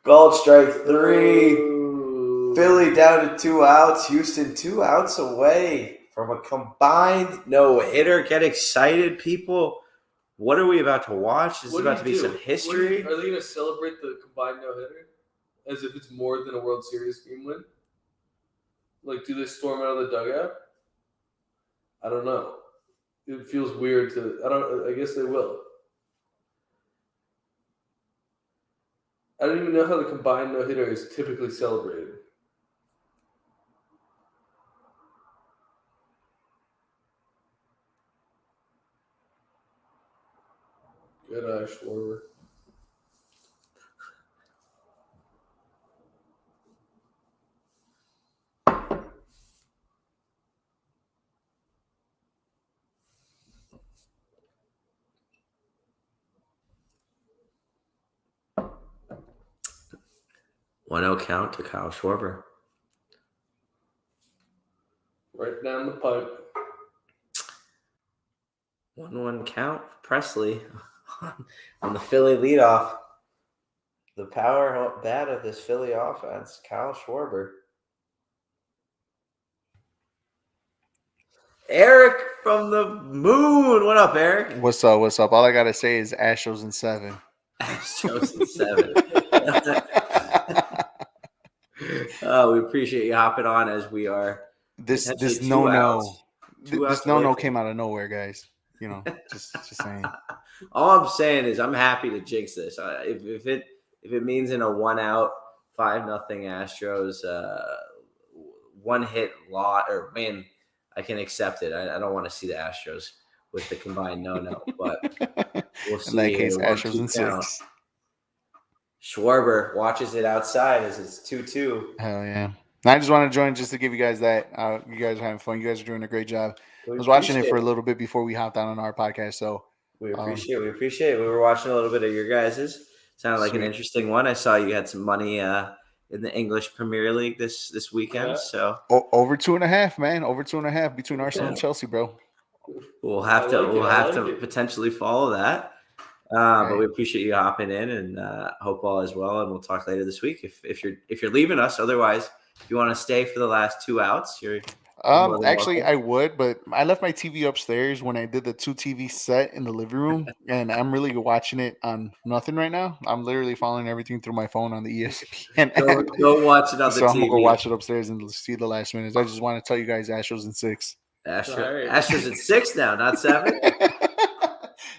Called strike 3. Ooh. Philly down to 2 outs. Houston 2 outs away from a combined no-hitter. Get excited, people. What are we about to watch? This is about to be some history. Are they going to celebrate the combined no-hitter as if it's more than a World Series game win? Like, do they storm out of the dugout? I don't know. It feels weird to. I guess they will. I don't even know how the combined no-hitter is typically celebrated. Good eye, Schwarber. One-0 count to Kyle Schwarber. Right down the pipe. 1-1 count for Presley on the Philly leadoff. The power bat of this Philly offense, Kyle Schwarber. Eric from the moon. What up, Eric? What's up? All I got to say is Astros in 7. Astros in 7. We appreciate you hopping on as we are. This no came out of nowhere, guys. Just saying. All I'm saying is I'm happy to jinx this. If it means in a 1-out 5-0 Astros 1-hit lot or win, I can accept it. I don't want to see the Astros with the combined no, but we'll see. In that case, here. Astros 1-2 in count. 6. Schwarber watches it outside as it's 2-2. Hell yeah. And I just want to join just to give you guys that. You guys are having fun. You guys are doing a great job. I was watching it for a little bit before we hopped on our podcast. So we appreciate it. We were watching a little bit of your guys's. Sounded like an interesting one. I saw you had some money in the English Premier League this weekend. So over 2.5, man. Over 2.5 between Arsenal and Chelsea, bro. We'll have to potentially follow that. But we appreciate you hopping in, and hope all is well. And we'll talk later this week if you're leaving us. Otherwise, if you want to stay for the last 2 outs, you're actually, I would, but I left my TV upstairs when I did the 2 TV set in the living room, and I'm really watching it on nothing right now. I'm literally following everything through my phone on the ESPN. Don't watch it on the TV. So I'm gonna go watch it upstairs and see the last minutes. I just want to tell you guys, Astros in 6. Astros in 6 now, not 7.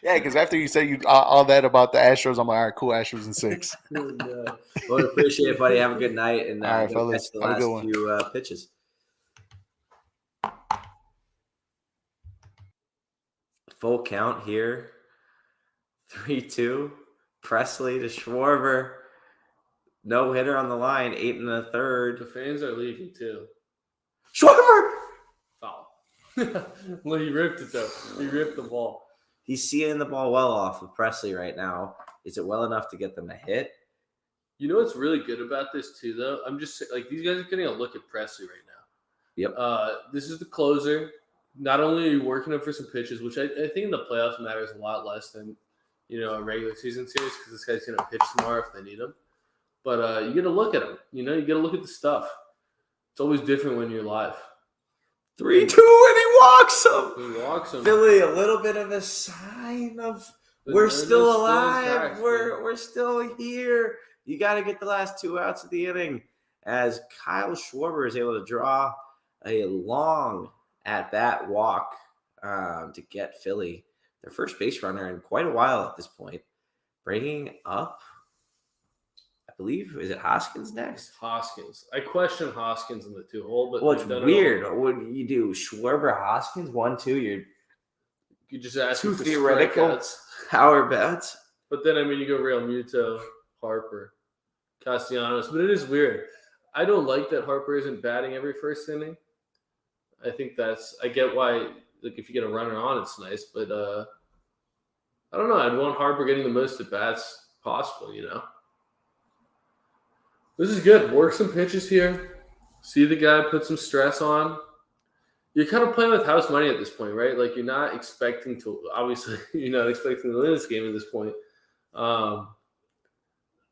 Yeah, because after you said all that about the Astros, I'm like, all right, cool, Astros in 6. Well, appreciate it, buddy. Have a good night, and all right, fellas, catch the last few pitches. Full count here. 3-2. Presley to Schwarber. No hitter on the line. 8 1/3. The fans are leaving too. Schwarber! Foul. Well, he ripped it though. He ripped the ball. He's seeing the ball well off of Presley right now. Is it well enough to get them a hit? You know what's really good about this too, though? I'm just like, these guys are getting a look at Presley right now. Yep. This is the closer. Not only are you working up for some pitches, which I think in the playoffs matters a lot less than, a regular season series, because this guy's going to pitch tomorrow if they need him. But you get to look at him. You get to look at the stuff. It's always different when you're live. 3-2, and he walks him. Philly, a little bit of a sign of we're still alive. We're still here. You got to get the last 2 outs of the inning, as Kyle Schwarber is able to draw a long at-bat walk to get Philly their first base runner in quite a while at this point. Bringing up, I believe, is it Hoskins next? Hoskins. I question Hoskins in the 2-hole, but it's weird. What you do, Schwarber, Hoskins, 1-2. You just ask 2 theoretical power bats. But then, you go Real Muto, Harper, Castellanos. But it is weird. I don't like that Harper isn't batting every first inning. I think I get why, if you get a runner on, it's nice. But I don't know. I'd want Harper getting the most at bats possible, This is good. Work some pitches here. See the guy put some stress on. You're kind of playing with house money at this point, right? Like, you're not expecting to – obviously, you're not expecting to win this game at this point.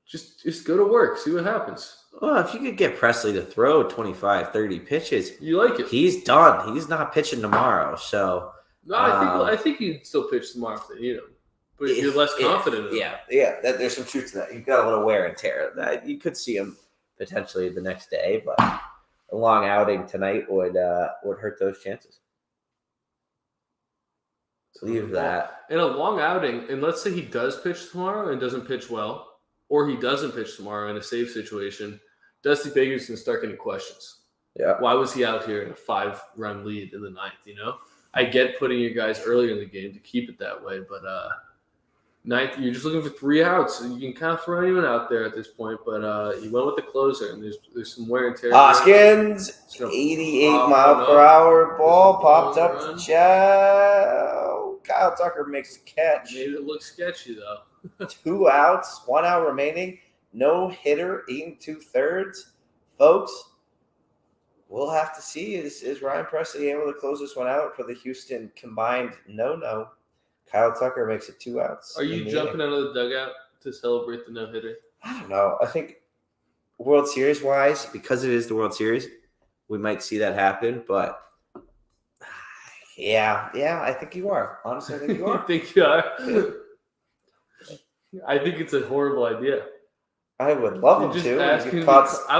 Just go to work. See what happens. Well, if you could get Presley to throw 25, 30 pitches. You like it. He's done. He's not pitching tomorrow. So no, I think he'd still pitch tomorrow if they need him. But you're less confident in him. Yeah. There's some truth to that. You've got a little wear and tear. That you could see him potentially the next day, but a long outing tonight would hurt those chances. Leave that. In a long outing, and let's say he does pitch tomorrow and doesn't pitch well, or he doesn't pitch tomorrow in a safe situation, Dusty Baker's going to start getting questions. Yeah. Why was he out here in a 5-run lead in the 9th, I get putting your guys earlier in the game to keep it that way, but 9th, you're just looking for 3 outs. You can kind of throw anyone out there at this point, but you went with the closer, and there's some wear and tear. Hoskins, 88-mile-per-hour ball popped up to Joe. Kyle Tucker makes a catch. Made it look sketchy, though. 2 outs, 1 out remaining. No hitter, 8 2/3. Folks, we'll have to see. Is Ryan Presley able to close this one out for the Houston combined no? Kyle Tucker makes it 2 outs. Are you jumping out of the dugout to celebrate the no-hitter? I don't know. I think World Series-wise, because it is the World Series, we might see that happen. But, yeah, I think you are. Honestly, I think you are. I think you are? I think it's a horrible idea. I would love him to. I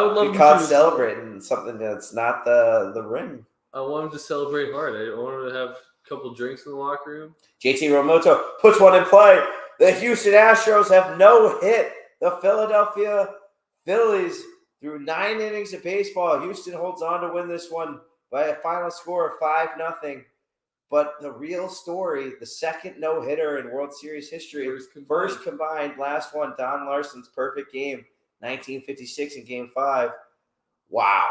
would love him to celebrating something that's not the ring. I want him to celebrate hard. I want him to have a couple drinks in the locker room. JT Realmuto puts one in play. The Houston Astros have no hit. The Philadelphia Phillies, through 9 innings of baseball, Houston holds on to win this one by a final score of 5-0. But the real story, the second no-hitter in World Series history, first combined, last one, Don Larson's perfect game, 1956 in Game 5. Wow.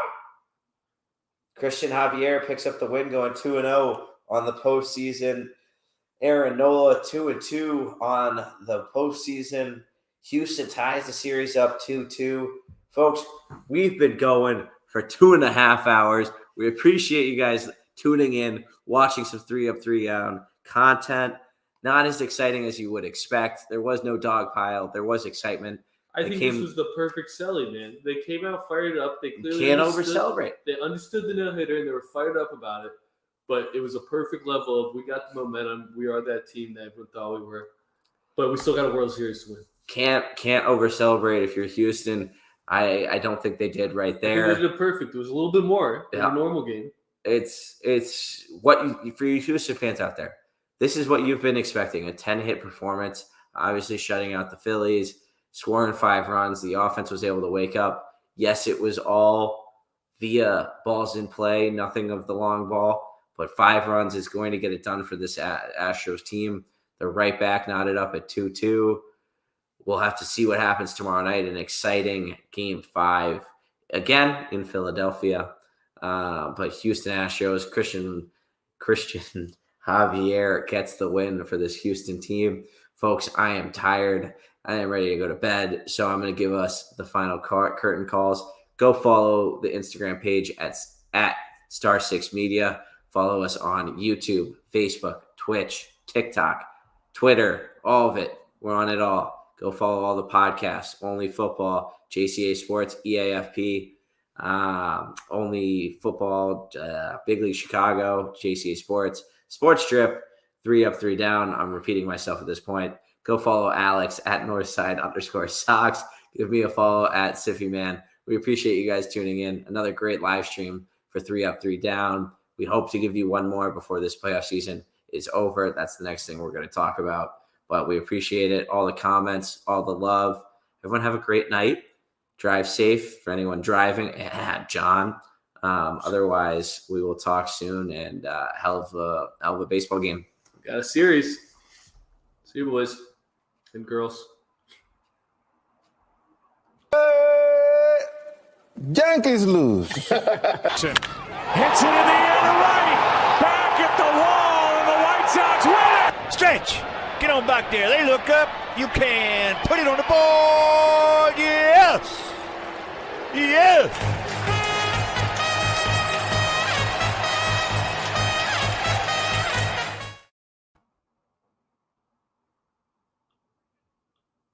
Christian Javier picks up the win, going 2-0 on the postseason. Aaron Nola 2-2 on the postseason. Houston ties the series up 2-2. Folks, we've been going for 2.5 hours. We appreciate you guys tuning in, watching some 3 Up 3 Down content. Not as exciting as you would expect. There was no dog pile. There was excitement. I think this was the perfect selling, man. They came out fired up. They clearly can't over-celebrate. They understood the no-hitter, and they were fired up about it. But it was a perfect level of, we got the momentum. We are that team that everyone thought we were. But we still got a World Series to win. Can't over-celebrate if you're Houston. I don't think they did right there. I think they did it perfect. It was a little bit more than a normal game. It's what you, for you Houston fans out there, this is what you've been expecting, a 10-hit performance, obviously shutting out the Phillies, scoring 5 runs. The offense was able to wake up. Yes, it was all via balls in play, nothing of the long ball, but 5 runs is going to get it done for this Astros team. They're right back, knotted up at 2-2. We'll have to see what happens tomorrow night. An exciting Game 5 again in Philadelphia. But Houston Astros, Christian Javier gets the win for this Houston team. Folks, I am tired. I am ready to go to bed. So I'm going to give us the final curtain calls. Go follow the Instagram page at Star6 Media. Follow us on YouTube, Facebook, Twitch, TikTok, Twitter, all of it. We're on it all. Go follow all the podcasts, Only Football, JCA Sports, EAFP, Only Football, Big League Chicago, JCA Sports, Sports Strip, 3 Up 3 Down. I'm repeating myself at this point. Go follow Alex at Northside_Sox. Give me a follow at SiffyMan. We appreciate you guys tuning in. Another great live stream for 3 Up 3 Down. We hope to give you one more before this playoff season is over. That's the next thing we're going to talk about. But we appreciate it. All the comments, all the love. Everyone have a great night. Drive safe for anyone driving. John. Otherwise, we will talk soon. And hell of a baseball game. We got a series. See you, boys and girls. Yankees lose. Hits it in the air to right. Back at the wall, and the White Sox win it. Stretch. Get on back there. They look up. You can put it on the board. Yes. Yes.